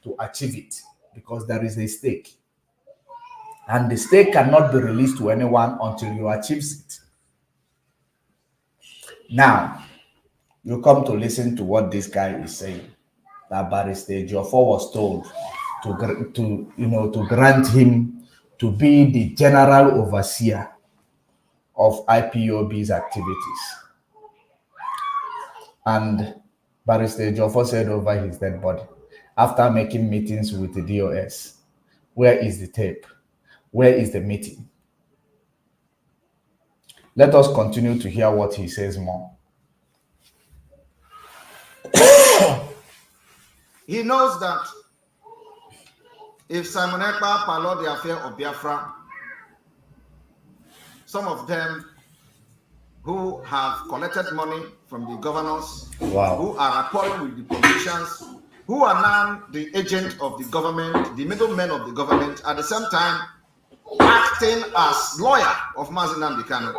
to achieve it, because there is a stake. And the stake cannot be released to anyone until you achieve it. Now, you come to listen to what this guy is saying. That Barrister Joffo was told to grant him to be the general overseer of IPOB's activities. And Barrister Joffo said over his dead body, after making meetings with the DOS, where is the tape? Where is the meeting? Let us continue to hear what he says more. He knows that if Simon Ekpa parlot the affair of Biafra, some of them who have collected money from the governors, who are rapport with the politicians, who are now the agent of the government, the middlemen of the government, at the same time acting as lawyer of Mazi Nnamdi Kanu,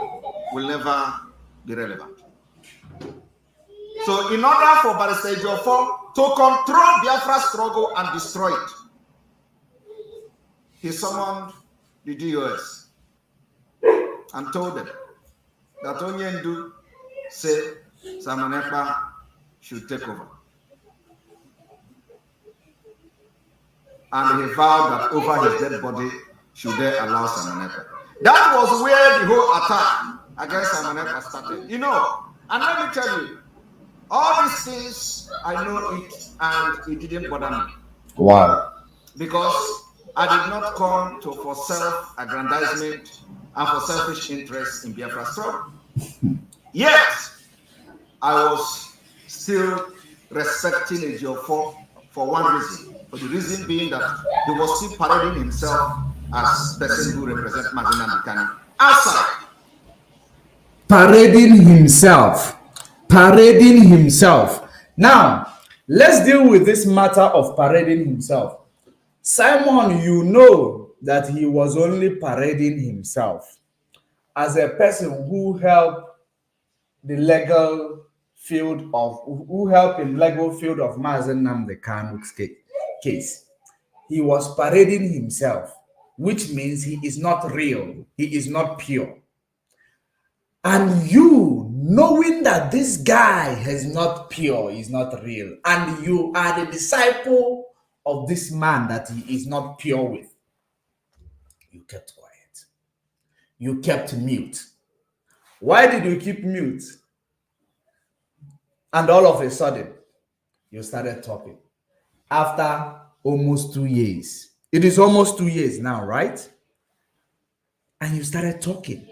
will never be relevant. So in order for Barrister Joffo to control Biafra's struggle and destroy it, he summoned the DOS and told them that Onyendu said Simon Ekpa should take over. And he vowed that over his dead body should they allow Simon Ekpa. That was where the whole attack against Simon Ekpa started. You know, and let me tell you, all these things, I know it, and it didn't bother me. Wow. Because I did not come for self-aggrandizement and for selfish interest in Biafra struggle. Yet, I was still respecting Ejiofor for one reason. For the reason being that he was still parading himself as person who represents Mazi Nnamdi Kanu outside. Parading himself. Now, let's deal with this matter of parading himself. Simon, you know that he was only parading himself as a person who helped in legal field of Mazi Nnamdi Kanu's case. He was parading himself, which means he is not real, he is not pure. And you, knowing that this guy is not pure, is not real, and you are the disciple of this man that he is not pure with, you kept quiet. You kept mute. Why did you keep mute? And all of a sudden, you started talking. After almost 2 years. It is almost 2 years now, right? And you started talking.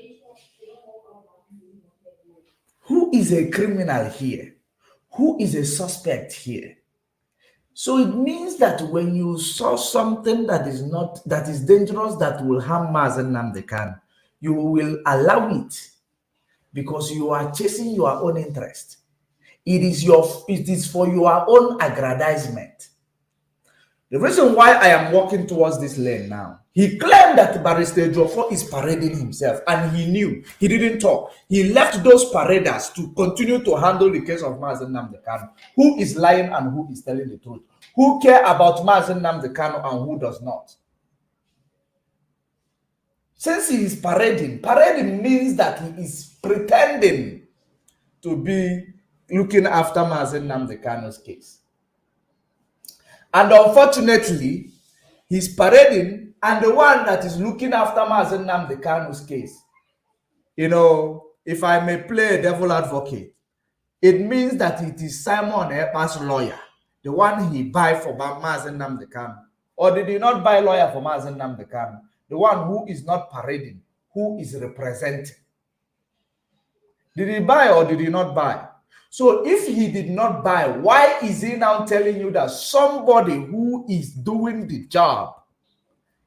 Who is a criminal here? Who is a suspect here? So it means that when you saw something that is dangerous, that will harm Mazi Nnamdi Kanu, you will allow it because you are chasing your own interest. It is for your own aggrandizement. The reason why I am walking towards this lane now, he claimed that Barrister Joffo is parading himself, and he knew. He didn't talk. He left those paraders to continue to handle the case of Mazi Nnamdi Kanu. Who is lying and who is telling the truth? Who care about Mazi Nnamdi Kanu and who does not? Since he is parading means that he is pretending to be looking after Mazi Nnamdi Kanu's case. And unfortunately, he's parading, and the one that is looking after Mazi Nnamdi Kanu's case, you know, if I may play a devil advocate, it means that it is Simon Ekpa's lawyer, the one he buy for Mazi Nnamdi Kanu. Or did he not buy lawyer for Mazi Nnamdi Kanu? The one who is not parading, who is representing. Did he buy or did he not buy? So if he did not buy, why is he now telling you that somebody who is doing the job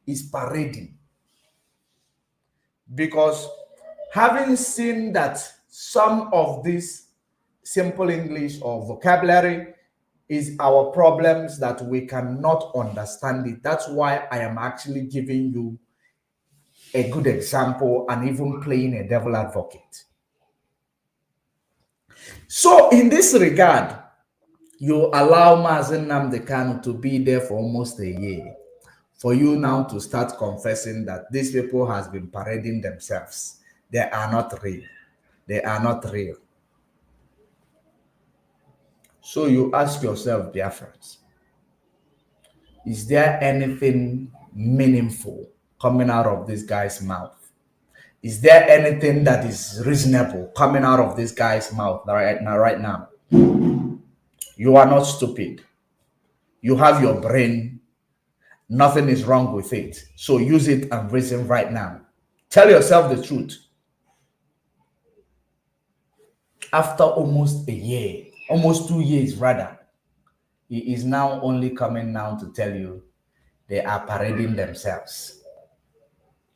is parading? Because having seen that some of this simple English or vocabulary is our problems that we cannot understand it. That's why I am actually giving you a good example and even playing a devil advocate. So in this regard, you allow Mazen Nnamdi Kanu to be there for almost a year. For you now to start confessing that these people has been parading themselves. They are not real. They are not real. So you ask yourself, Biafrans, is there anything meaningful coming out of this guy's mouth? Is there anything that is reasonable coming out of this guy's mouth right now? You are not stupid. You have your brain. Nothing is wrong with it. So use it and reason right now. Tell yourself the truth. After almost a year, almost 2 years rather, he is now only coming now to tell you they are parading themselves.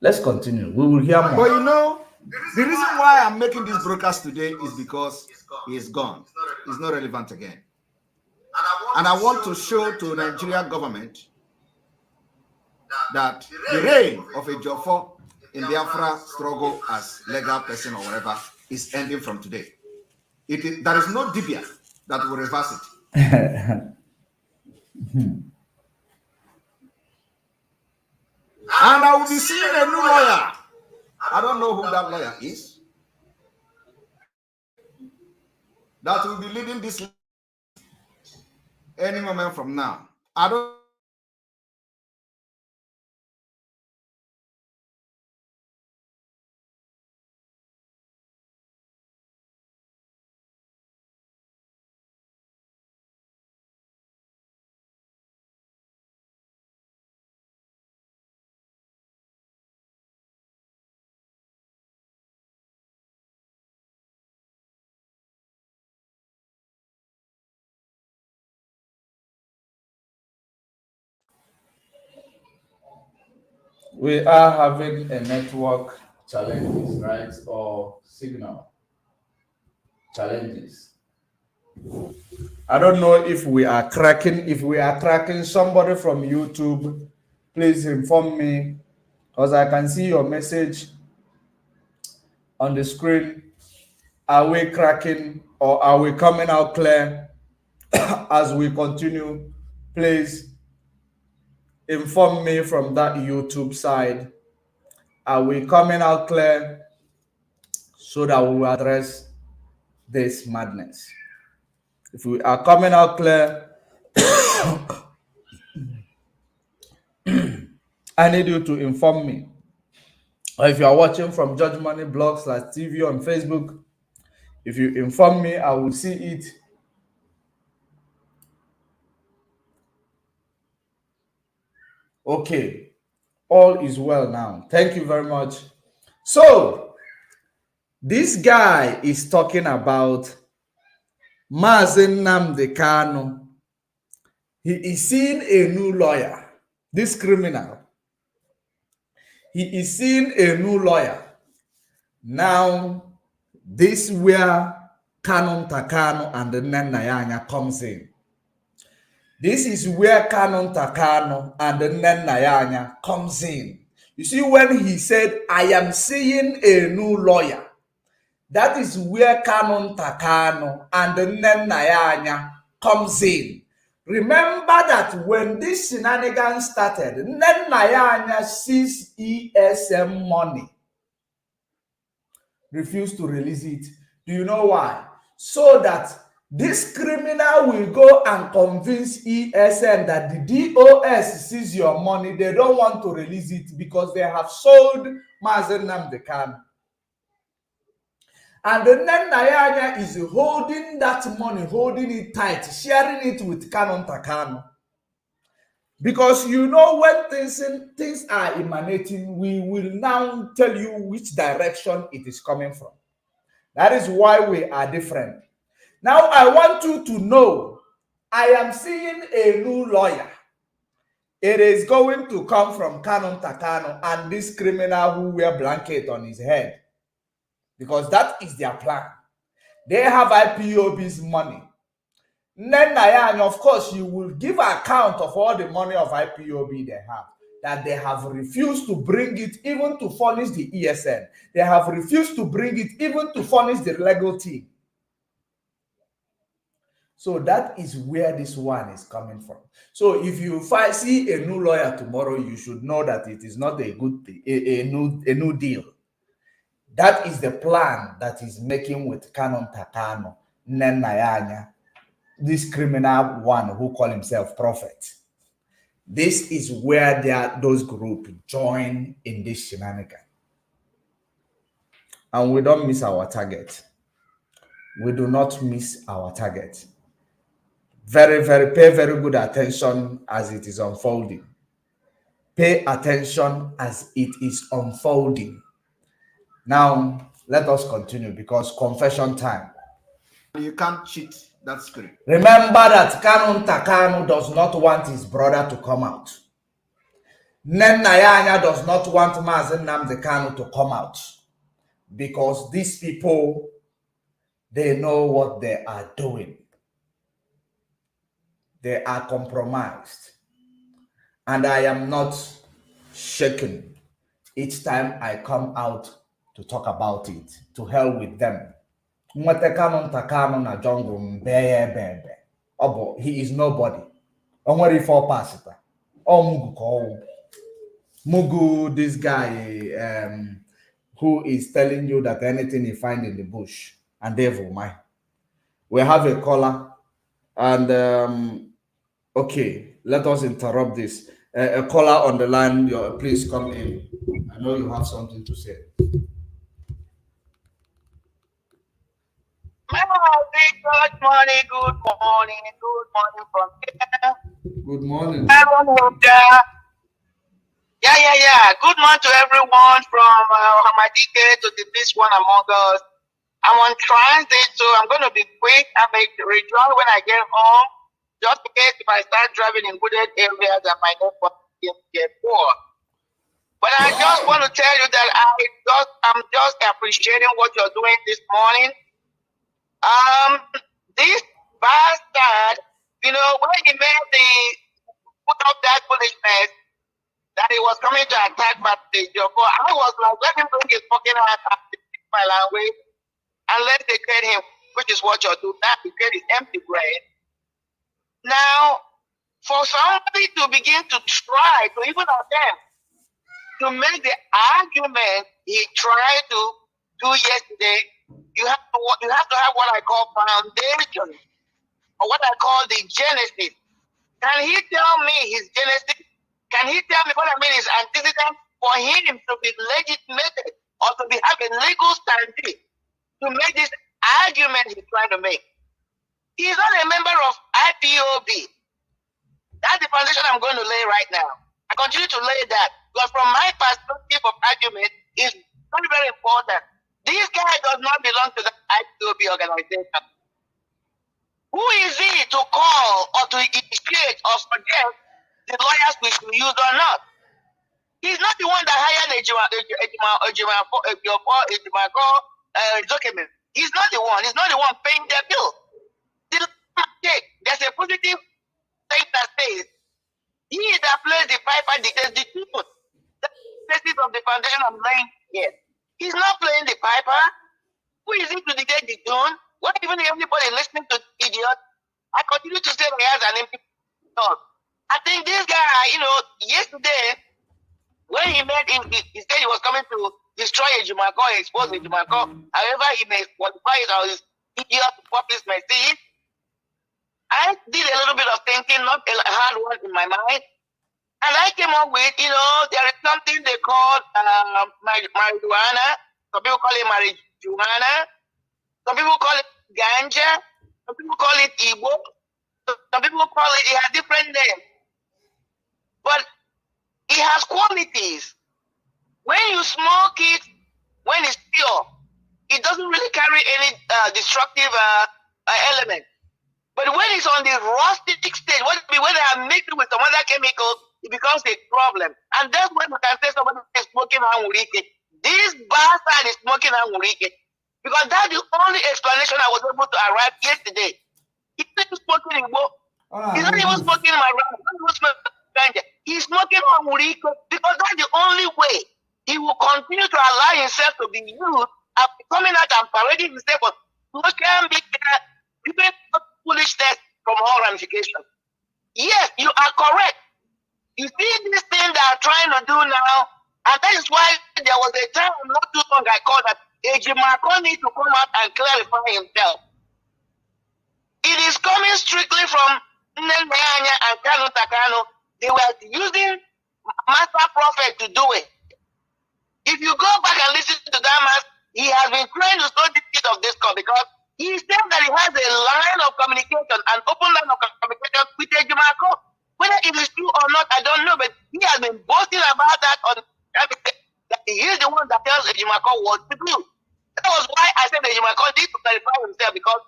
Let's continue. We will hear more. But you know, the reason why I'm making this broadcast today is because he is gone. He's not relevant again. And I want to show to the Nigerian government that the reign of a Jofo in Biafra struggle as legal person or whatever is ending from today. There is no Dibia that will reverse it. And I will be seeing a new lawyer. I don't know who that lawyer is. That will be leading this any moment from now. I don't. We are having a network challenges, right? Or signal challenges. I don't know if we are cracking. If we are cracking, somebody from YouTube, please inform me, because I can see your message on the screen. Are we cracking or are we coming out clear as we continue? Please inform me from that YouTube side. Are we coming out clear so that we will address this madness? If we are coming out clear, I need you to inform me. Or if you are watching from Judge Money Blogs TV on Facebook, if you inform me, I will see it. Okay, all is well now. Thank you very much. So, this guy is talking about Mazen Nnamdi Kanu. He is seeing a new lawyer. This criminal. He is seeing a new lawyer. Now, this where Canon Takano and the Nenayanya comes in. This is where Canon Takano and the Nenayanya comes in. You see, when he said, I am seeing a new lawyer, that is where Canon Takano and the Nenayanya comes in. Remember that when this shenanigans started, Nenayanya seized ESM money, refused to release it. Do you know why? So that this criminal will go and convince ESN that the DOS sees your money. They don't want to release it because they have sold Mazen Nnamdi Kanu. And the Nenayanya is holding that money, holding it tight, sharing it with Canon Takano. Because you know when things are emanating, we will now tell you which direction it is coming from. That is why we are different. Now I want you to know, I am seeing a new lawyer. It is going to come from Canon Takano and this criminal who wear blanket on his head. because that is their plan. They have IPOB's money. And of course, you will give account of all the money of IPOB they have, that they have refused to bring it even to furnish the ESN. They have refused to bring it even to furnish the legal team. So that is where this one is coming from. So if you see a new lawyer tomorrow, you should know that it is not a good thing, a new deal. That is the plan that is making with Canon Takano, Nenayanya, this criminal one who call himself prophet. This is where those groups join in this shenanigan. And we don't miss our target. We do not miss our target. Pay very good attention as it is unfolding. Pay attention as it is unfolding. Now, let us continue because confession time. You can't cheat that spirit. Remember that Canon Takano does not want his brother to come out. Nenayanya does not want Mazen Nnamdi Kanu to come out because these people, they know what they are doing. They are compromised. And I am not shaken each time I come out to talk about it. To hell with them. He is nobody. Mugu, this guy who is telling you that anything you find in the bush, and devil, my. We have a caller, and okay, let us interrupt this. A caller on the line, please come in. I know you have something to say. Good morning from here. Good morning. Yeah. Good morning to everyone from Hamadike to the least one among us. I'm on transit, so I'm going to be quick. I may rejoin when I get home, just in case if I start driving in wooded areas, I might not get poor. But I just want to tell you that I'm just appreciating what you're doing this morning. This bastard, when he put up that foolishness that he was coming to attack Baptist Joko, I was like, let him bring his fucking ass up to my language and let they get him, which is what you're doing now, to get his empty brain. Now, for somebody to begin to try to even attempt to make the argument he tried to do yesterday, you have to have what I call foundation, or what I call the genesis. Can he tell me his genesis? Can he tell me what I mean is antecedent for him to be legitimated or to have a legal standing to make this argument he's trying to make? He's not a member of IPOB. That's the foundation I'm going to lay right now. I continue to lay that because from my perspective of argument is very, very important. This guy does not belong to the IPOB organization. Who is he to call or to initiate or suggest the lawyers we should use or not? He's not the one that hired document. He's not the one. He's not the one paying their bill. There's a positive thing that says he that plays the piper dictates the tune. That's the basis of the foundation I'm laying here. He's not playing the piper. Who is he to dictate the tune? What even everybody listening to the idiot? I continue to say he has an empty thought. I think this guy, yesterday, when he said he was coming to destroy Ejimako, expose Ejimako. However, he may qualify it as his idiot populist may see it. I did a little bit of thinking, not a hard one in my mind. And I came up with, there is something they call marijuana. Some people call it marijuana. Some people call it ganja. Some people call it Igbo. Some people call it has different names. But it has qualities. When you smoke it, when it's pure, it doesn't really carry any destructive element. But when it's on the rustic stage, when they are mixed with some other chemicals, it becomes a problem. And that's when you can say somebody is smoking angurike. This bastard is smoking angurike. Because that's the only explanation I was able to arrive yesterday. He's not smoking in both. He's not even smoking my right. He's smoking on Murico because that's the only way he will continue to allow himself to be used and coming out and parading himself on social media, doing foolishness from all ramifications. Yes, you are correct. You see this thing they are trying to do now, and that is why there was a time not too long I called that Ejimako needs to come out and clarify himself. It is coming strictly from Nneanya and Kanu Takano. They were using Master Prophet to do it. If you go back and listen to that man, he has been trying to slow the speed of this call because he said that he has a line of communication, an open line of communication with Ejimako. Whether it is true or not, I don't know, but he has been boasting about that on that he is the one that tells Ejimako what to do. That was why I said Ejimako needs to clarify himself because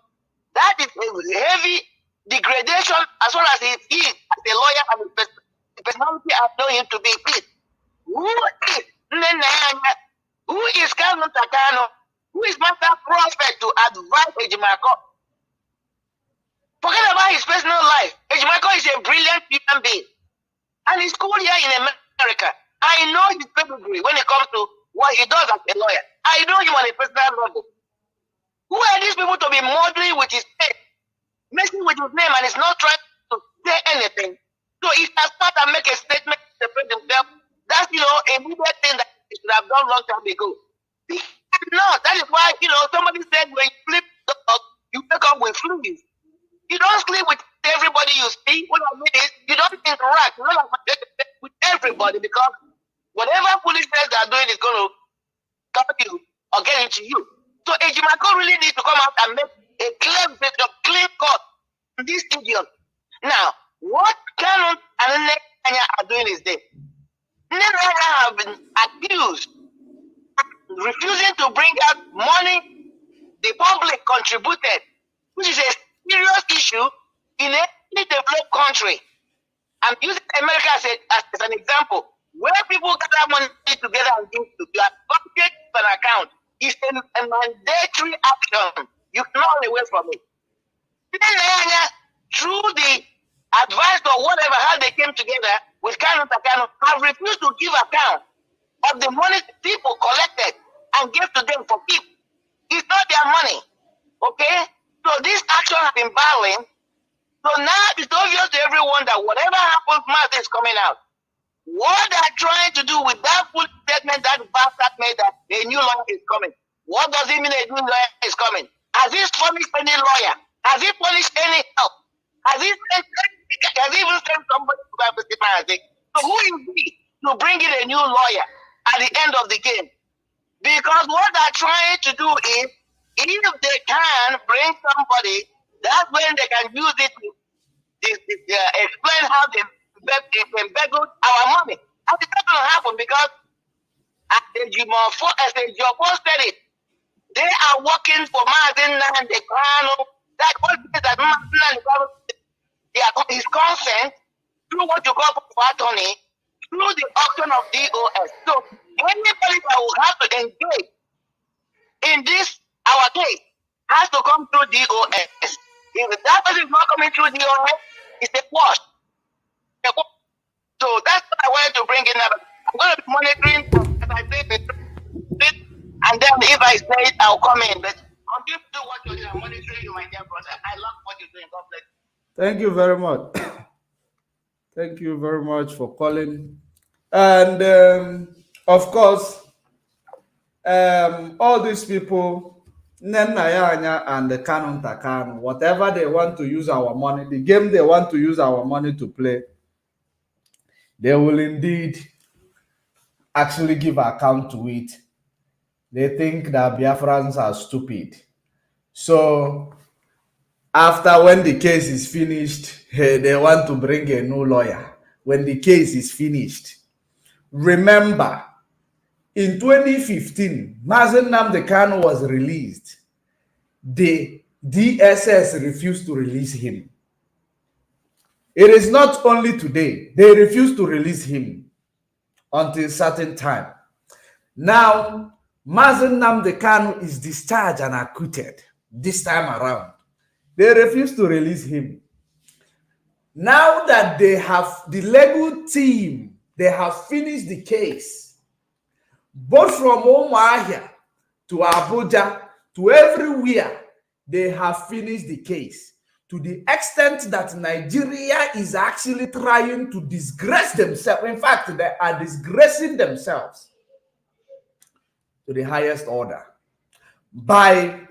that is a heavy degradation as far as he is as a lawyer and the personality I know him to be. Who is Nneanya? Who is Kanu Takano? Who is Master Prophet to advise Ejimako? Forget about his personal life. Ejimako is a brilliant human being. And he's cool here in America. I know his pedigree when it comes to what he does as a lawyer. I know him on a personal level. Who are these people to be modeling with his name, messing with his name, and is not trying to say anything? So he has start and make a statement to separate himself. That's, a immediate thing that he should have done long time ago. He cannot. That is why, somebody said when you sleep, you wake up with fleas. You don't sleep with everybody you see. What I mean is, you don't interact. You don't with everybody because whatever foolishness they are doing is going to come you or get into you. So Ejimako really needs to come out and make a clean cut on this idiot. Now, what Canon and Nneanya are doing is this. Nneanya have been accused of refusing to bring out money the public contributed, which is a serious issue in any developed country. I'm using America as an example. Where people gather money together and give to you are budget an account. It's a mandatory action. You cannot run away from it. Through the advice or whatever, how they came together with Kanu Takano, have refused to give account of the money people collected and gave to them for keep. It's not their money. Okay? So this action has been battling. So now it's obvious to everyone that whatever happens, math is coming out. What they're trying to do with that full statement that bastard made that a new lawyer is coming. What does it mean a new lawyer is coming? Has he punished any lawyer? Has he punished any help? Has he even sent somebody to go visit my attic? So who is he to bring in a new lawyer at the end of the game? Because what they're trying to do is, if they can bring somebody, that's when they can use it to explain how they embezzled our money. And it's not going to happen because, as Joko said it, they are working for Mazin and the Kano. That what it is that Mazin and the Kano, his consent through what you call for attorney, through the auction of DOS. So anybody that will have to engage in this, our case, has to come through DOS. If that person is not coming through DOS, it's a wash. So that's what I wanted to bring in. I'm going to be monitoring as I say it, and then if I say it, I'll come in. But continue to do what you're doing. I'm monitoring you, my dear brother. I love what you're doing. God bless you. Thank you very much. Thank you very much for calling. And of course, all these people, Nneanya and the Kanu Takano, whatever they want to use our money, the game they want to use our money to play, they will indeed actually give account to it. They think that Biafrans are stupid. So after when the case is finished, they want to bring a new lawyer. When the case is finished, remember, in 2015, Mazen Nnamdi Kanu was released. The DSS refused to release him. It is not only today. They refused to release him until a certain time. Now, Mazen Nnamdi Kanu is discharged and acquitted this time around. They refuse to release him. Now that they have the legal team, they have finished the case, both from Umuahia to Abuja to everywhere, they have finished the case to the extent that Nigeria is actually trying to disgrace themselves. In fact, they are disgracing themselves to the highest order by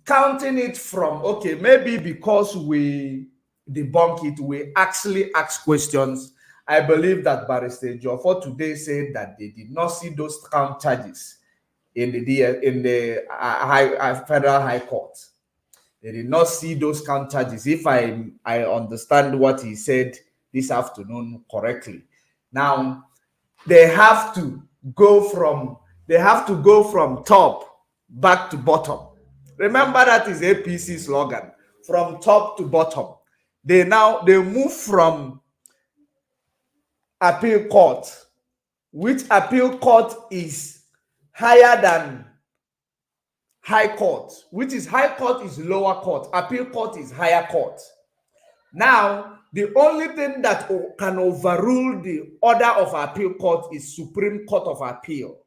counting it from, okay, maybe because we debunk it, we actually ask questions. I believe that Barrister Jofor today said that they did not see those count charges in the Federal High Court. They did not see those count charges, if I understand what he said this afternoon correctly. Now, they have to go from top back to bottom. Remember, that is APC slogan, from top to bottom. They move from appeal court, which appeal court is higher than high court, which is high court is lower court, appeal court is higher court. Now, the only thing that can overrule the order of appeal court is Supreme Court of Appeal.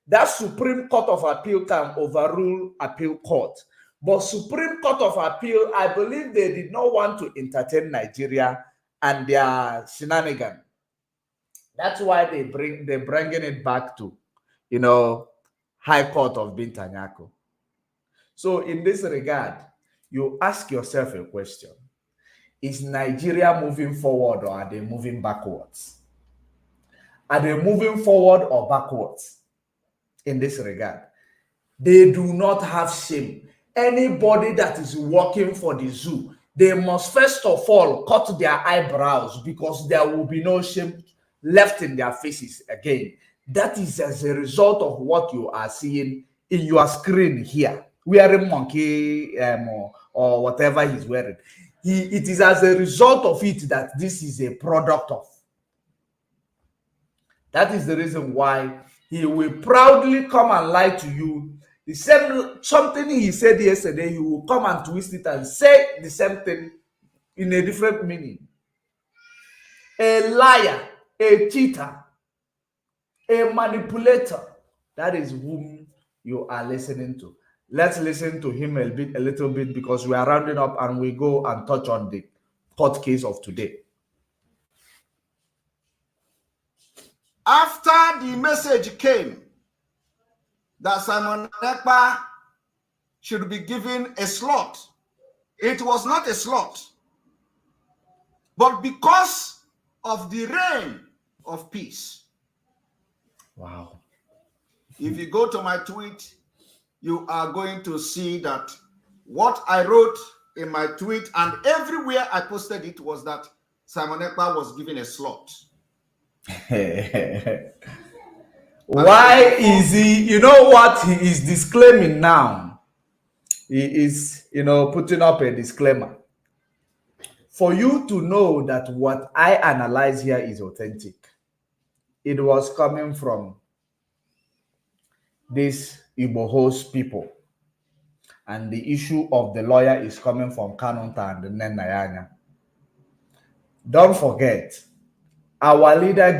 That Supreme Court of Appeal can overrule appeal court. But Supreme Court of Appeal, I believe they did not want to entertain Nigeria and their shenanigans. That's why they're bringing it back to, High Court of Bintanyako. So in this regard, you ask yourself a question. Is Nigeria moving forward, or are they moving backwards? Are they moving forward or backwards in this regard? They do not have shame. Anybody that is working for the zoo, they must first of all cut their eyebrows, because there will be no shame left in their faces again. That is as a result of what you are seeing in your screen here, wearing monkey or whatever he's wearing. It is as a result of it that this is a product of. That is the reason why he will proudly come and lie to you. The same something he said yesterday, he will come and twist it and say the same thing in a different meaning. A liar, a cheater, a manipulator. That is whom you are listening to. Let's listen to him a little bit, because we are rounding up and we go and touch on the court case of today. After the message came that Simon Ekpa should be given a slot, it was not a slot. But because of the reign of peace. Wow. If you go to my tweet, you are going to see that what I wrote in my tweet and everywhere I posted it was that Simon Ekpa was given a slot. Why is he, you know what he is disclaiming now? He is, putting up a disclaimer. For you to know that what I analyze here is authentic, it was coming from these Igbo host people. And the issue of the lawyer is coming from Kanonta and Nenayanya. Don't forget, our leader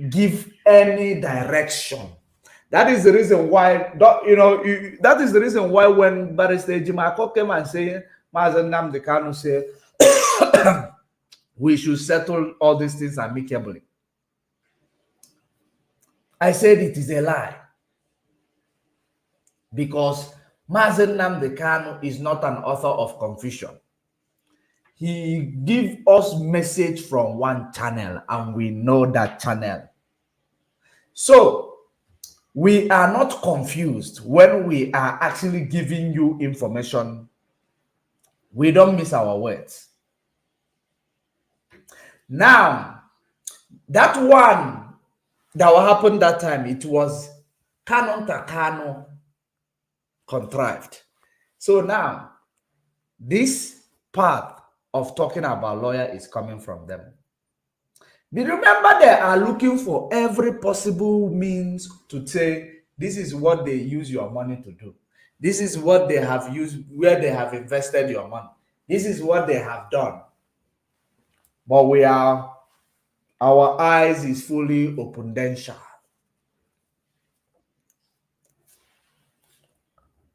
give any direction. That is the reason why, that is the reason why when Barrister Jimako came and said, Mazen Nnamdi Kanu said, we should settle all these things amicably. I said it is a lie. Because Mazen Nnamdi Kanu is not an author of confusion. He gives us message from one channel, and we know that channel. So we are not confused when we are actually giving you information. We don't miss our words. Now, that one that will happen that time, it was Kanonta Kanu contrived. So now, this path of talking about lawyer is coming from them. But remember, they are looking for every possible means to say This is what they use your money to do. This is what they have used, where they have invested your money. This is what they have done. But our eyes is fully opendential.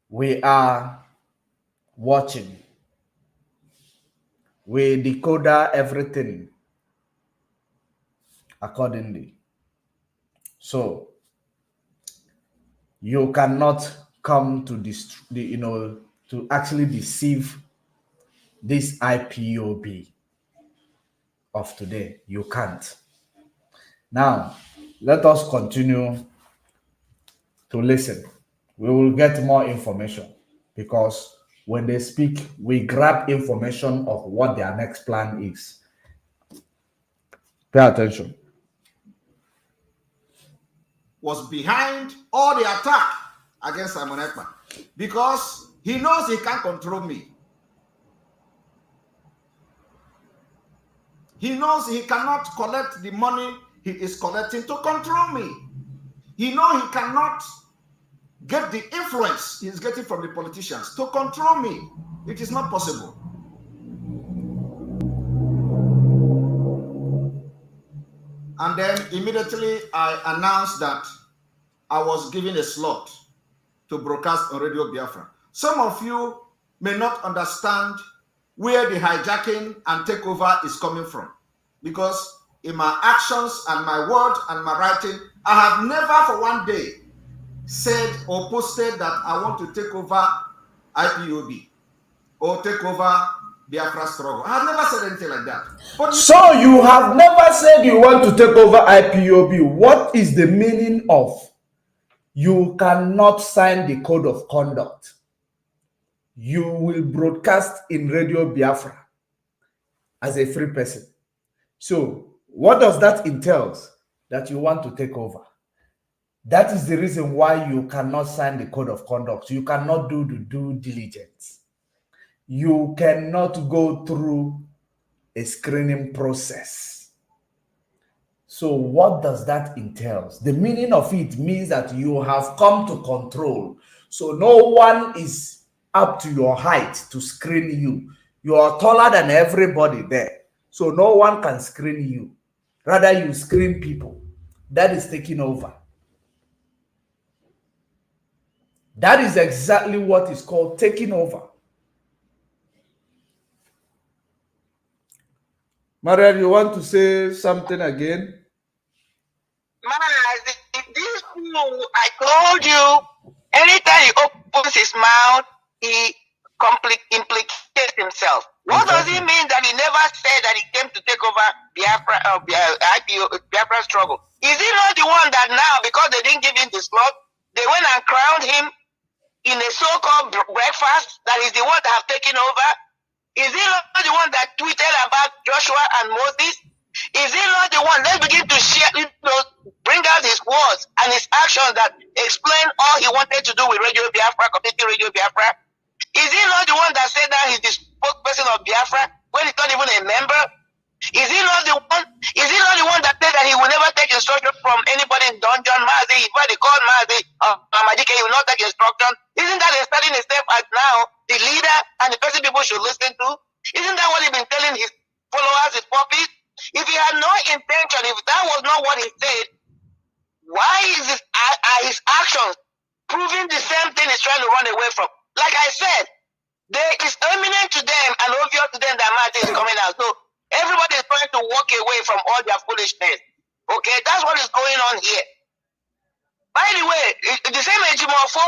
We are watching. We decoder everything accordingly. So you cannot come to to actually deceive this IPOB of today. You can't. Now, let us continue to listen. We will get more information, because when they speak, we grab information of what their next plan is. Pay attention. Was behind all the attack against Simon Ekman, because he knows he can't control me. He knows he cannot collect the money he is collecting to control me. He knows he cannot get the influence he's getting from the politicians to control me. It is not possible. And then immediately I announced that I was given a slot to broadcast on Radio Biafra. Some of you may not understand where the hijacking and takeover is coming from, because in my actions and my word and my writing, I have never for one day said or posted that I want to take over IPOB or take over Biafra struggle. I have never said anything like that. But so you have never said you want to take over IPOB. What is the meaning of you cannot sign the code of conduct? You will broadcast in Radio Biafra as a free person. So what does that entail? That you want to take over. That is the reason why you cannot sign the code of conduct. You cannot do the due diligence. You cannot go through a screening process. So what does that entail? The meaning of it means that you have come to control. So no one is up to your height to screen you. You are taller than everybody there. So no one can screen you. Rather, you screen people. That is taking over. That is exactly what is called taking over. Maria, you want to say something again? This fool, I told you, anytime he opens his mouth, he implicates himself. What does it mean that he never said that he came to take over Biafra struggle? Is he not the one that now, because they didn't give him the slot, they went and crowned him in a so-called breakfast that is the one that have taken over? Is he not the one that tweeted about Joshua and Moses? Is he not the one? Let's begin to share, bring out his words and his actions that explain all he wanted to do with Radio Biafra, community Radio Biafra. Is he not the one that said that he's the spokesperson of Biafra when he's not even a member? Is he not the one? Is he not the one that said that he will never take instruction from anybody in Dungeon Mazi? If they call Mazi Majike, he will not take instruction. Isn't that starting a step as now the leader and the person people should listen to? Isn't that what he's been telling his followers, his puppies? If he had no intention, if that was not what he said, why is his actions proving the same thing he's trying to run away from? Like I said, there is eminent to them and obvious to them that Martin is coming out. So everybody is trying to walk away from all their foolishness. Okay, that's what is going on here. By the way, the same Ejimofo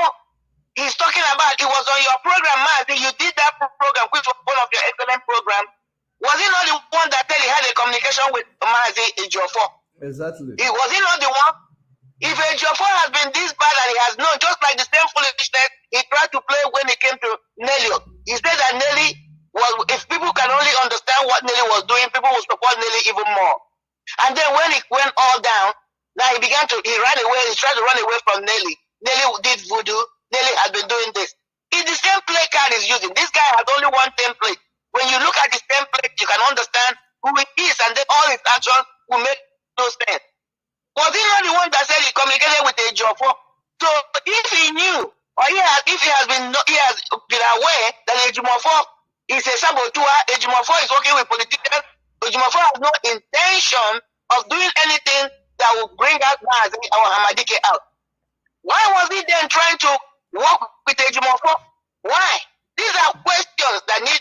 he's talking about, it was on your program, Martin. You did that program, which was one of your excellent programs. Was he not the one that said he had a communication with Mazi Ejiofor? Exactly. Was he not the one? If Ejiofor has been this bad and he has known, just like the same foolishness he tried to play when he came to Nelly. He said that Nelly was, if people can only understand what Nelly was doing, people will support Nelly even more. And then when it went all down, now he ran away, he tried to run away from Nelly. Nelly did voodoo, Nelly has been doing this. It's the same play card he's using. This guy has only one template. When you look at his template, you can understand who it is, and then all his actions will make no sense. Was he not the one that said he communicated with Ejiofor? So has been aware that Ejimofo is a saboteur. Ejimofo is working with politicians. Ejimofo has no intention of doing anything that will bring out Mazi or Hamadike out. Why was he then trying to work with Ejimofo? Why? These are questions that I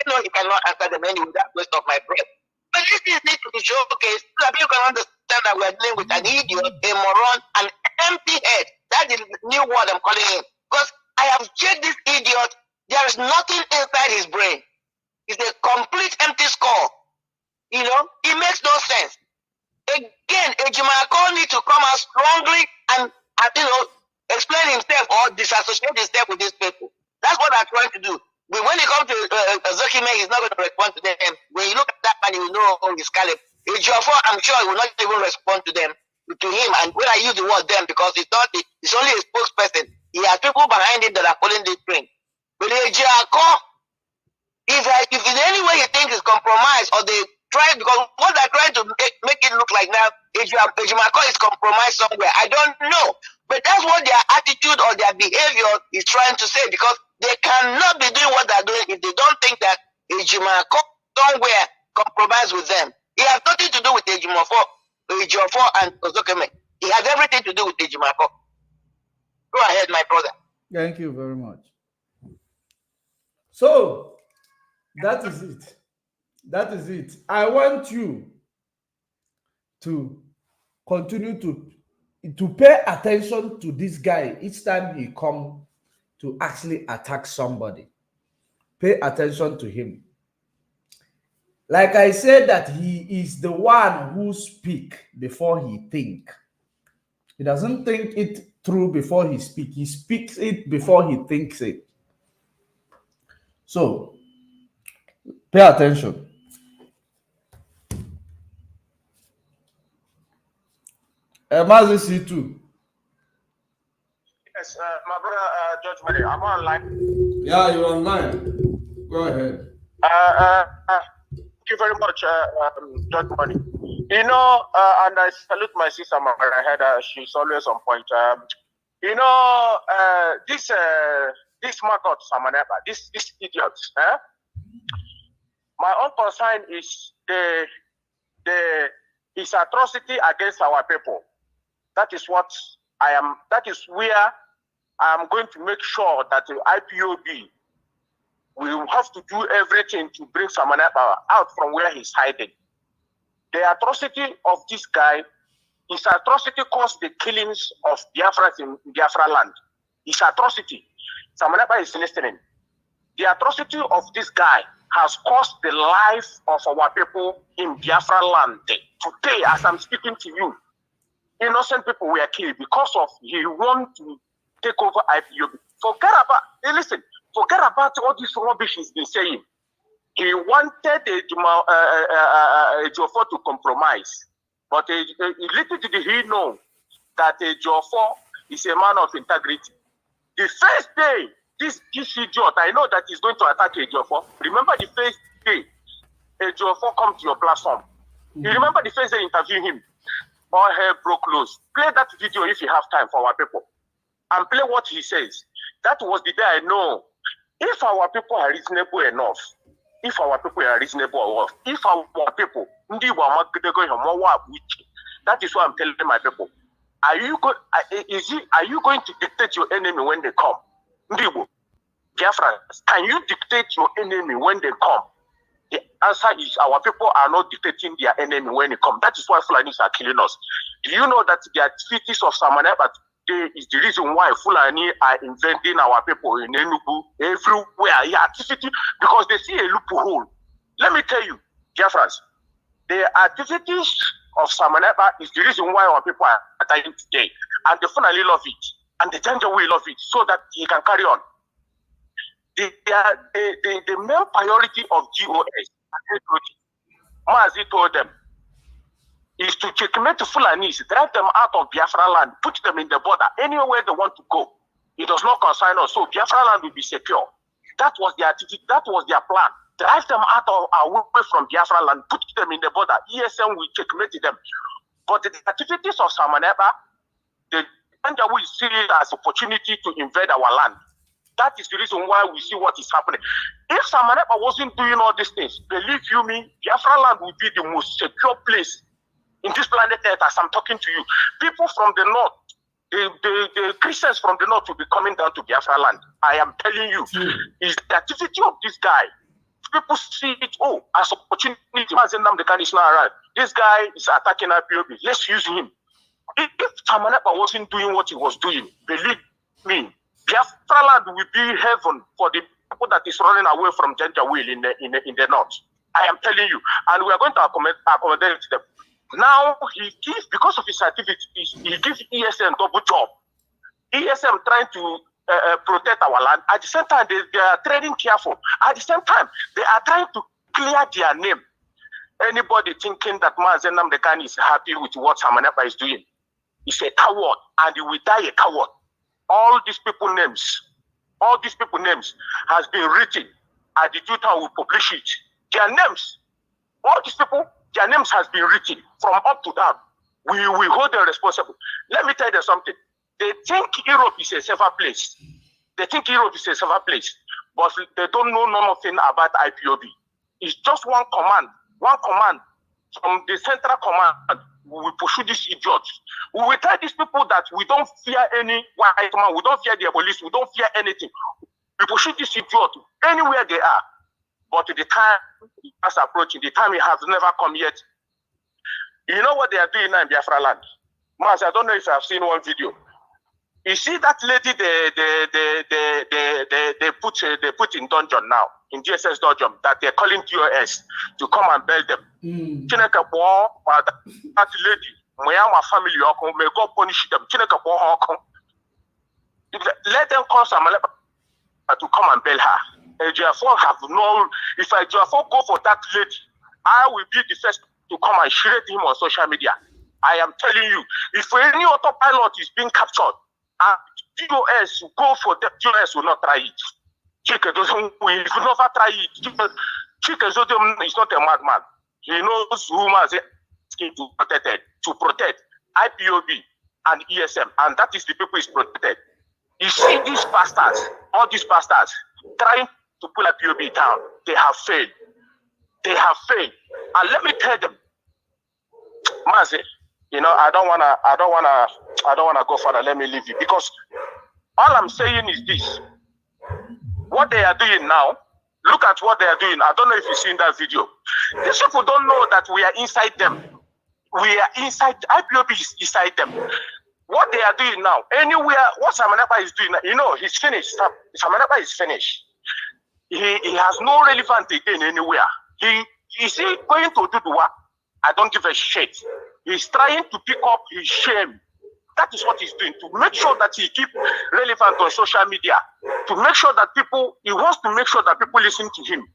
know he cannot answer them anyway, that waste of my breath. But these things need to be showcased so that people can understand that we are dealing with an idiot, a moron, an empty head. That is the new word I'm calling him. Because I have checked this idiot, there is nothing inside his brain. It's a complete empty skull. You know, it makes no sense. Again, Ejimako needs to come out strongly and explain himself or disassociate himself with these people. That's what I'm trying to do. But when it comes to Zokime, he's not going to respond to them. When you look at that man, you will know his caliber. Ejiofor, I'm sure he will not even respond to them, to him. And when I use the word them, because it's only a spokesperson. He has people behind him that are pulling this string. But Ejiofor, if in any way he thinks it's compromised, or they try, because what they're trying to make it look like now, Ejimako is compromised somewhere. I don't know. But that's what their attitude or their behavior is trying to say, because they cannot be doing what they're doing if they don't think that Ejimako somewhere compromised with them. It has nothing to do with Ejiofor and Ozokeme. It has everything to do with Ejimako. Go ahead, my brother. Thank you very much. So, that is it. That is it. I want you to continue to pay attention to this guy each time he comes to actually attack somebody. Pay attention to him. Like I said, that he is the one who speaks before he thinks. He doesn't think it through before he speaks. He speaks it before he thinks it. So, pay attention. Mazi C2. Yes, my brother George Mary, I'm online. Yeah, you're online. Go ahead. Thank you very much, George Mary. You know, and I salute my sister, I heard she's always on point. You know, this Margot Samaneba, this idiot, my own concern is his atrocity against our people. That is what I am. That is where I am going to make sure that the IPOB will have to do everything to bring Samaneba out from where he's hiding. The atrocity of this guy, his atrocity caused the killings of Biafrans in Biafra land. His atrocity, Samaneba is listening. The atrocity of this guy has cost the life of our people in Biafra land. Today, as I'm speaking to you, innocent people were killed because of he wanted to take over IPOB. Forget about all this rubbish he's been saying. He wanted Ejiofor to compromise. But little did he know that Ejiofor is a man of integrity. The first day, this idiot, I know that he's going to attack Ejiofor. Remember the first day Ejiofor come to your platform. You remember the first day interview him? All hell broke loose. Play that video if you have time for our people. And play what he says. That was the day I know if our people are reasonable enough, if our people, that is what I'm telling my people. Are you going to dictate your enemy when they come? Can you dictate your enemy when they come? The answer is our people are not dictating their enemy when they come. That is why Fulanis are killing us. Do you know that the activities of Samaneba today is the reason why Fulani are invading our people in Enugu, everywhere? Yeah, activity, because they see a loophole. Let me tell you, Biafrans, the activities of Samaneba is the reason why our people are dying today. And the Fulani love it. And the Janja will love it so that he can carry on. The main priority of GOS, Mazi told them, is to checkmate the Fulanis, drive them out of Biafra land, put them in the border, anywhere they want to go. It does not concern us. So Biafra land will be secure. That was their attitude. That was their plan. Drive them out of away from Biafra land, put them in the border. ESM will checkmate them. But the activities of Samaneba, the Janja will see it as opportunity to invade our land. That is the reason why we see what is happening. If Samanepa wasn't doing all these things, believe you me, Biafra land would be the most secure place in this planet Earth as I'm talking to you. People from the north, the Christians from the north will be coming down to Biafra land. I am telling you, is the activity of this guy. People see it, as opportunity. Is not around. This guy is attacking IPOB. Let's use him. If Samanepa wasn't doing what he was doing, believe me, Biafra land will be heaven for the people that is running away from Janjaweed in the north. I am telling you, and we are going to accommodate them. Now he gives, because of his activities, he gives ESM double job. ESM trying to protect our land. At the same time, they are trading careful. At the same time, they are trying to clear their name. Anybody thinking that Mazen Namdekan is happy with what Samanepa is doing is a coward, and he will die a coward. All these people names has been written, and the Twitter will publish it. Their names, all these people, their names has been written from up to down. We hold them responsible. Let me tell you something. They think Europe is a safer place. But they don't know nothing about IPOB. It's just one command from the central command. We will pursue these idiots. We will tell these people that we don't fear any white man, we don't fear the police, we don't fear anything. We pursue these idiots anywhere they are. But the time is approaching, the time has never come yet. You know what they are doing now in Biafra land? Mas, I don't know if you have seen one video. You see that lady they put in dungeon now, in DSS dungeon, that they're calling DOS to come and bail them. That lady, my family, may God punish them. Let them call Samanepa to come and bail her. If I go for that lady, I will be the first to come and shred him on social media. I am telling you, if any autopilot is being captured, DOS go for the DOS will not try it. Chike doesn't will never try it. Chike is not a madman. He knows whom has to protect IPOB and ESM, and that is the people is protected. You see these bastards, all these bastards trying to pull IPOB down. They have failed. And let me tell them, Mazi, I don't wanna go further. Let me leave you, because all I'm saying is this: what they are doing now. Look at what they are doing. I don't know if you've seen that video. These people don't know that we are inside them. We are inside. IPOB is inside them. What they are doing now, anywhere, what Samanepa is doing, he's finished. Samanepa is finished. He has no relevance again anywhere. Is he going to do the work? I don't give a shit. He's trying to pick up his shame. That is what he's doing, to make sure that he keep relevant on social media, to make sure that he wants to make sure that people listen to him.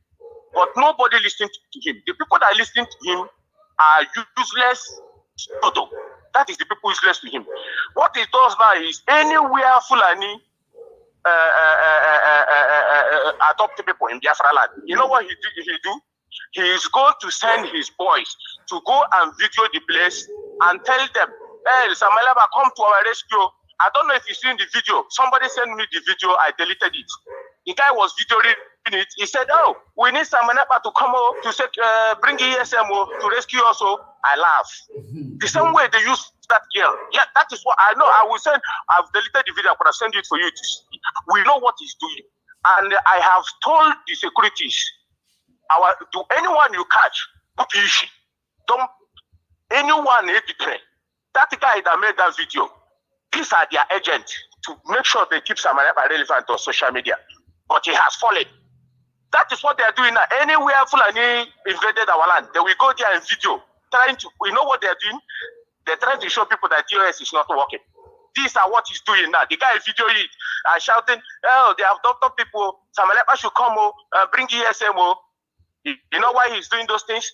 But nobody listens to him. The people that are listening to him are useless. That is the people useless to him. What he does now is anywhere Fulani adopt people in Biafra land. You know what he do? He is going to send his boys to go and video the place and tell them, hey, Samanepa, come to our rescue. I don't know if you've seen the video. Somebody sent me the video. I deleted it. The guy was videoing it. He said, oh, we need Samanepa to come to bring ESM to rescue us. I laugh. The same way they use that girl. Yeah, that is what I know. I've deleted the video, but I'll send it for you to see. We know what he's doing. And I have told the securities, to anyone you catch, don't anyone that guy that made that video, these are their agents to make sure they keep Samanepa relevant on social media. But he has fallen. That is what they are doing now. Anywhere Fulani invaded our land, they will go there and video. We know what they are doing? They're trying to show people that DOS is not working. These are what he's doing now. The guy is videoing it and shouting, oh, they have doctor people. Samanepa should come, bring ESM. You know why he's doing those things?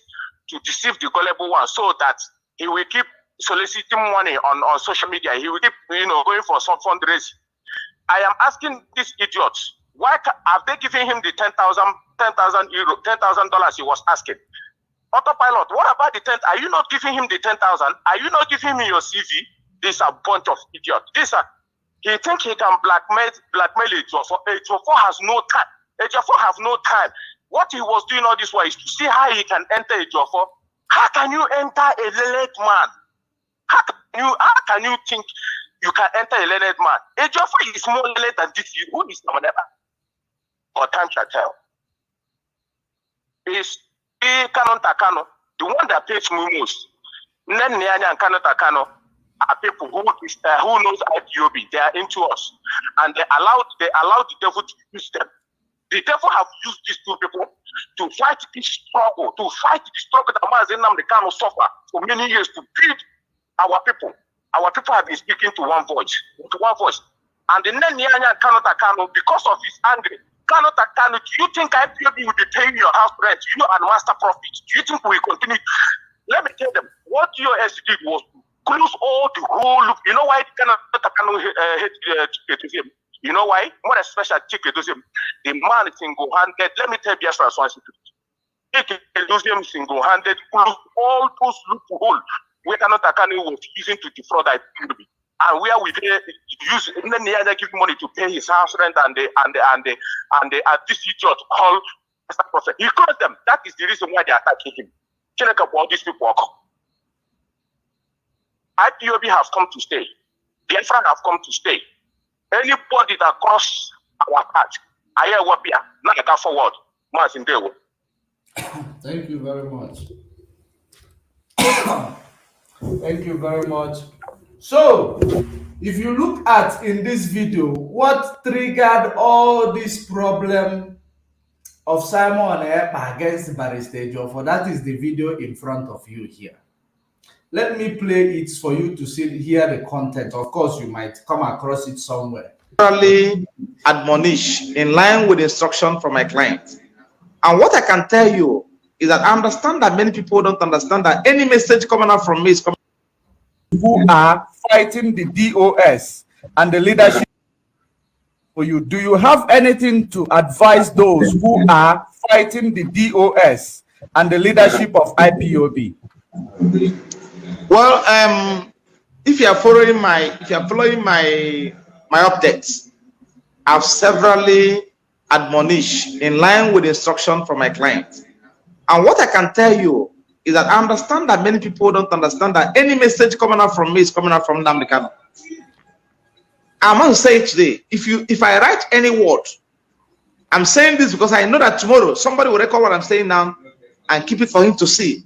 To deceive the gullible one, so that he will keep soliciting money on social media. He will keep, going for some fundraising. I am asking these idiots, why have they given him the $10,000 he was asking? Autopilot, what about the 10? Are you not giving him the 10,000? Are you not giving him your CV? These are a bunch of idiots. He think he can blackmail Ejiofor. Ejiofor has no time. Ejiofor have no time. What he was doing all this while is to see how he can enter Ejiofor. How can you enter a learned man? How can you think you can enter a learned man? Ejiofor is more learned than this. Who is Namaneba? Or time shall tell. Is Canon Takano, the one that pays me most. Nanyanya and Canon Takano are people who knows IPOB. They are into us, and they allowed the devil to use them. The devil have used these two people to fight this struggle, that Mazen Namdekano suffer for many years to build our people. Our people have been speaking to one voice. And the Nanyanya and Canon Takano, because of his anger, Canon Takano, do you think IPOB will be paying your house rent, you and Master Profit? Do you think we will continue? Let me tell them, what US did was to close all the whole loop. You know why Canon Takano hate him? You know why? More especially him. The man is single-handed. Let me tell you, single-handed close all those loopholes where Canon Takano was using to defraud IPOB. And where we use give money to pay his house rent and the DC judge call Mr. Prophet. He called them. That is the reason why they are attacking him. Check up all these people. IPOB has come to stay. Biafra have come to stay. Anybody that cross our path, I hear what we are. Now I go forward. Thank you very much. Thank you very much. So, if you look at in this video, what triggered all this problem of Simon Ekpa against Barrister Ejiofor, that is the video in front of you here. Let me play it for you to hear the content. Of course, you might come across it somewhere. Admonish in line with instruction from my client. And what I can tell you is that I understand that many people don't understand that any message coming out from me is coming who are fighting the DOS and the leadership for you. Do you have anything to advise those who are fighting the DOS and the leadership of IPOB? Well, if you are following my updates, I've severally admonished in line with instruction from my client. And what I can tell you is that I understand that many people don't understand that any message coming out from me is coming out from Nnamdi Kanu. I must say it today. If I write any word, I'm saying this because I know that tomorrow somebody will record what I'm saying now and keep it for him to see.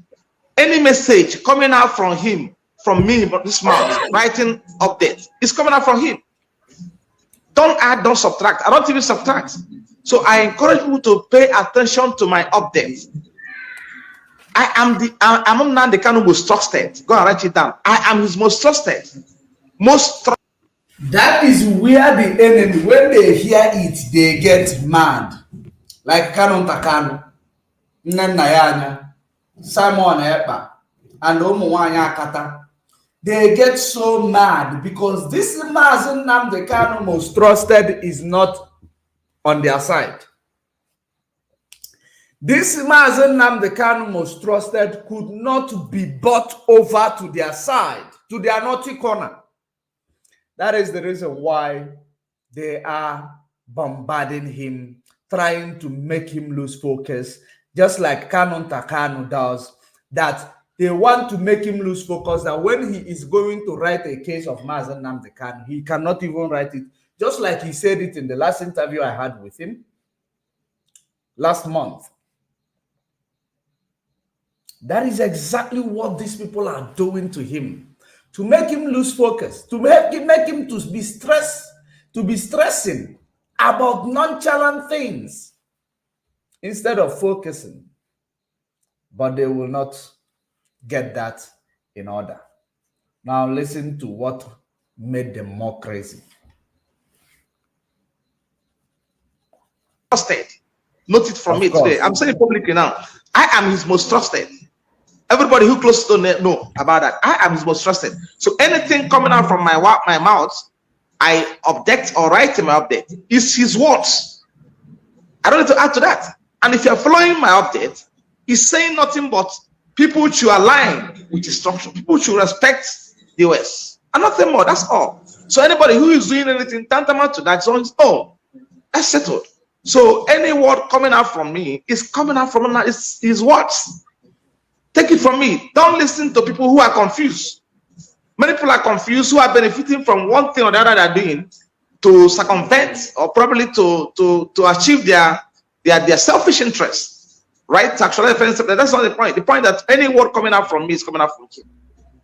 Any message coming out from him, from me, but this mouth, writing updates, is coming out from him. Don't add, don't subtract. I don't even subtract. So I encourage people to pay attention to my updates. I'm Nnamdi Kanu most trusted. Go and write it down. I am his most trusted. That is where the enemy, when they hear it, they get mad. Like Canon Takano, Nnayanya, Simon Ekpa, and Omuwanya Akata. They get so mad because this Mazen Nnamdi Kanu most trusted is not on their side. This Mazen Nnamdi Kanu most trusted could not be bought over to their side, to their naughty corner. That is the reason why they are bombarding him, trying to make him lose focus, just like Canon Takano does, that they want to make him lose focus, that when he is going to write a case of Mazen Nnamdi Kanu, he cannot even write it, just like he said it in the last interview I had with him last month. That is exactly what these people are doing to him, to make him lose focus, to make him to be stressed, to be stressing about nonchalant things instead of focusing. But they will not get that in order. Now listen to what made them more crazy. Trusted. Note it from me today. I'm saying it publicly now. I am his most trusted. Everybody who close to know about that. I am his most trusted. So anything coming out from my mouth, I object or write in my update. It's his words. I don't need to add to that. And if you're following my update, he's saying nothing but people should align with instruction. People should respect the US. And nothing more. That's all. So anybody who is doing anything tantamount to that is on his own. That's settled. So any word coming out from me is coming out from his words. Take it from me. Don't listen to people who are confused. Many people are confused who are benefiting from one thing or the other they're doing to circumvent or probably to achieve their selfish interests. Right? Sexual offensive. That's not the point. The point that any word coming out from me is coming out from him.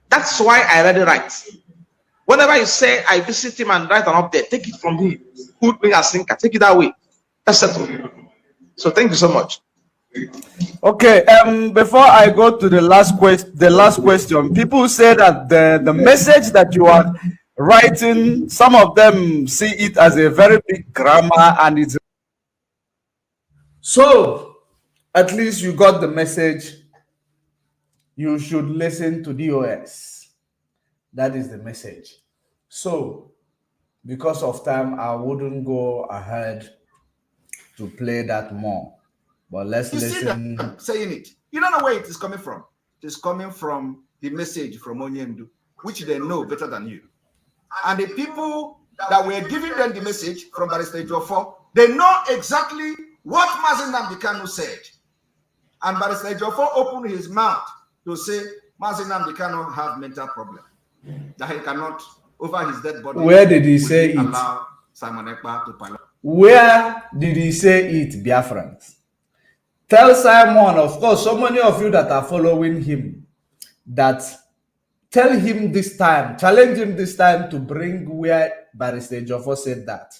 That's why I read it right. Whenever you say I visit him and write an update, take it from him. Put me as thinker. Take it that way. That's settled. So thank you so much. Okay. Before I go to the last question, people say that the message that you are writing, some of them see it as a very big grammar, and it's so. At least you got the message. You should listen to DOS. That is the message. So, because of time, I wouldn't go ahead to play that more. But let's listen. See them saying it. You don't know where it is coming from. It is coming from the message from Onyendu, which they know better than you. And the people that were giving them the message from Barrister Jofo, they know exactly what Mazen Nnamdi Kanu said. And Barrister Jofo opened his mouth to say Mazen Nnamdi Kanu have mental problem, that he cannot, over his dead body. Where did he say it? Allow Simon Ekpa to pilot. Where did he say it, Biafrans? Tell Simon, of course, so many of you that are following him, that tell him this time, challenge him this time to bring where Barrister Jofo said that.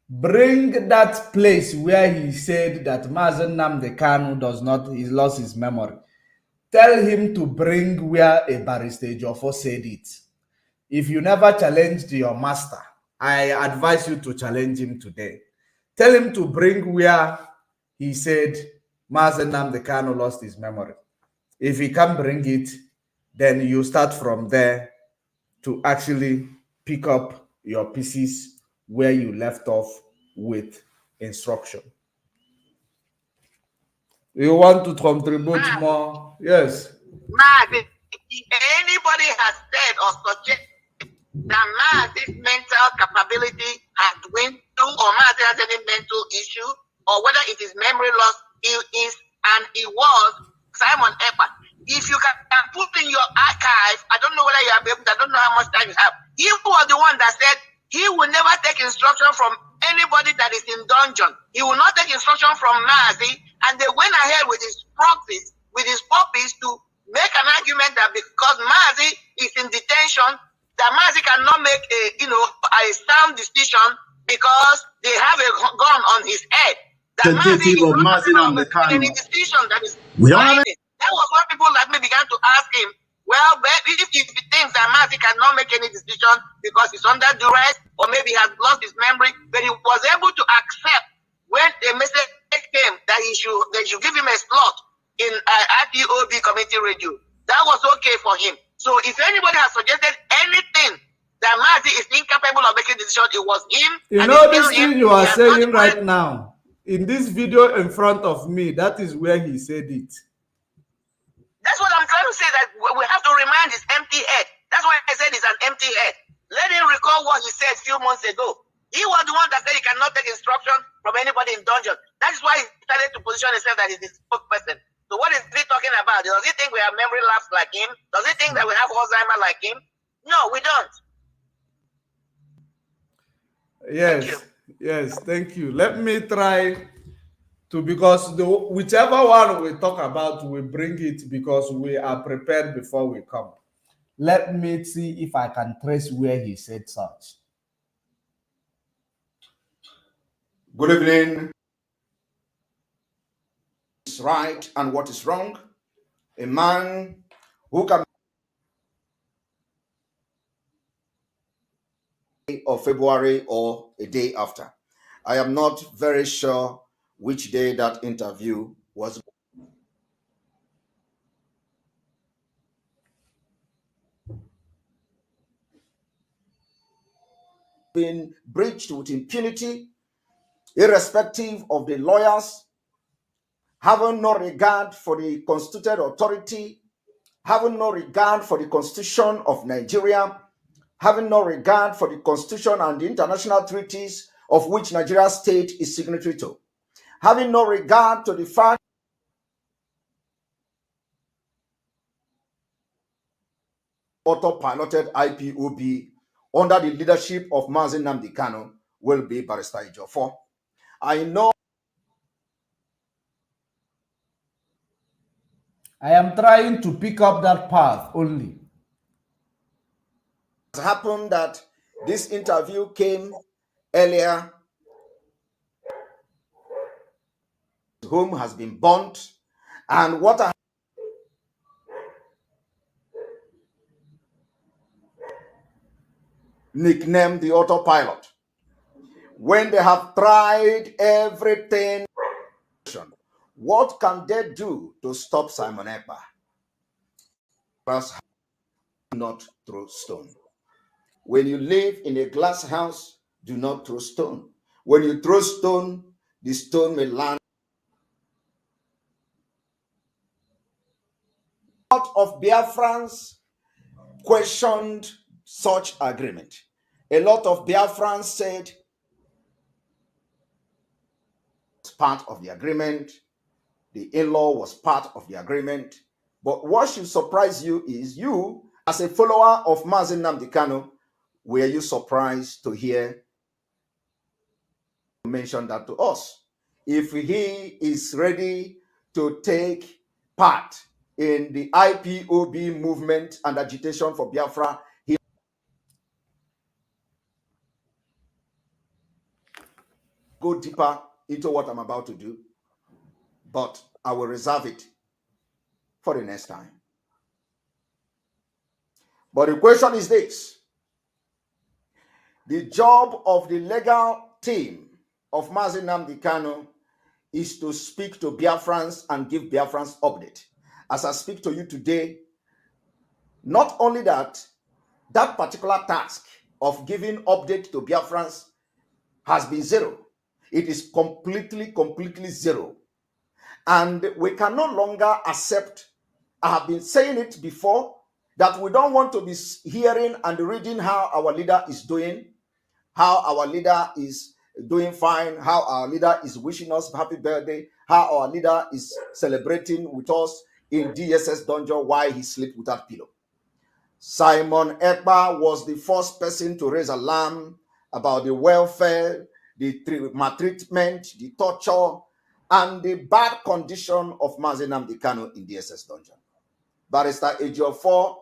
Bring that place where he said that Mazen Nnamdi Kanu he lost his memory. Tell him to bring where a Barrister Jofo said it. If you never challenged your master, I advise you to challenge him today. Tell him to bring where he said Mazen Nnamdi Kanu lost his memory. If he can't bring it, then you start from there to actually pick up your pieces where you left off with instruction. You want to contribute more? Yes. If anybody has said or suggested that Mazi's mental capability has dwindled, or Mazi has any mental issue, or whether it is memory loss, he was Simon Ekpa. If you can put in your archive, I don't know whether you have able, I don't know how much time you have. He was the one that said he will never take instruction from anybody that is in dungeon. He will not take instruction from Mazi, and they went ahead with his proxies, with his puppies, to make an argument that because Mazi is in detention, that Mazi cannot make a sound decision because they have a gun on his head. That Mazi is not making any decision that is binding. That was when people like me began to ask him, well, if he thinks that Mazi cannot make any decision because he's under duress, or maybe he has lost his memory, but he was able to accept when the message came that they should give him a slot in RTOB community radio. That was okay for him. So if anybody has suggested anything that Mazi is incapable of making a decision, it was him. You know this thing you are saying right now, in this video in front of me, that is where he said it. That's what I'm trying to say, that we have to remind his empty head. That's why I said it's an empty head. Let him recall what he said a few months ago. He was the one that said he cannot take instruction from anybody in dungeon. That is why he started to position himself that he's the spokesperson. So what is he talking about? Does he think we have memory lapse like him? Does he think that we have Alzheimer like him? No, we don't. Yes, thank you. Let me try to, because whichever one we talk about, we bring it because we are prepared before we come. Let me see if I can trace where he said such. Good evening. What is right and what is wrong? A man who can of February or a day after. I am not very sure which day that interview was. Been breached with impunity, irrespective of the lawyers, having no regard for the constituted authority, having no regard for the Constitution of Nigeria, having no regard for the Constitution and the international treaties of which Nigeria state is signatory to, having no regard to the fact auto-piloted IPOB under the leadership of Mazi Nnamdi Kanu will be Barrister Ejiofor. I know I am trying to pick up that path only. it happened that this interview came earlier, whom has been burnt, and what I nicknamed the autopilot. When they have tried everything, what can they do to stop Simon Ekpa? Not throw stone. When you live in a glass house, do not throw stone. When you throw stone, the stone may land. A lot of Biafrans questioned such agreement. A lot of Biafrans said it's part of the agreement. The in-law was part of the agreement. But what should surprise you is you, as a follower of Mazi Nnamdi Kanu, were you surprised to hear mention that to us? If he is ready to take part in the IPOB movement and agitation for Biafra, he go deeper into what I'm about to do, but I will reserve it for the next time. But the question is this: the job of the legal team of Mazi Nnamdi Kanu is to speak to Biafrans and give Biafrans update. As I speak to you today, not only that, that particular task of giving update to Biafrans has been zero. It is completely zero. And we can no longer accept, I have been saying it before, that we don't want to be hearing and reading how our leader is doing, how our leader is doing fine, how our leader is wishing us happy birthday, how our leader is celebrating with us in DSS dungeon while he slept without pillow. Simon Ekpa was the first person to raise alarm about the welfare, the maltreatment, the torture, and the bad condition of Mazi Nnamdi Kanu in DSS dungeon. Barrister Ejiofor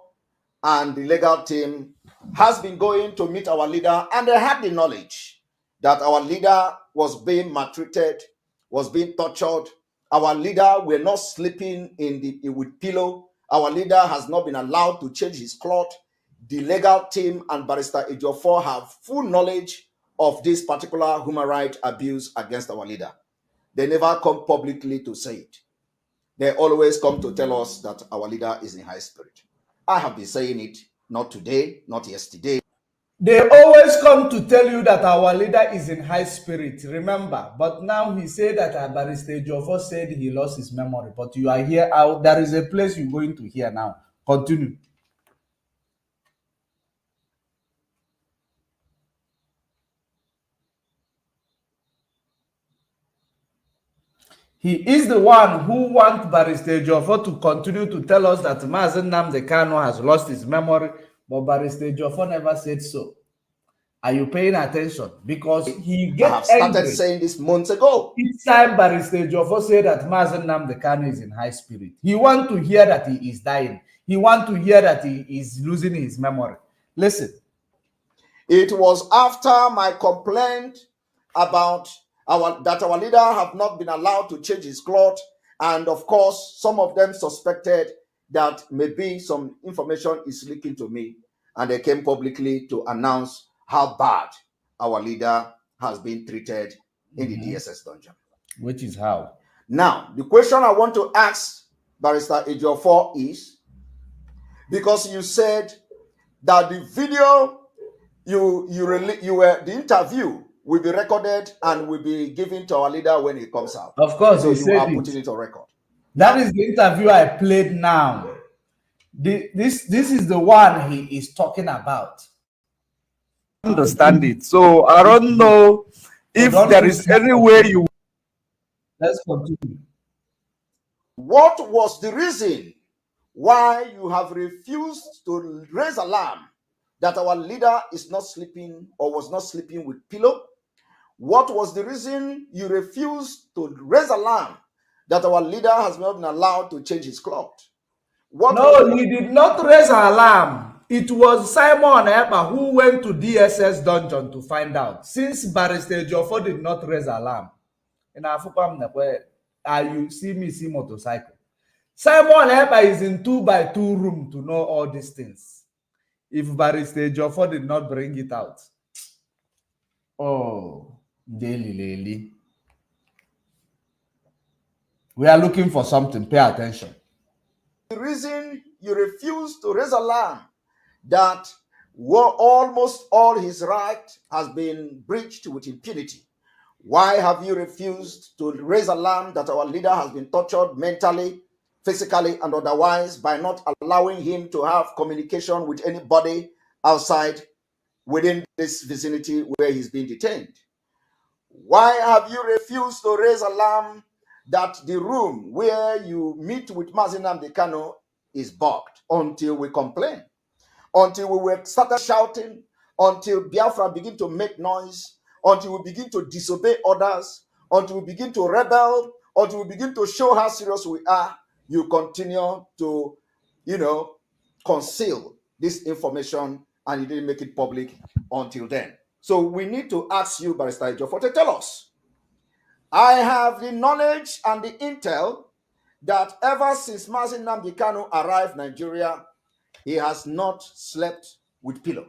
and the legal team has been going to meet our leader, and they had the knowledge that our leader was being maltreated, was being tortured. Our leader were not sleeping with pillow. Our leader has not been allowed to change his cloth. The legal team and Barrister Ejiofor have full knowledge of this particular human rights abuse against our leader. They never come publicly to say it. They always come to tell us that our leader is in high spirit. I have been saying it, not today, not yesterday. They always come to tell you that our leader is in high spirit, remember. But now he said that Barrister Ejiofor said he lost his memory. But you are here, there is a place you're going to hear now. Continue. He is the one who wants Barrister Ejiofor to continue to tell us that Mazi Nnamdi Kanu has lost his memory, but Barrister Ejiofor never said so. Are you paying attention? Because he gets I have started saying this months ago. Each time Barrister Ejiofor said that Mazi Nnamdi Kanu is in high spirit, he wants to hear that he is dying. He wants to hear that he is losing his memory. Listen. It was after my complaint about that our leader have not been allowed to change his cloth, and of course some of them suspected that maybe some information is leaking to me, and they came publicly to announce how bad our leader has been treated in the DSS dungeon. Which is how? Now, the question I want to ask Barrister Ejiofor is, because you said that the video the interview will be recorded and will be given to our leader when he comes out. Of course, so you are putting it on record. That is the interview I played now. This is the one he is talking about. understand it. So I don't know if there is any way you. Let's continue. What was the reason why you have refused to raise alarm that our leader is not sleeping or was not sleeping with pillow? What was the reason you refused to raise alarm that our leader has not been allowed to change his cloth? No, he did not raise alarm. It was Simon Ekpa who went to DSS dungeon to find out. Since Barrister Joffo did not raise alarm, in Afukam you see me see motorcycle. Simon Ekpa is in 2x2 room to know all these things. If Barrister Joffo did not bring it out. Oh, daily lady. We are looking for something. Pay attention. The reason you refuse to raise alarm that almost all his right has been breached with impunity. Why have you refused to raise alarm that our leader has been tortured mentally, physically, and otherwise by not allowing him to have communication with anybody outside within this vicinity where he's being detained? Why have you refused to raise alarm that the room where you meet with Mazi Nnamdi Kanu is bugged until we complain, until we started shouting, until Biafra begin to make noise, until we begin to disobey orders, until we begin to rebel, until we begin to show how serious we are? You continue to, conceal this information, and you didn't make it public until then. So we need to ask you, Barrister Joffo, to tell us. I have the knowledge and the intel that ever since Mazi Nnamdi Kanu arrived in Nigeria, he has not slept with pillow.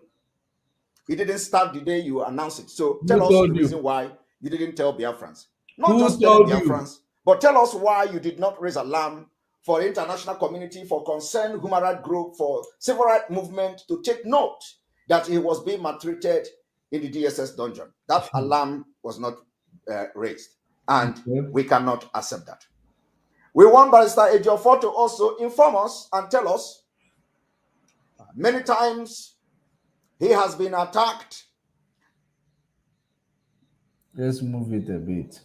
He didn't start the day you announced it. So tell us the reason why you didn't tell Biafrans. Not just tell Biafrans, but tell us why you did not raise alarm for the international community, for concerned human rights group, for civil rights movement to take note that he was being maltreated in the DSS dungeon. That alarm was not raised, and we cannot accept that. We want Barrister Ejiofor to also inform us and tell us many times he has been attacked. Let's move it a bit.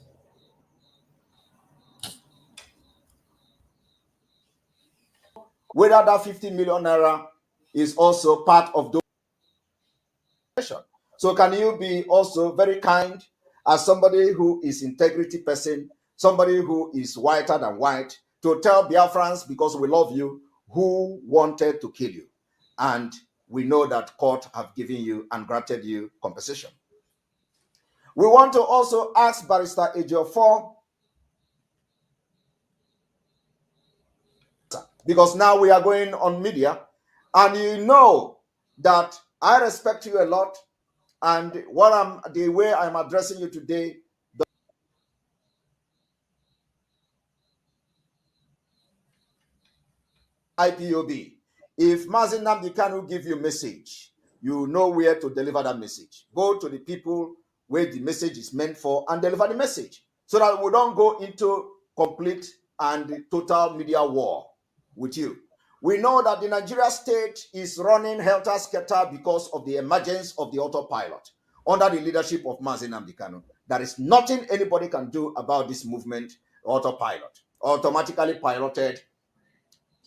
Whether that 50 million naira is also part of those. So can you be also very kind as somebody who is integrity person, somebody who is whiter than white, to tell Biafrans, because we love you, who wanted to kill you? And we know that court have given you and granted you compensation. We want to also ask Barrister Ejiofor, because now we are going on media, and you know that I respect you a lot, and the way I'm addressing you today, IPOB. If Mazi Nnamdi Kanu give you a message, you know where to deliver that message. Go to the people where the message is meant for and deliver the message, so that we don't go into complete and total media war with you. We know that the Nigeria state is running helter-skelter because of the emergence of the autopilot under the leadership of Mazi Nnamdi Kanu. There is nothing anybody can do about this movement, autopilot, automatically piloted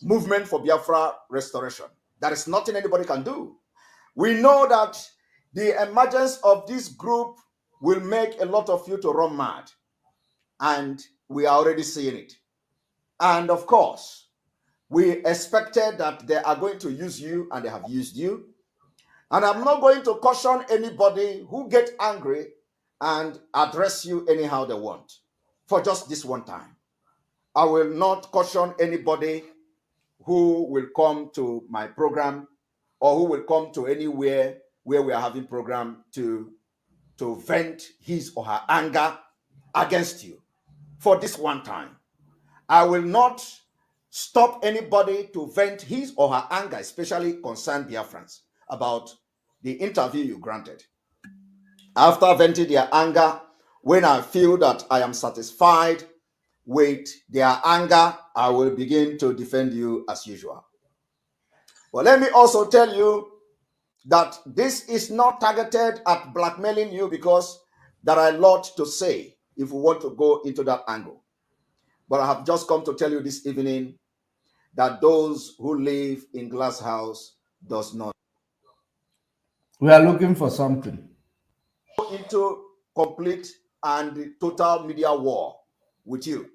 movement for Biafra restoration. There is nothing anybody can do. We know that the emergence of this group will make a lot of you to run mad, and we are already seeing it. And of course, we expected that they are going to use you, and they have used you. And I'm not going to caution anybody who get angry and address you anyhow they want for just this one time. I will not caution anybody who will come to my program or who will come to anywhere where we are having program to vent his or her anger against you for this one time. I will not stop anybody to vent his or her anger, especially concerned Biafrans, about the interview you granted. After venting their anger, when I feel that I am satisfied with their anger, I will begin to defend you as usual. But let me also tell you that this is not targeted at blackmailing you, because there are a lot to say if we want to go into that angle. But I have just come to tell you this evening that those who live in glass house does not. We are looking for something. Into complete and total media war with you.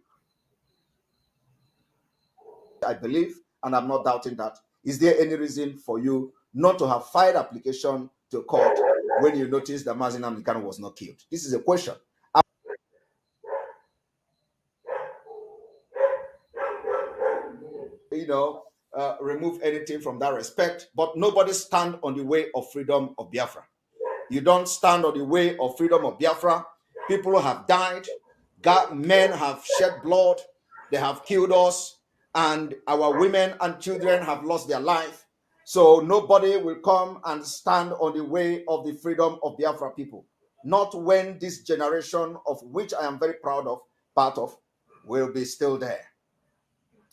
I believe, and I'm not doubting that. Is there any reason for you not to have filed application to court when you noticed that Mazi Nnamdi Kanu was not killed? This is a question. Remove anything from that respect, but nobody stand on the way of freedom of Biafra. You don't stand on the way of freedom of Biafra. People have died. Men have shed blood. They have killed us. And our women and children have lost their life. So nobody will come and stand on the way of the freedom of Biafra people. Not when this generation, of which I am very proud of, part of, will be still there.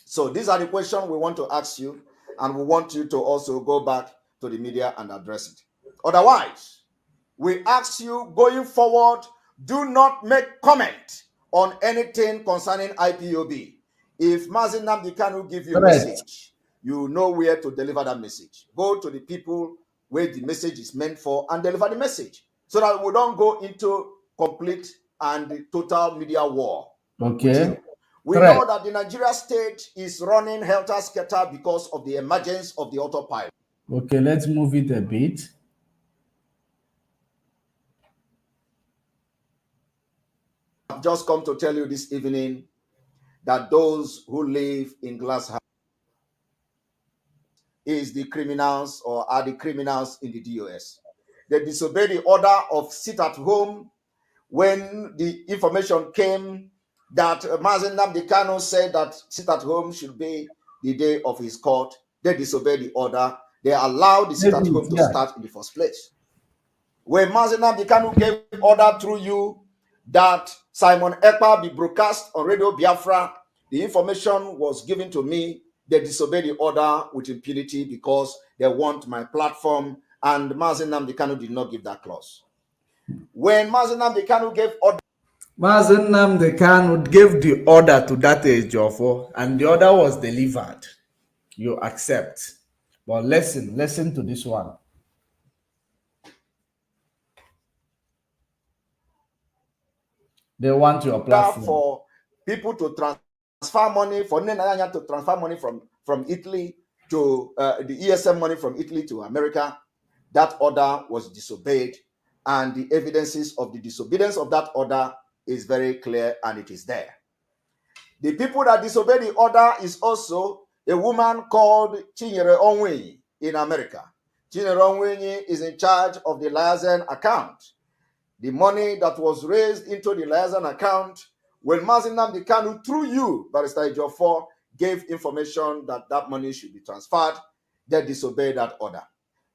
So these are the questions we want to ask you, and we want you to also go back to the media and address it. Otherwise, we ask you going forward, do not make comment on anything concerning IPOB. If Mazi Nnamdi Kanu give you a message, you know where to deliver that message. Go to the people where the message is meant for and deliver the message, so that we don't go into complete and total media war. Okay. We know that the Nigeria state is running helter-skelter because of the emergence of the autopilot. Okay, let's move it a bit. I've just come to tell you this evening that those who live in glass house is the criminals, or are the criminals in the DOS. They disobeyed the order of sit at home when the information came that Mazi Nnamdi Kanu said that sit at home should be the day of his court. They disobeyed the order. They allowed the sit at home to start in the first place. When Mazi Nnamdi Kanu gave order through you that Simon Ekpa be broadcast on Radio Biafra, the information was given to me. They disobeyed the order with impunity because they want my platform, and Mazi Nnamdi Kanu did not give that clause. When Mazi Nnamdi Kanu gave order, Mazi Nnamdi Kanu gave the order to that Ejiofor, and the order was delivered. You accept. But listen to this one. They want your platform. For people to transfer money, for Nenanya to transfer money from Italy to the ESM money from Italy to America, that order was disobeyed, and the evidences of the disobedience of that order is very clear, and it is there. The people that disobeyed the order is also a woman called Chinyere Onwenyi in America. Chinyere Onwenyi is in charge of the Liaison account. The money that was raised into the Liaison account, when Mazi Nnamdi Kanu, through you, Barrister Ejiofor, gave information that that money should be transferred, they disobeyed that order.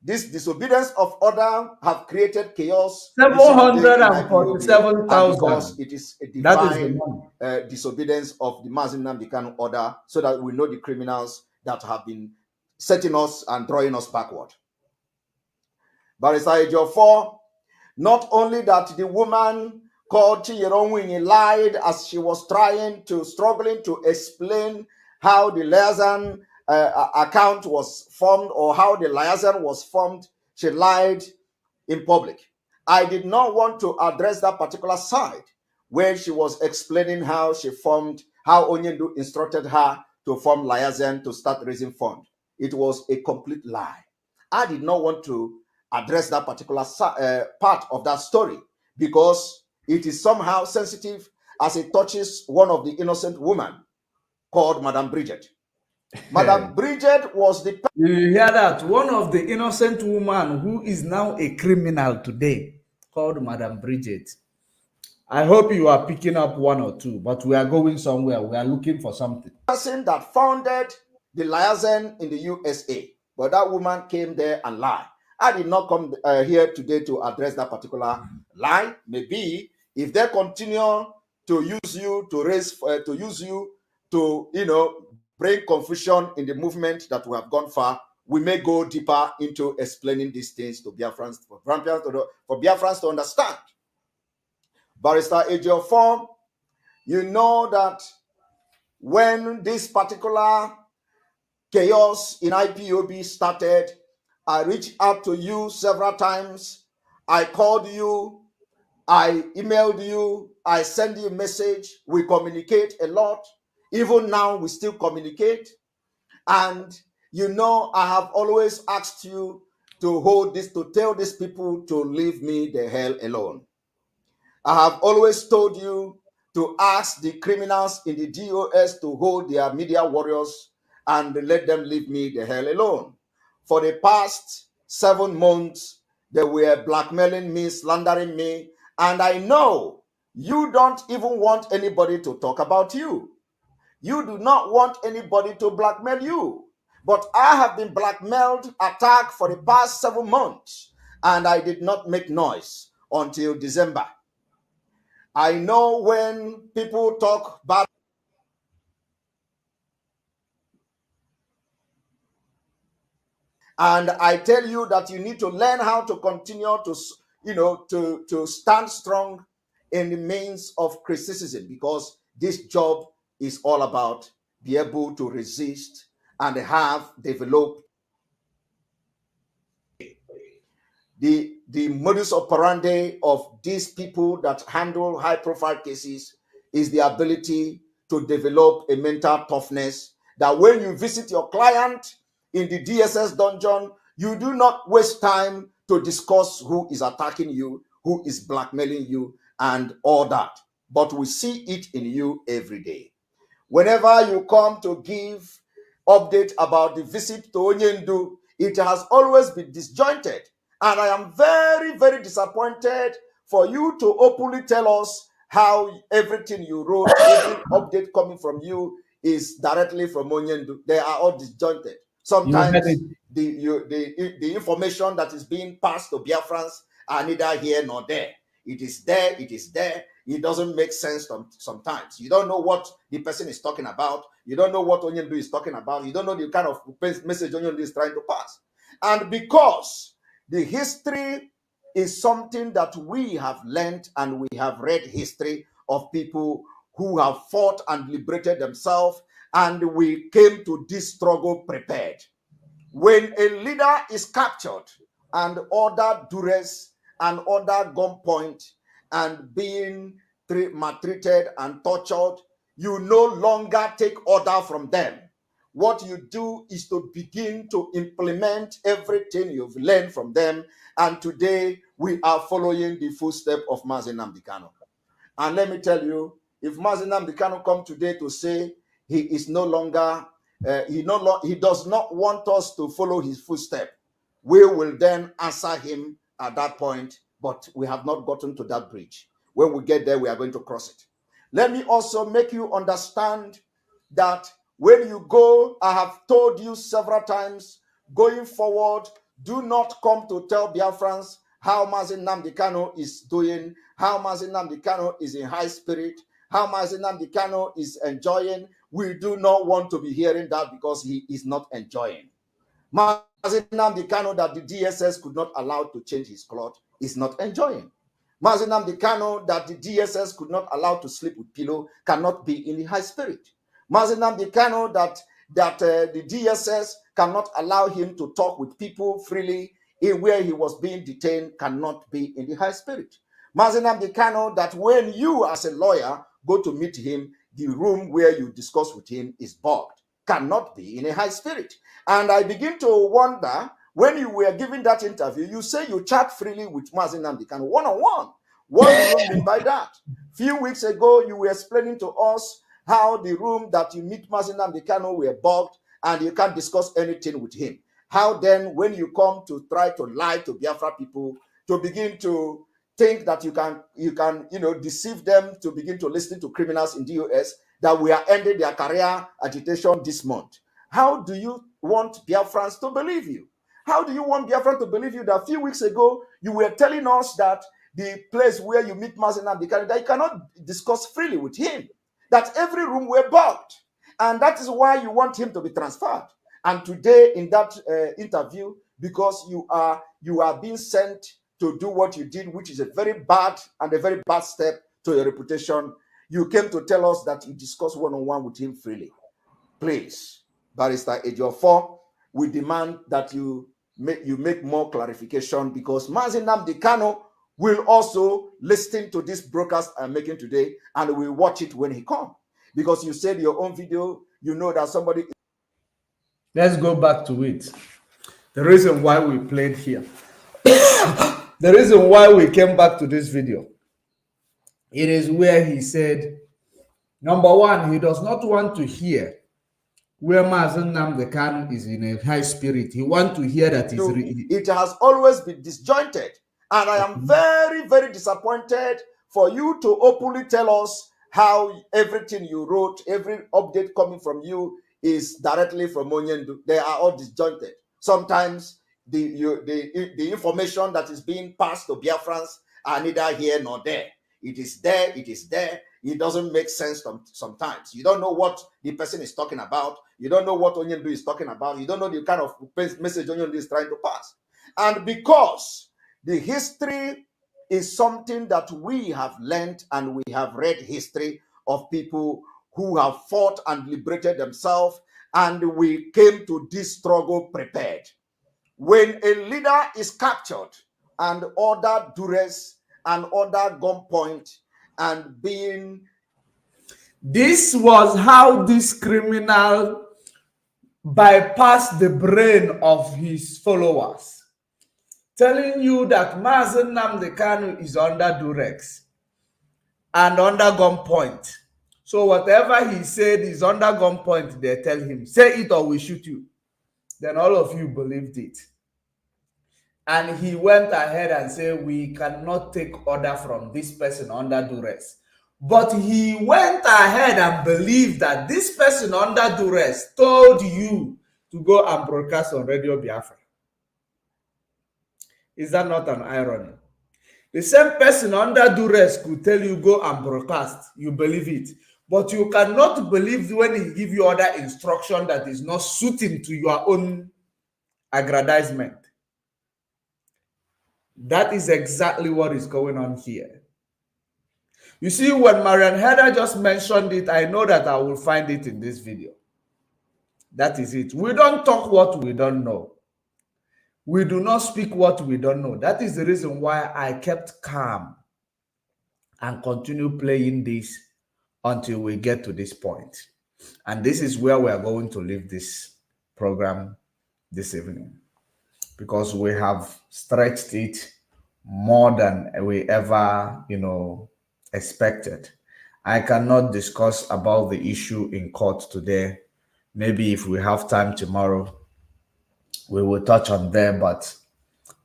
This disobedience of order have created chaos. 747,000. Because it is a divine disobedience of the Mazi Nnamdi Kanu order, so that we know the criminals that have been setting us and drawing us backward. Barrister Ejiofor, not only that the woman called Chinyere Onwenyi lied as she was struggling to explain how the Liaison account was formed, or how the Liaison was formed, she lied in public. I did not want to address that particular side where she was explaining how she formed, how Onyendu instructed her to form Liaison to start raising funds. It was a complete lie. I did not want to address that particular part of that story because it is somehow sensitive, as it touches one of the innocent women called Madame Bridget. Madame Bridget was the... You hear that? One of the innocent women who is now a criminal today, called Madame Bridget. I hope you are picking up one or two, but we are going somewhere. We are looking for something. Person that founded the Liaison in the USA, but that woman came there and lied. I did not come here today to address that particular lie. Maybe if they continue to use you to bring confusion in the movement that we have gone far, we may go deeper into explaining these things to Biafrans, for Biafrans to understand. Barrister Ejiofor, you know that when this particular chaos in IPOB started, I reached out to you several times. I called you, I emailed you, I sent you a message. We communicate a lot. Even now, we still communicate. And you know, I have always asked you to hold this, to tell these people to leave me the hell alone. I have always told you to ask the criminals in the DOS to hold their media warriors and let them leave me the hell alone. For the past 7 months, they were blackmailing me, slandering me, and I know you don't even want anybody to talk about you. You do not want anybody to blackmail you. But I have been blackmailed, attacked for the past 7 months, and I did not make noise until December. I know when people talk bad, and I tell you that you need to learn how to continue to, to stand strong in the means of criticism, because this job is all about be able to resist and have developed the modus operandi of these people that handle high-profile cases is the ability to develop a mental toughness that when you visit your client in the DSS dungeon, you do not waste time to discuss who is attacking you, who is blackmailing you, and all that. But we see it in you every day. Whenever you come to give update about the visit to Onyendu, it has always been disjointed. And I am very, very disappointed for you to openly tell us how everything you wrote, every update coming from you is directly from Onyendu. They are all disjointed. Sometimes the information that is being passed to Biafrans are neither here nor there. It is there, it is there. It doesn't make sense sometimes. You don't know what the person is talking about. You don't know what Onyendu is talking about. You don't know the kind of message Onyendu is trying to pass. And because the history is something that we have learned, and we have read history of people who have fought and liberated themselves, and we came to this struggle prepared. When a leader is captured and ordered duress and ordered gunpoint and being maltreated and tortured, you no longer take order from them. What you do is to begin to implement everything you've learned from them. And today we are following the footsteps of Mazi Nnamdi Kanu. And let me tell you, if Mazi Nnamdi Kanu come today to say he is no longer, he does not want us to follow his footsteps, we will then answer him at that point. But we have not gotten to that bridge. When we get there, we are going to cross it. Let me also make you understand that when you go, I have told you several times, going forward, do not come to tell Biafrans how Mazi Nnamdi Kanu is doing, how Mazi Nnamdi Kanu is in high spirit, how Mazi Nnamdi Kanu is enjoying. We do not want to be hearing that, because he is not enjoying. Mazi Nnamdi Kanu that the DSS could not allow to change his cloth is not enjoying. Mazi Nnamdi Kanu that the DSS could not allow to sleep with pillow cannot be in the high spirit. Mazi Nnamdi Kanu that the DSS cannot allow him to talk with people freely in where he was being detained cannot be in the high spirit. Mazi Nnamdi Kanu that when you as a lawyer go to meet him, the room where you discuss with him is bugged, cannot be in a high spirit. And I begin to wonder, when you were giving that interview, you say you chat freely with Mazi Nnamdi Kanu one-on-one. What do you mean by that? Few weeks ago, you were explaining to us how the room that you meet Mazi Nnamdi Kanu were bugged and you can't discuss anything with him. How then, when you come to try to lie to Biafra people, to begin to think that you can deceive them to begin to listen to criminals in the US, that we are ending their career agitation this month? How do you want Biafrans to believe you? How do you want Biafrans to believe you that a few weeks ago you were telling us that the place where you meet Mazi Nnamdi Kanu, that you cannot discuss freely with him, that every room were bugged, and that is why you want him to be transferred? And today in that interview, because you are being sent to do what you did, which is a very bad step to your reputation, you came to tell us that you discussed one-on-one with him freely. Please, Barrister Ejiofor, we demand that you make more clarification, because Mazi Nnamdi Kanu will also listen to this broadcast I'm making today and will watch it when he comes. Because you said your own video, you know that somebody... Let's go back to it. The reason why we played here, the reason why we came back to this video, it is where he said, number one, he does not want to hear where Mazi Nnamdi Kanu is in a high spirit. He wants to hear that it has always been disjointed. And I am very, very disappointed for you to openly tell us how everything you wrote, every update coming from you is directly from Onyendu. They are all disjointed. Sometimes the information that is being passed to Biafrans are neither here nor there. It is there, it is there. It doesn't make sense sometimes. You don't know what the person is talking about. You don't know what Onyendu is talking about. You don't know the kind of message Onyendu is trying to pass. And because the history is something that we have learned, and we have read history of people who have fought and liberated themselves, and we came to this struggle prepared. When a leader is captured and ordered duress and ordered gunpoint and being... This was how this criminal bypassed the brain of his followers, telling you that Mazi Nnamdi Kanu is under duress and under gunpoint. So whatever he said is under gunpoint, they tell him, say it or we shoot you. Then all of you believed it. And he went ahead and said, we cannot take order from this person under duress. But he went ahead and believed that this person under duress told you to go and broadcast on Radio Biafra. Is that not an irony? The same person under duress could tell you go and broadcast. You believe it. But you cannot believe when he gives you other instruction that is not suiting to your own aggrandizement. That is exactly what is going on here. You see, when Marian Hedda just mentioned it, I know that I will find it in this video. That is it. We don't talk what we don't know. We do not speak what we don't know. That is the reason why I kept calm and continue playing this until we get to this point. And this is where we are going to leave this program this evening, because we have stretched it more than we ever, expected. I cannot discuss about the issue in court today. Maybe if we have time tomorrow, we will touch on there, but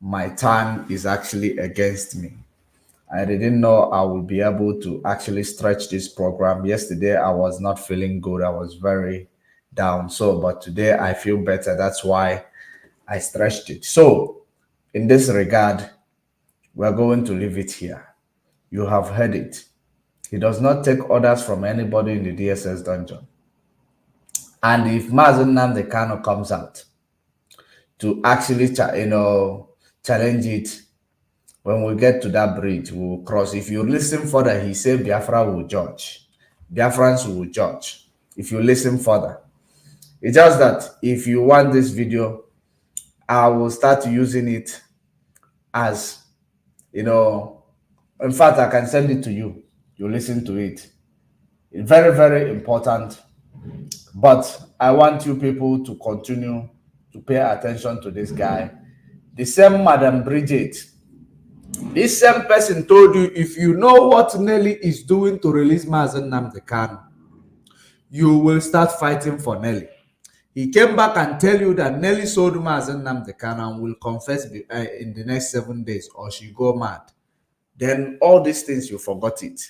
my time is actually against me. I didn't know I would be able to actually stretch this program. Yesterday, I was not feeling good. I was very down. But today I feel better. That's why I stretched it. So in this regard, we're going to leave it here. You have heard it. He does not take orders from anybody in the DSS dungeon. And if Mazi Nnamdi Kanu comes out to actually, challenge it, when we get to that bridge, we will cross. If you listen further, he said Biafra will judge. Biafrans will judge. If you listen further. It's just that if you want this video, I will start using it as, in fact, I can send it to you. You listen to it. It's very, very important. But I want you people to continue to pay attention to this guy. The same Madam Bridget, this same person told you, if you know what Nelly is doing to release Mazi Nnamdi Kanu, you will start fighting for Nelly. He came back and tell you that Nelly sold Mazi Nnamdi Kanu and will confess in the next 7 days or she go mad. Then all these things, you forgot it.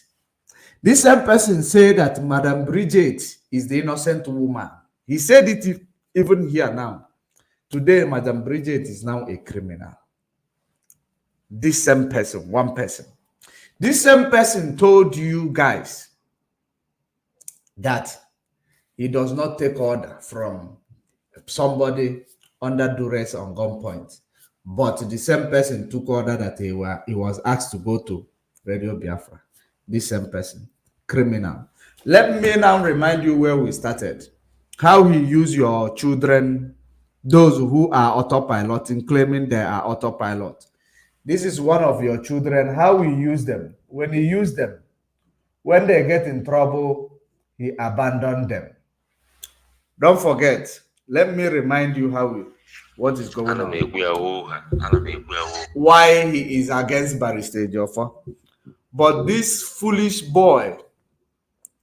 This same person said that Madam Bridget is the innocent woman. He said it even here now. Today, Madam Bridget is now a criminal. This same person, one person. This same person told you guys that he does not take order from somebody under duress on gunpoint, but the same person took order that he was asked to go to Radio Biafra. This same person, criminal. Let me now remind you where we started. How he used your children, those who are autopiloting, claiming they are autopilot. This is one of your children, how he used them. When he used them, when they get in trouble, he abandoned them. Don't forget, let me remind you what is going on. Why he is against Barrister Joffa. But this foolish boy,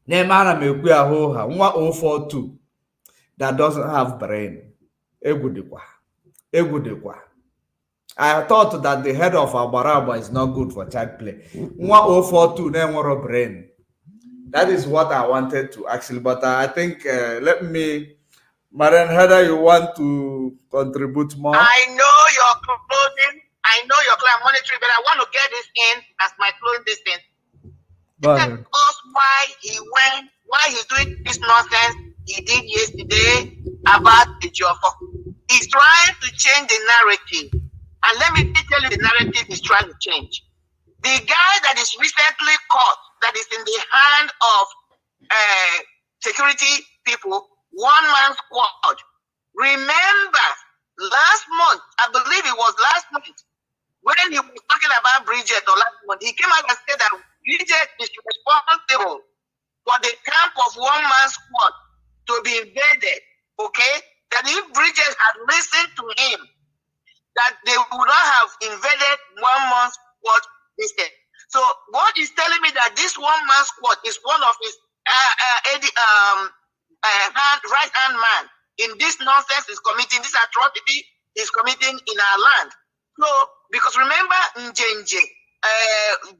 named 1042, that doesn't have brain. Egudikwa. I thought that the head of Abaraba is not good for child play. 1042, no brain. That is what I wanted to actually, but I think let me, Marian Heather, you want to contribute more? I know your clothing. I know your client monitoring, but I want to get this in as my closing distance. Tell us why he's doing this nonsense he did yesterday about the Joffa. He's trying to change the narrative. And let me tell you the narrative he's trying to change. The guy that is recently caught, that is in the hand of security people, one-man squad. Remember, last month, I believe it was last month, when he was talking about Bridget, or last month, he came out and said that Bridget is responsible for the camp of one-man squad to be invaded, okay? That if Bridget had listened to him, that they would not have invaded one-man squad instead. So what is telling me that this one-man squad is one of his right-hand man in this nonsense is committing, this atrocity is committing in our land. So, because remember, Njenje,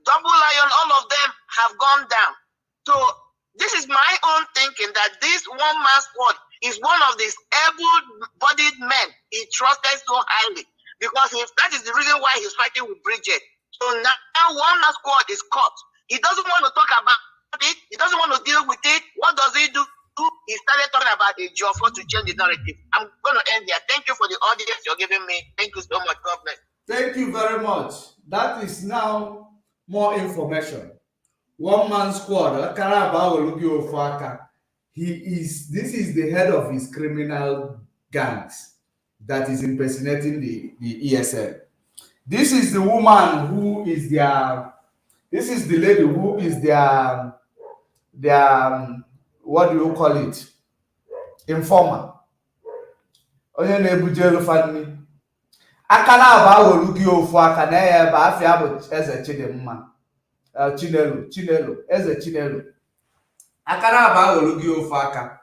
Double Lion, all of them have gone down. So this is my own thinking that this one-man squad is one of these able-bodied men he trusted so highly. Because if that is the reason why he's fighting with Bridget. So now one-man squad is caught. He doesn't want to talk about it. He doesn't want to deal with it. What does he do? He started talking about a Joffa to change the narrative. I'm going to end here. Thank you for the audience you're giving me. Thank you so much. God bless. Thank you very much. That is now more information. One-man squad. This is the head of his criminal gangs that is impersonating the ESL. This is the woman who is this is the lady who is their what do you call it? Informer. Onye na-ebujelu family. Aka na aba olugi ofu aka na ya ba afia bụ Eze Chidimma. Chinelo, Eze Chinelo. Aka na aba olugi ofu aka.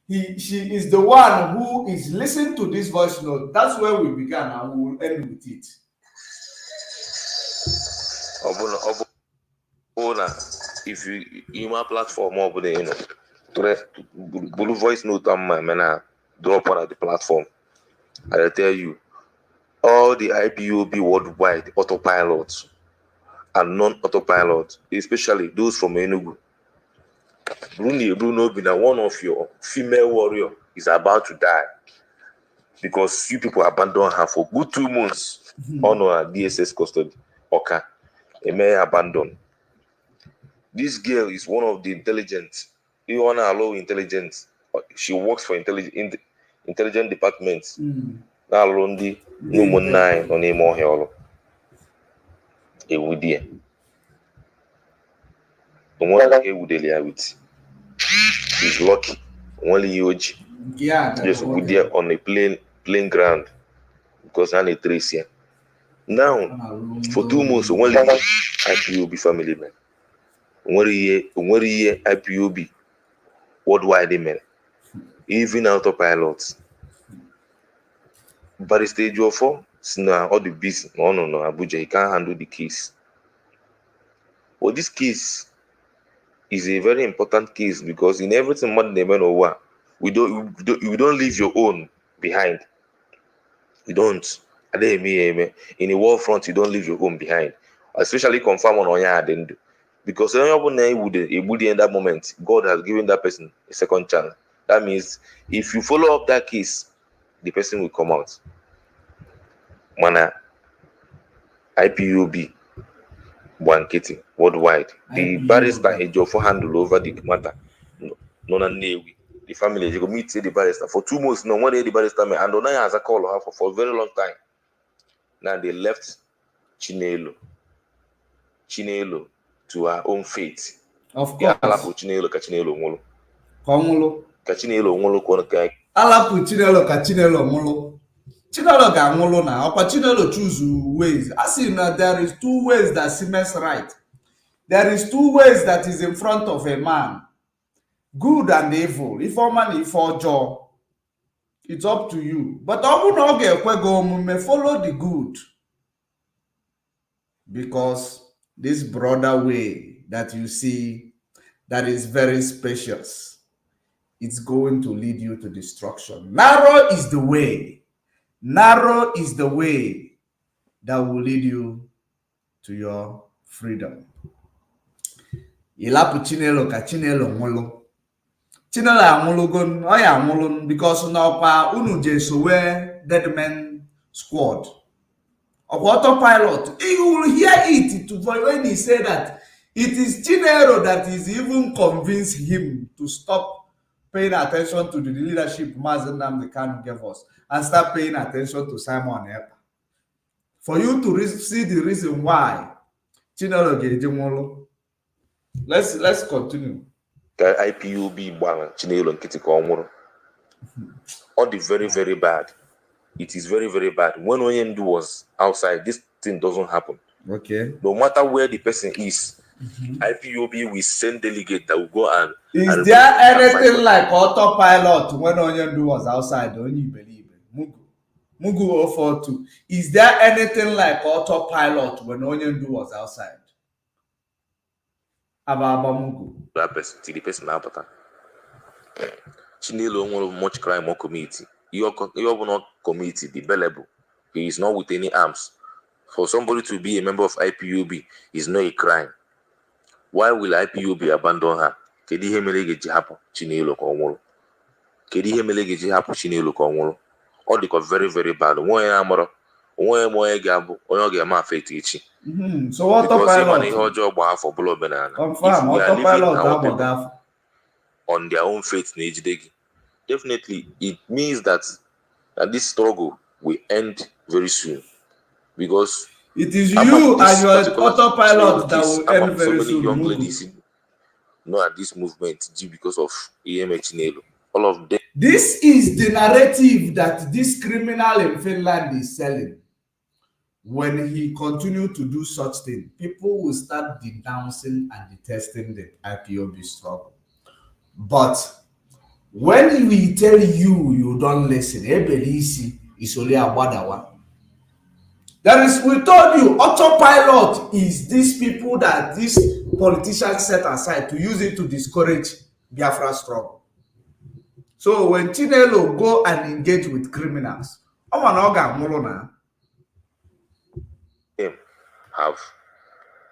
She is the one who is listening to this voice note. That's where we began and we will end with it. If you my platform over there, blue voice note on my man, drop on the platform. I tell you, all the IPOB worldwide autopilots and non-autopilots, especially those from Enugu. Bruno Bina, one of your female warrior, is about to die because you people abandoned her for good 2 months on her DSS custody. Okay, a may abandon. This girl is one of the intelligent. You want to allow intelligence. She works for intelligent departments. Now, Londi, no more 9 on a more hello. A would dear. The one that would deal with. He's lucky. Only huge. Yeah. Just would dear on a plain ground because I'm a trace here. Now, for 2 months, only IPOB family man. One year IPOB worldwide men, even autopilots. But the stage of 4, now all the business. No, Abuja, he can't handle the case. Well, this case is a very important case because in everything more than over, we don't leave your own behind. You don't. In a war front, you don't leave your own behind. Especially confirm on your end. Because in that moment, God has given that person a second chance. That means if you follow up that case, the person will come out. Mana IPOB Blankety worldwide. The barrister had your handle over the matter. No, the family you go meet the barrister for 2 months. No one day the barrister me and Onaya has a call her for a very long time. Now they left Chinelo to her own fate. Of course. Alapu Chinelo Cachinelo Molo. Komolo. Cachinelo Molo Konakai. Alapu Chinelo Cachinelo Molo. Chinelo ga Molo now. But Chinelo choose ways. I see now there is 2 ways that seems right. There is 2 ways that is in front of a man. Good and evil. If a man, if a job, it's up to you. But I will not get may follow the good. Because this broader way that you see that is very spacious, it's going to lead you to destruction. Narrow is the way. Narrow is the way that will lead you to your freedom. Ilapu Chinelo ka Chinelo nwolo. Chinelo amulugon, oya amulun because now pa unu jesowe dead men squad. Of autopilot, you will hear it when he said that it is Chinelo that is even convinced him to stop paying attention to the leadership Mazen Nnamdi Kanu gave us and start paying attention to Simon Ekpa. For you to see the reason why Chinelo Gejimolo. Let's continue. IPOB Bwana Chinelo Nkiti Komoro. All the very, very bad. It is very, very bad. When Onyendu was outside, this thing doesn't happen. Okay. No matter where the person is, IPOB will send delegate that will go and. Is there anything like autopilot when Onyendu was outside? Don't you believe it? Mugu 042. Is there anything like autopilot when Onyendu was outside? Ababa Mugu. That person, the person now, but Chinelo won't much crime or committee. You will not committee the bellable. He is not with any arms. For somebody to be a member of IPOB is not a crime. Why will IPOB abandon her? Kedi hemelege jihapo Chinelo Komoro. Kedi hemelege jihapo Chinelo Komoro. All the very, very bad. One amoro, one more gabo, one get my fate ichi. So autopilot. Because job for blow banana. Confirm autopilot on their own faith definitely it means that this struggle will end very soon, because it is you and your autopilot that will end very soon. Young ladies at this movement due because of EMA Chinelo. All of them. This is the narrative that this criminal in Finland is selling. When he continues to do such thing, people will start denouncing and detesting the IPOB struggle. But when we tell you, you don't listen. Ebelisi is only a wadawa. We told you, autopilot is these people that these politicians set aside to use it to discourage Biafra struggle. So when Chinelo go and engage with criminals, have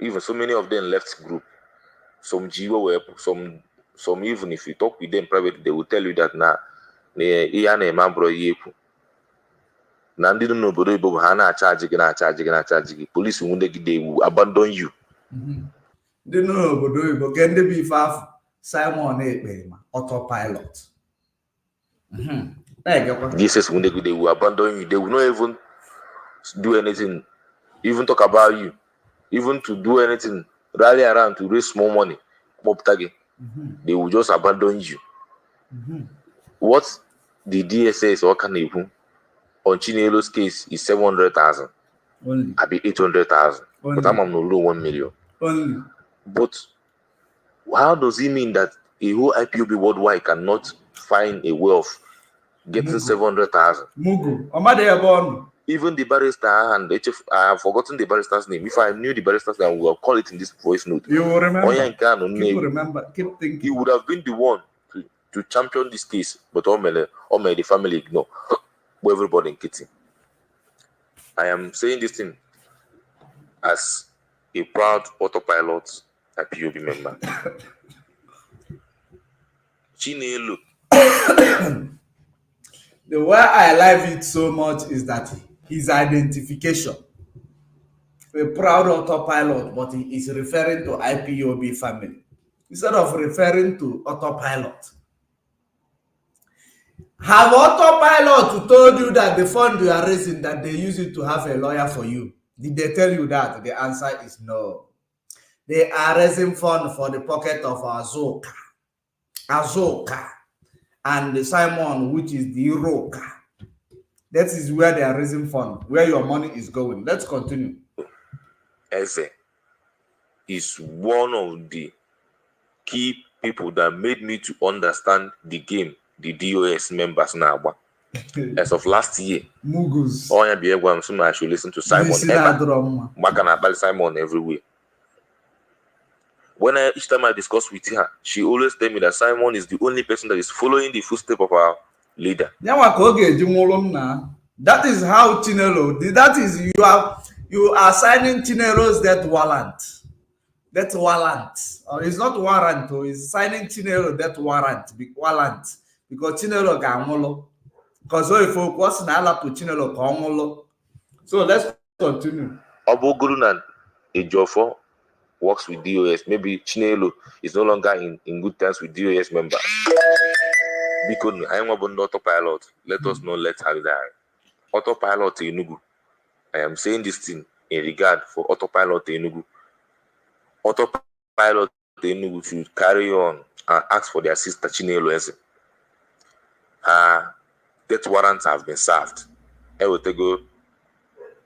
even so many of them left group. Some Jiwa were some even if you talk with them privately, they will tell you that now Nandi no bodo ibo hana charge police they will abandon you. They know bodo ibo can they be far Simon autopilot. Jesus they will abandon you. They will not even do anything, even talk about you, even to do anything, rally around to raise more money. They will just abandon you. What the DSS or can on Chinelo's case is 700,000. I be 800,000. But I'm no low 1 million. Only. But how does it mean that a whole IPOB worldwide cannot find a way of getting 700,000? Mugu. Even the barrister and the HF, I have forgotten the barrister's name. If I knew the barrister's name, I would call it in this voice note. You will remember. Keep thinking. He would have been the one to champion this case, but all may the family ignore. Everybody in Kitty. I am saying this thing as a proud autopilot IPOB member. Chinelo The way I like it so much is that his identification, a proud autopilot, but he is referring to IPOB family instead of referring to autopilot. Have autopilot told you that the fund you are raising, that they use it to have a lawyer for you? Did they tell you that? The answer is no. They are raising fund for the pocket of Azoka, and the Simon, which is the Roka. That is where they are raising fund, where your money is going. Let's continue. Eze is one of the key people that made me to understand the game the DOS members now. As of last year, Mugus. oh yeah, I should listen to Simon. Simon everywhere. When each time I discuss with her, she always tell me that Simon is the only person that is following the footsteps of our leader. That is how Chinelo. That is you are signing Chinelo's death warrant. Death warrant. It's not warrant. It's signing Chinelo death warrant. Because Chinelo gamolo. Because if you was na to Chinelo gamolo. So let's continue. Obogurunan Ejofo works with DOS. Maybe Chinelo is no longer in good terms with DOS member. Because I am about autopilot. Let us know. Let's have that. Autopilot Enugu. I am saying this thing in regard for autopilot Enugu. Autopilot Enugu should carry on and ask for their sister Chinelo Eze. Death warrants have been served. I will take go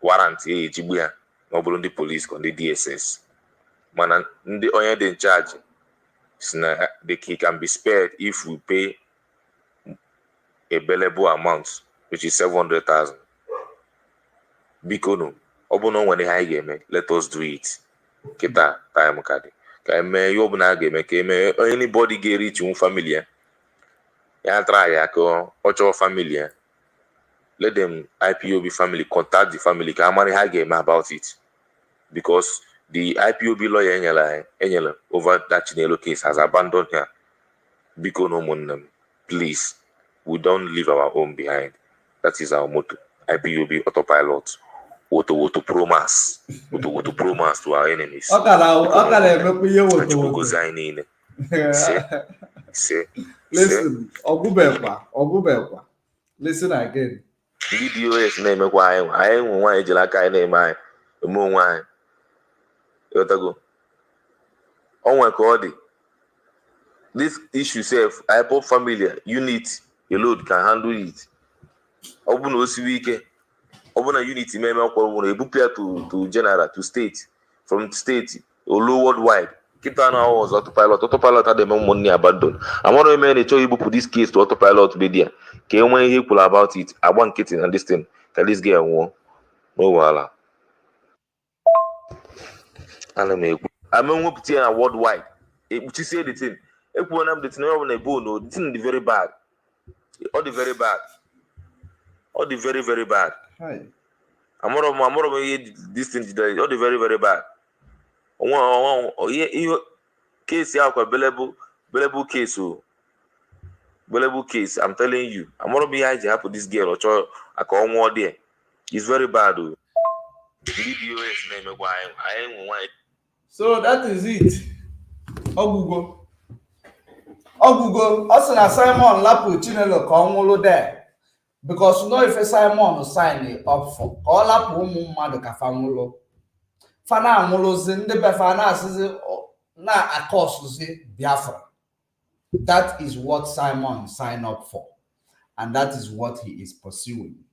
warrant Jibuya, Noburundi police on the DSS. Man, the only in charge. He can be spared if we pay a billable amount, which is 700,000. Bikono, obono when high game, let us do it. Kita time kadi. Kame yobuna game, kame anybody get rich un familiar. Ya try yako ocho familiar. Let them IPOB family contact the family. Kamani high game about it, because the IPOB lawyer Enyela over that Chinelo case has abandoned her. Bikono monam, please. We don't leave our own behind. That is our motto. IPOB autopilot. Woto promise. Woto promise to our enemies. Listen, Ogubekwa. Listen again. DOS name why I want Jelaka name my moon wine. Yotago. Oh my God. This issue self, IPOB family unit. A load can handle it. Open OCWK, open a unity member to general, to state, from state, or low worldwide. Keep on was autopilot. Autopilot had the money abandoned. I want to remain show you put this case to autopilot be there. Can when you pull about it, I want kitting and this thing. Can this get one? No wala. And I mean what worldwide. Which is say the thing. If one of the thing on a bone, no, the thing is very bad. All the very bad. All the very, very bad. Hi. I'm more of this thing today. All the very, very bad. Case here, billable case. Billable case. I'm telling you. I'm more behind to happen this girl or I call more there. It's very bad. So that is it. Ogugo. Also na Simon Lapu Chinelo ka there. Because no if Simon sign up for all Lapu mmadụ ka fanwulo. Fana anwulozi ndị be fana asizi na akosuzi Biafra. That is what Simon signed up for. And that is what he is pursuing.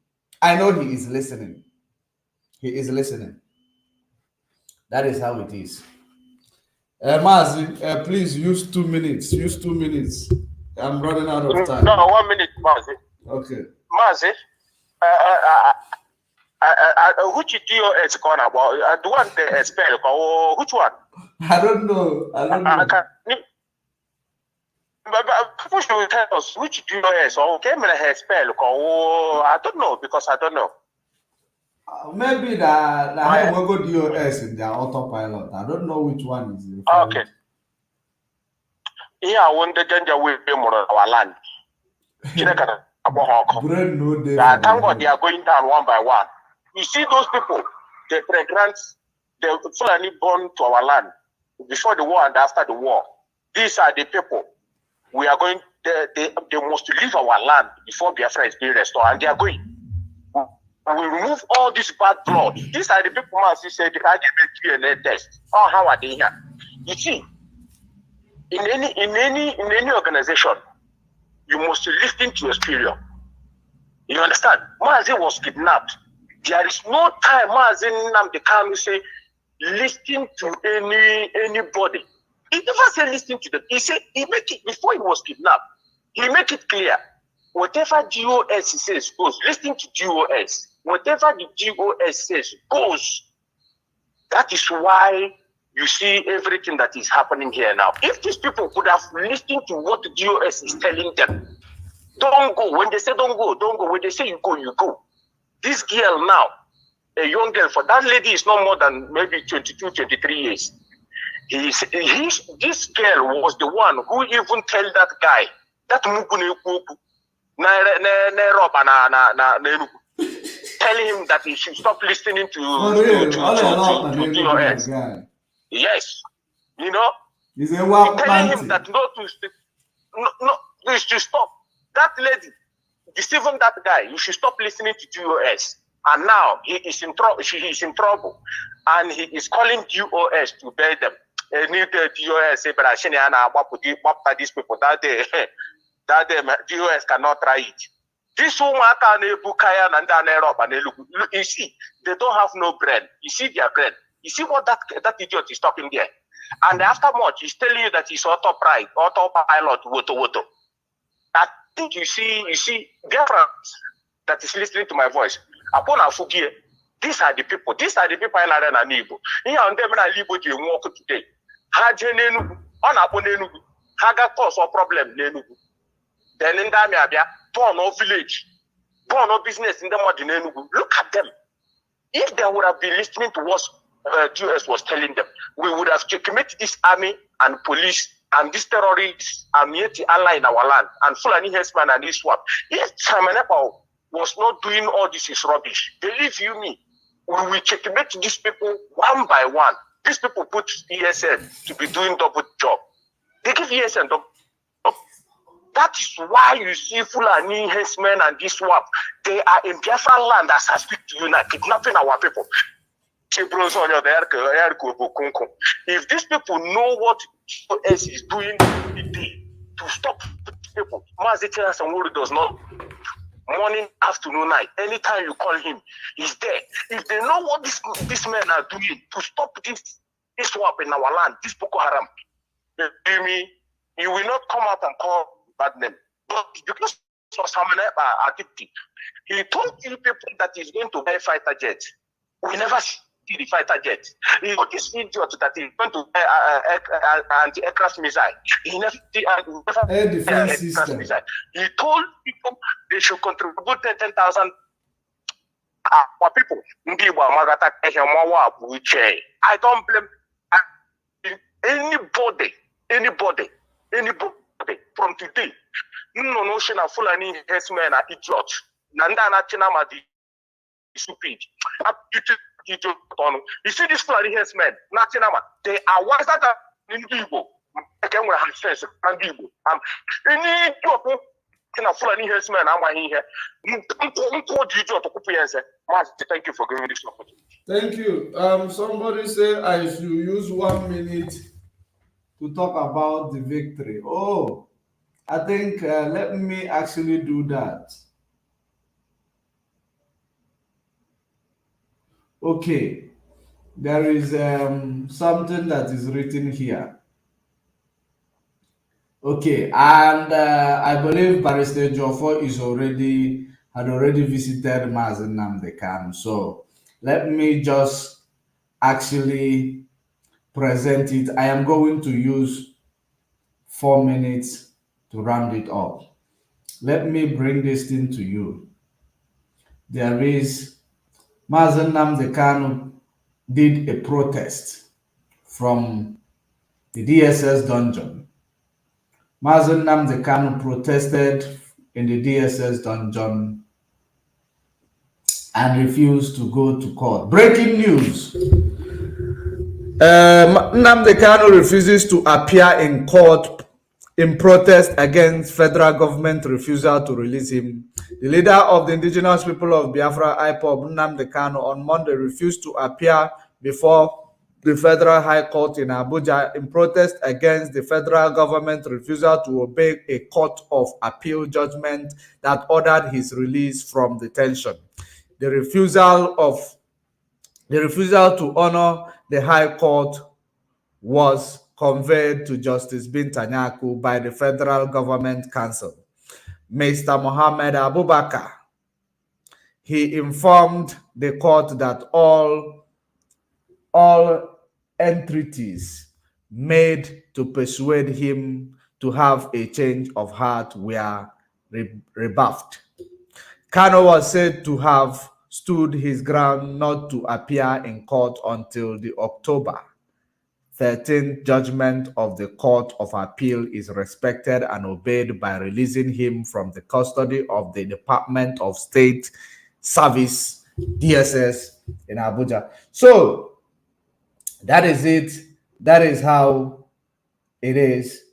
I know he is listening. He is listening. That is how it is. Mazi, please use 2 minutes. Use 2 minutes. I'm running out of time. No, 1 minute, Mazi. Okay. Mazi, which DOS going about? The one they spell, which one? I don't know. People should tell us which DOS or came in a spell. I don't know because I don't know. Maybe the Logo DOS in their autopilot. I don't know which one is it. Okay. Yeah, I want the danger will be more on our land. Thank God they are going down one by one. You see those people, the pregnant, the Fulani born to our land before the war and after the war. These are the people we are going. They must leave our land before Biafra is being restored, and they are going. We remove all this bad blood. These are the people who said they can't give a DNA test. Oh, how are they here? You see, in any organization, you must listen to your superior. You understand? Mazi was kidnapped. There is no time Mazi Nnamdi Kanu say listen to anybody. He never said listen to them. He said he make it before he was kidnapped. He make it clear. Whatever GOS says goes. Listen to GOS. Whatever the GOS says goes. That is why you see everything that is happening here now. If these people could have listened to what the GOS is telling them, don't go. When they say don't go, don't go. When they say you go, you go. This girl now, a young girl, for that lady is no more than maybe 22, 23 years. This girl was the one who even tell that guy, that telling him that he should stop listening to GOS. Yes. You know? Telling him that you should stop. That lady, deceiving that guy, you should stop listening to GOS. And now he is in trouble. She is in trouble, and he is calling GOS to bail them. Need the GOS say, but these people that GOS cannot try it. This woman can you see, they don't have no brain. You see their brain. You see what that idiot is talking there. And after much, he's telling you that he's autopilot, woto. I think you see, dear friends that is listening to my voice. Upon our fugie, these are the people in Arena Nibo. Here and them in Libo, they walk today. Hajenenu, on Aponenu, Haga cause or problem, Nenugu. Then in Damiabia, born or village, born or business in the Modinenugu. Look at them. If they would have been listening to what US was telling them, we would have checkmated this army and police and these terrorists and yet ally in our land and Fulani Hesman and this one. If Samanepa was not doing all this is rubbish, believe you me, we will checkmate these people one by one. These people put ESN to be doing double job. They give ESN double job. That is why you see Fulani Hesman and this one. They are in Biafra land as I speak to you now, kidnapping our people. If these people know what US is doing today to stop people, Mazitian Samuru does not. Morning, afternoon, night, anytime you call him, he's there. If they know what these men are doing to stop this swap in our land, this Boko Haram, you will not come out and call bad name. But because of Samaneba addicted, he told you people that he's going to buy fighter jets. We never see the fighter jet. He got this idiot that he's going to buy anti-aircraft missile. He never see air defense system. Missile. He told people they should contribute 10,000 our people. I don't blame anybody from today. No notion of Fulani herdsmen are idiots. Nandana Chinama stupid. You see this Fulani herdsmen, Natinama, they are ones that are in Igbo. I can have sense and Igbo. Any people in a Fulani herdsmen, I'm here. Thank you for giving this opportunity. Thank you. Somebody said I should use 1 minute to talk about the victory. Oh, I think let me actually do that. Okay, there is something that is written here. Okay, and I believe Barrister Joffo had already visited Mazi Nnamdi Kanu. So let me just actually present it. I am going to use 4 minutes to round it up. Let me bring this thing to you. There is Mazi Nnamdi Kanu did a protest from the DSS dungeon. Mazi Nnamdi Kanu protested in the DSS dungeon and refused to go to court. Breaking news. Nnamdi Kanu refuses to appear in court in protest against federal government refusal to release him. The leader of the indigenous people of Biafra, IPOB, Nnamdi Kanu, on Monday refused to appear before the Federal High Court in Abuja in protest against the federal government refusal to obey a court of appeal judgment that ordered his release from detention. The refusal to honor the High Court was conveyed to Justice Bintanyaku by the Federal Government Counsel, Mr. Mohammed Abubakar. He informed the court that all entreaties made to persuade him to have a change of heart were rebuffed. Kanu was said to have stood his ground not to appear in court until the October 13th judgment of the Court of Appeal is respected and obeyed by releasing him from the custody of the Department of State Service, DSS, in Abuja. So, that is it. That is how it is.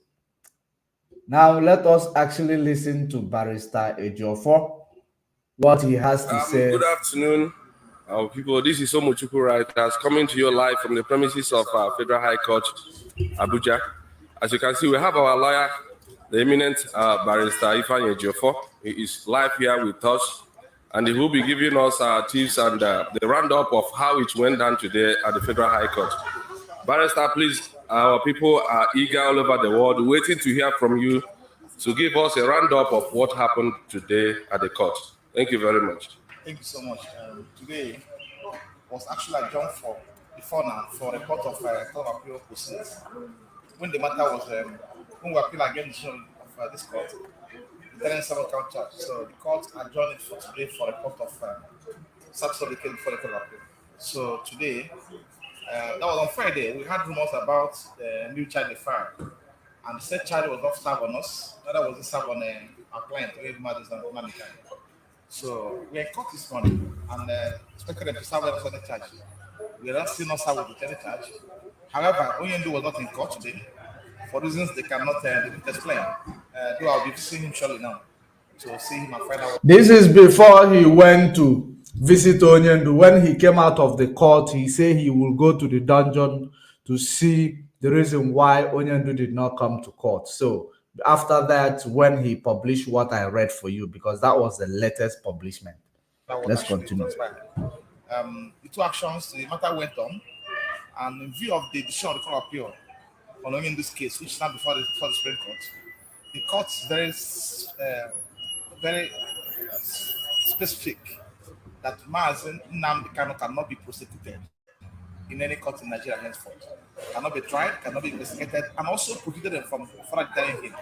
Now, let us actually listen to Barrister Ejiofor, what he has to say. Good afternoon, people. This is Omochukwu Writers coming to you live from the premises of Federal High Court, Abuja. As you can see, we have our lawyer, the eminent Barrister Ifeanyi Ejiofor. He is live here with us, and he will be giving us tips and the roundup of how it went down today at the Federal High Court. Barrister, please, our people are eager all over the world, waiting to hear from you to give us a roundup of what happened today at the court. Thank you very much. Thank you so much. Today was actually adjourned for a court of appeal proceedings. When the matter was when we appeal against of this court, the tenant several count charge. So the court adjourned it for today for a court of statutory case for the court of appeal. So today, that was on Friday. We had rumors about the new charge they filed, and the said charge was not served on us. That was served on our client, So we are in court this morning and expected them to serve us on the charge. We are still not served with any charge. However, Onyendu was not in court today for reasons they cannot explain. Though I'll be seeing him shortly now to see him and find out. This is before he went to visit Onyendu. When he came out of the court, he said he will go to the dungeon to see the reason why Onyendu did not come to court. So after that, when he published what I read for you, because that was the latest publication. Let's continue. The two actions, the matter went on, and in view of the decision of the Court of Appeal on only in this case, which stand before the Supreme Court, the court is very specific that Mazen Nnamdi Kanu cannot be prosecuted in any court in Nigeria henceforth. Cannot be tried, cannot be investigated, and also prohibited from further detaining him.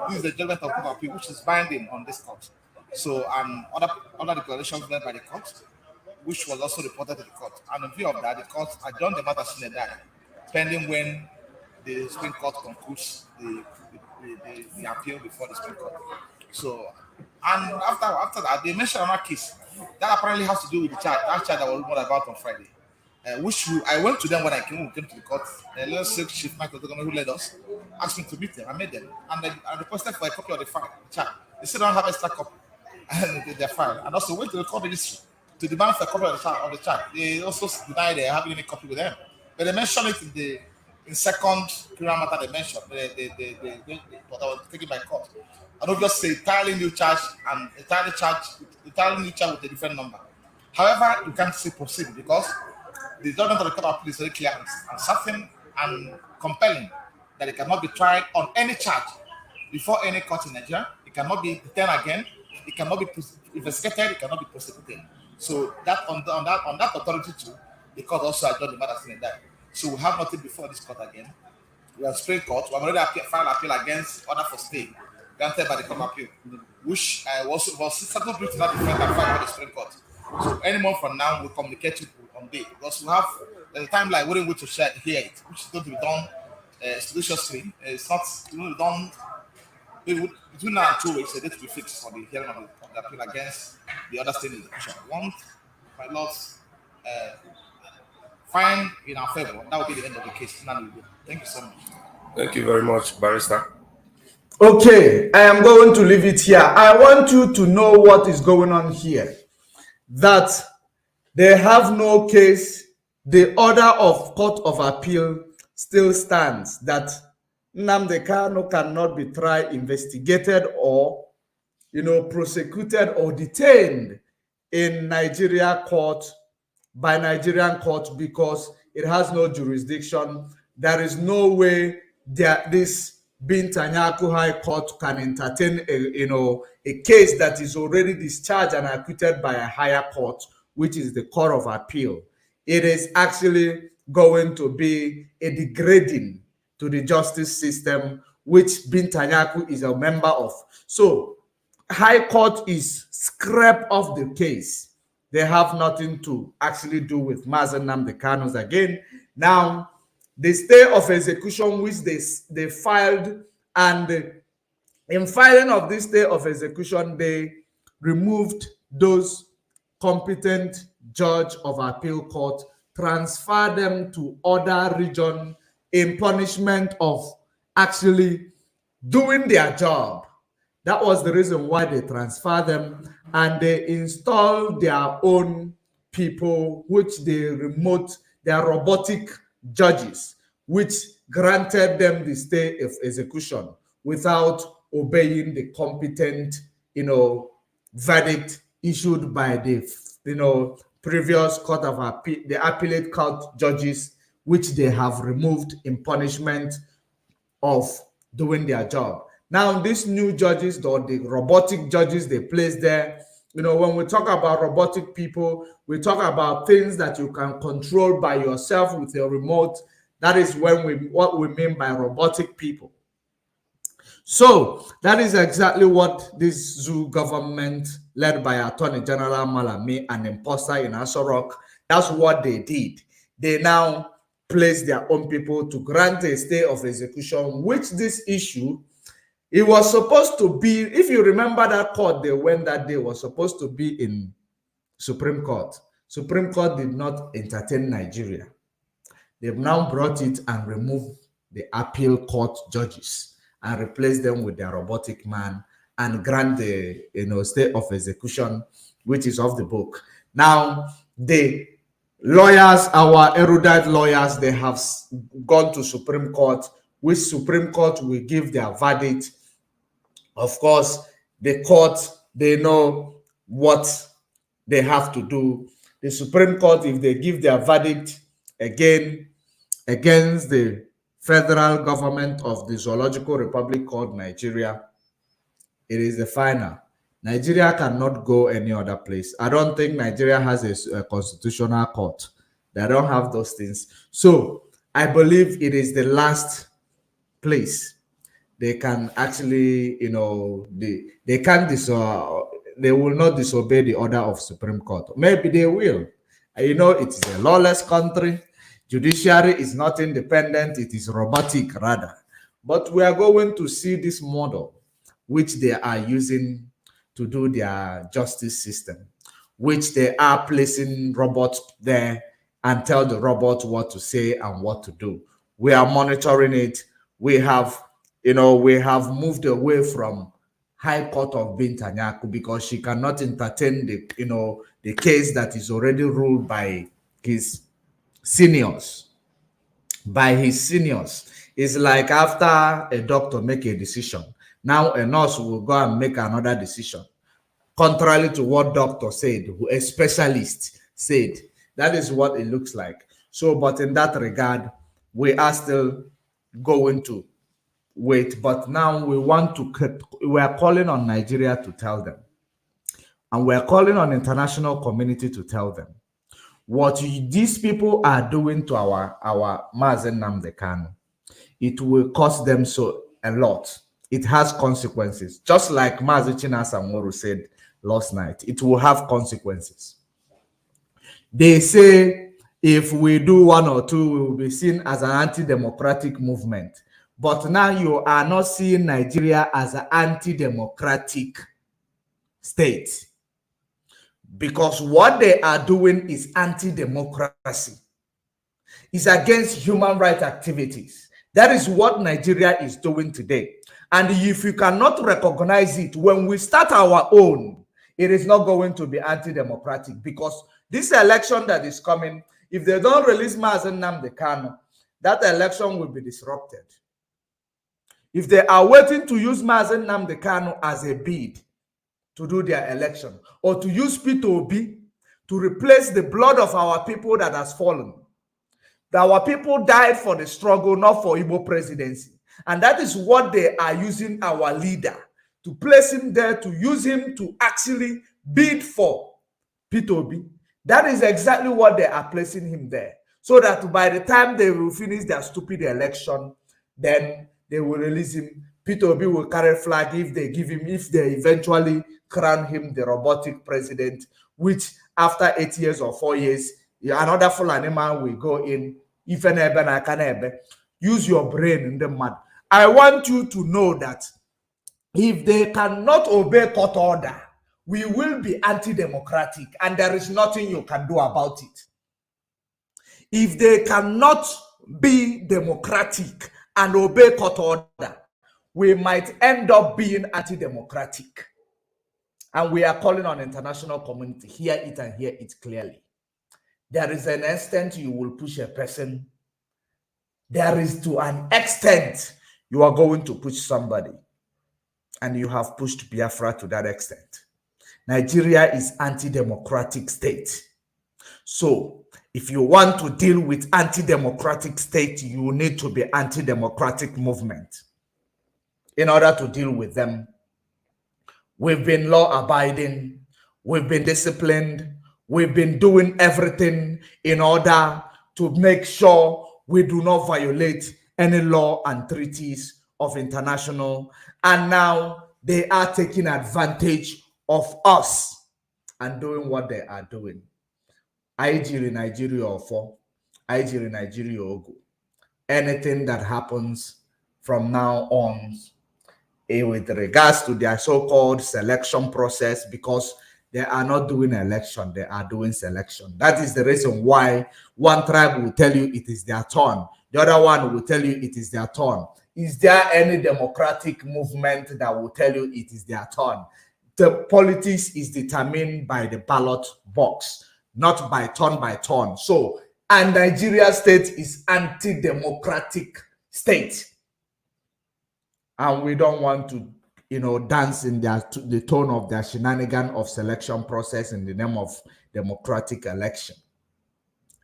This is the judgment of Court of Appeal, which is binding on this court. So, other declarations made by the court, which was also reported to the court. And in view of that, the court adjourned the matter sine die, pending when the Supreme Court concludes the appeal before the Supreme Court. So, and after that, they mentioned another case that apparently has to do with the charge, that charge that was more about on Friday. I went to them when I came to the court. The last Chief Michael who led us asked me to meet them. I met them and I requested for a copy of the file, the charge. They said I don't have a extra copy and their file. And also went to the court registry to demand for a copy of the charge. They also denied they having any copy with them. But they mentioned it in second criminal matter. They mentioned what I was taken by court. I don't just say entirely new charge and entirely new charge with a different number. However, you can't still proceed because the judgment of the Court of Appeal is very clear and certain and compelling that it cannot be tried on any charge before any court in Nigeria. It cannot be detained again. It cannot be investigated. It cannot be prosecuted. So that on that authority too, the court also adjourned the matter in that. So we have nothing before this court again. We are Supreme Court. We have already filed appeal against order for stay granted by the Court of Appeal, which was settled with that defense and filed by the Supreme Court. So any month from now, we'll communicate with on day because we have the timeline wouldn't wait to hear it, which is going to be done expeditiously. It's not done between now and 2 weeks, a date to be fixed for the hearing of the appeal against the other state institution. Once my lords find in our favor, that will be the end of the case. Thank you so much. Thank you very much, Barrister. Okay, I am going to leave it here. I want you to know what is going on here. That they have no case. The order of Court of Appeal still stands that Nnamdi Kanu cannot be tried, investigated, or prosecuted or detained in Nigeria court by Nigerian court because it has no jurisdiction. There is no way that this Bintanyaku High Court can entertain a case that is already discharged and acquitted by a higher court, which is the Court of Appeal. It is actually going to be a degrading to the justice system, which Bintanyaku is a member of. So, High Court is scrap off the case. They have nothing to actually do with Mazen Nnamdi Kanu again. Now, the stay of execution which they filed, and in filing of this stay of execution, they removed those competent judge of appeal court, transfer them to other region in punishment of actually doing their job. That was the reason why they transferred them, and they installed their own people, which they remote, their robotic judges, which granted them the stay of execution without obeying the competent, verdict issued by the, previous court of appeal, the appellate court judges, which they have removed in punishment of doing their job. Now, these new judges, or the robotic judges they place there, when we talk about robotic people, we talk about things that you can control by yourself with your remote. That is what we mean by robotic people. So that is exactly what this zoo government, led by Attorney General Malami, an imposter in Asorok, that's what they did. They now place their own people to grant a stay of execution, which this issue, it was supposed to be, if you remember that court they went that day, was supposed to be in Supreme Court. Supreme Court did not entertain Nigeria. They've now brought it and removed the appeal court judges and replace them with their robotic man and grant the stay of execution, which is off the book. Now, the lawyers, our erudite lawyers, they have gone to Supreme Court, which Supreme Court will give their verdict. Of course, the court, they know what they have to do. The Supreme Court, if they give their verdict again against the federal government of the Zoological Republic called Nigeria, it is the final. Nigeria cannot go any other place. I don't think Nigeria has a constitutional court. They don't have those things. So I believe it is the last place they can actually, they will not disobey the order of Supreme Court. Maybe they will. It is a lawless country. Judiciary is not independent. It is robotic rather. But we are going to see this model which they are using to do their justice system, which they are placing robots there and tell the robot what to say and what to do. We are monitoring it. We have moved away from High Court of Bintanyaku because she cannot entertain the case that is already ruled by his seniors. It's like after a doctor make a decision, now a nurse will go and make another decision, contrary to what doctor said, a specialist said. That is what it looks like. So, but in that regard, we are still going to wait. But now we are calling on Nigeria to tell them, and we are calling on international community to tell them what these people are doing to our Mazen Nnamdi Kanu. It will cost them a lot. It has consequences. Just like Mazi Chinasa Moro said last night, it will have consequences. They say if we do one or two, we will be seen as an anti-democratic movement. But now you are not seeing Nigeria as an anti-democratic state, because what they are doing is anti-democracy. It's against human rights activities. That is what Nigeria is doing today. And if you cannot recognize it, when we start our own, it is not going to be anti-democratic, because this election that is coming, if they don't release Mazen Nnamdi Kanu, that election will be disrupted. If they are waiting to use Mazen Nnamdi Kanu as a bid to do their election, or to use P2B to replace the blood of our people that has fallen, that our people died for the struggle, not for Igbo presidency. And that is what they are using our leader, to place him there, to use him to actually bid for P2B. That is exactly what they are placing him there. So that by the time they will finish their stupid election, then they will release him. P2B will carry flag if they give him, if they eventually crown him the robotic president, which after 8 years or 4 years, another Fulani man will go in. If use your brain in the mud. I want you to know that if they cannot obey court order, we will be anti-democratic, and there is nothing you can do about it. If they cannot be democratic and obey court order, we might end up being anti-democratic. And we are calling on international community, hear it and hear it clearly. There is an extent you will push a person. There is to an extent you are going to push somebody. And you have pushed Biafra to that extent. Nigeria is anti-democratic state. So if you want to deal with anti-democratic state, you need to be anti-democratic movement in order to deal with them. We've been law-abiding. We've been disciplined. We've been doing everything in order to make sure we do not violate any law and treaties of international. And now they are taking advantage of us and doing what they are doing. Igiri Nigeria Ofo, Igiri Nigeria Ogu. Anything that happens from now on, with regards to their so-called selection process, because they are not doing election, they are doing selection. That is the reason why one tribe will tell you it is their turn. The other one will tell you it is their turn. Is there any democratic movement that will tell you it is their turn? The politics is determined by the ballot box, not by turn. So, and Nigeria state is anti-democratic state. And we don't want to, dance in the tone of their shenanigan of selection process in the name of democratic election.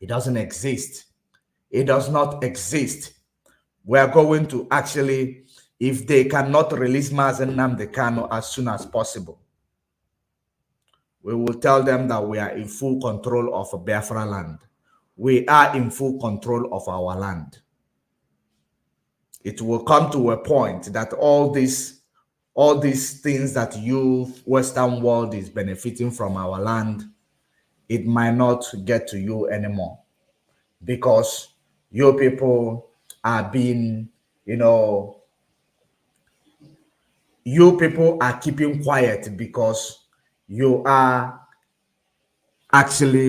It doesn't exist. It does not exist. We are going to actually, if they cannot release Mazen Nnamdi Kanu as soon as possible, we will tell them that we are in full control of Biafra land. We are in full control of our land. It will come to a point that all these things that you Western world is benefiting from our land, it might not get to you anymore, because your people are being, you people are keeping quiet because you are actually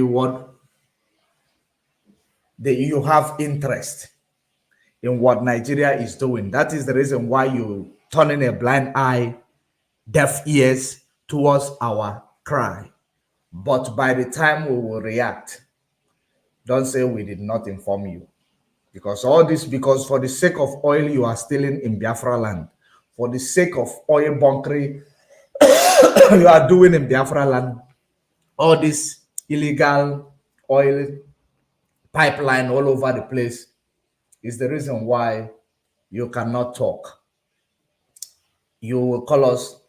you have interest in what Nigeria is doing. That is the reason why you turning a blind eye, deaf ears towards our cry. But by the time we will react, don't say we did not inform you. Because for the sake of oil you are stealing in Biafra land, for the sake of oil bunkering you are doing in Biafra land, all this illegal oil pipeline all over the place is the reason why you cannot talk. You will call us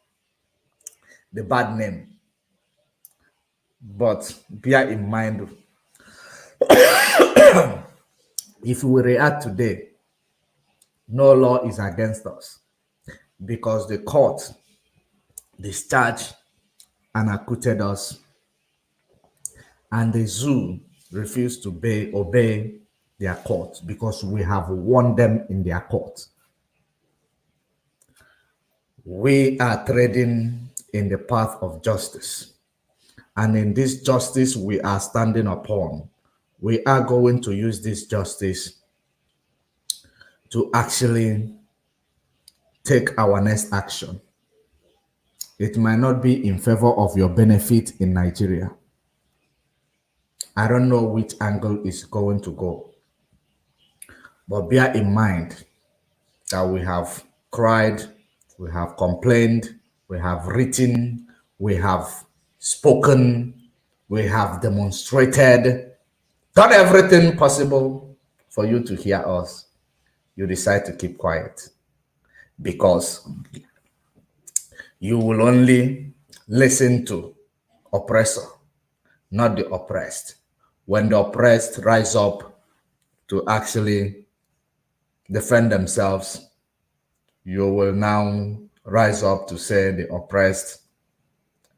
the bad name. But bear in mind, if we react today, no law is against us, because the court discharged and acquitted us, and the zoo refused to obey their court, because we have won them in their court. We are treading in the path of justice. And in this justice we are standing upon, we are going to use this justice to actually take our next action. It might not be in favor of your benefit in Nigeria. I don't know which angle it's going to go. But bear in mind that we have cried, we have complained, we have written, we have spoken, we have demonstrated, done everything possible for you to hear us. You decide to keep quiet because you will only listen to oppressor, not the oppressed. When the oppressed rise up to actually defend themselves, you will now rise up to say the oppressed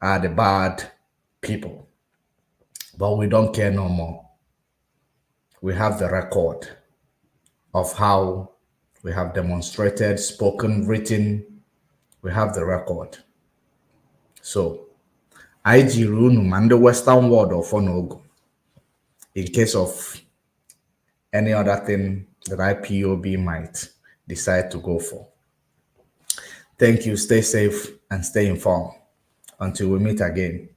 are the bad people. But we don't care no more. We have the record of how we have demonstrated, spoken, written. We have the record. So, I Jirunu and the Western world of Onogo, in case of any other thing that IPOB might decide to go for. Thank you. Stay safe and stay informed. Until we meet again.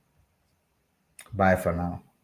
Bye for now.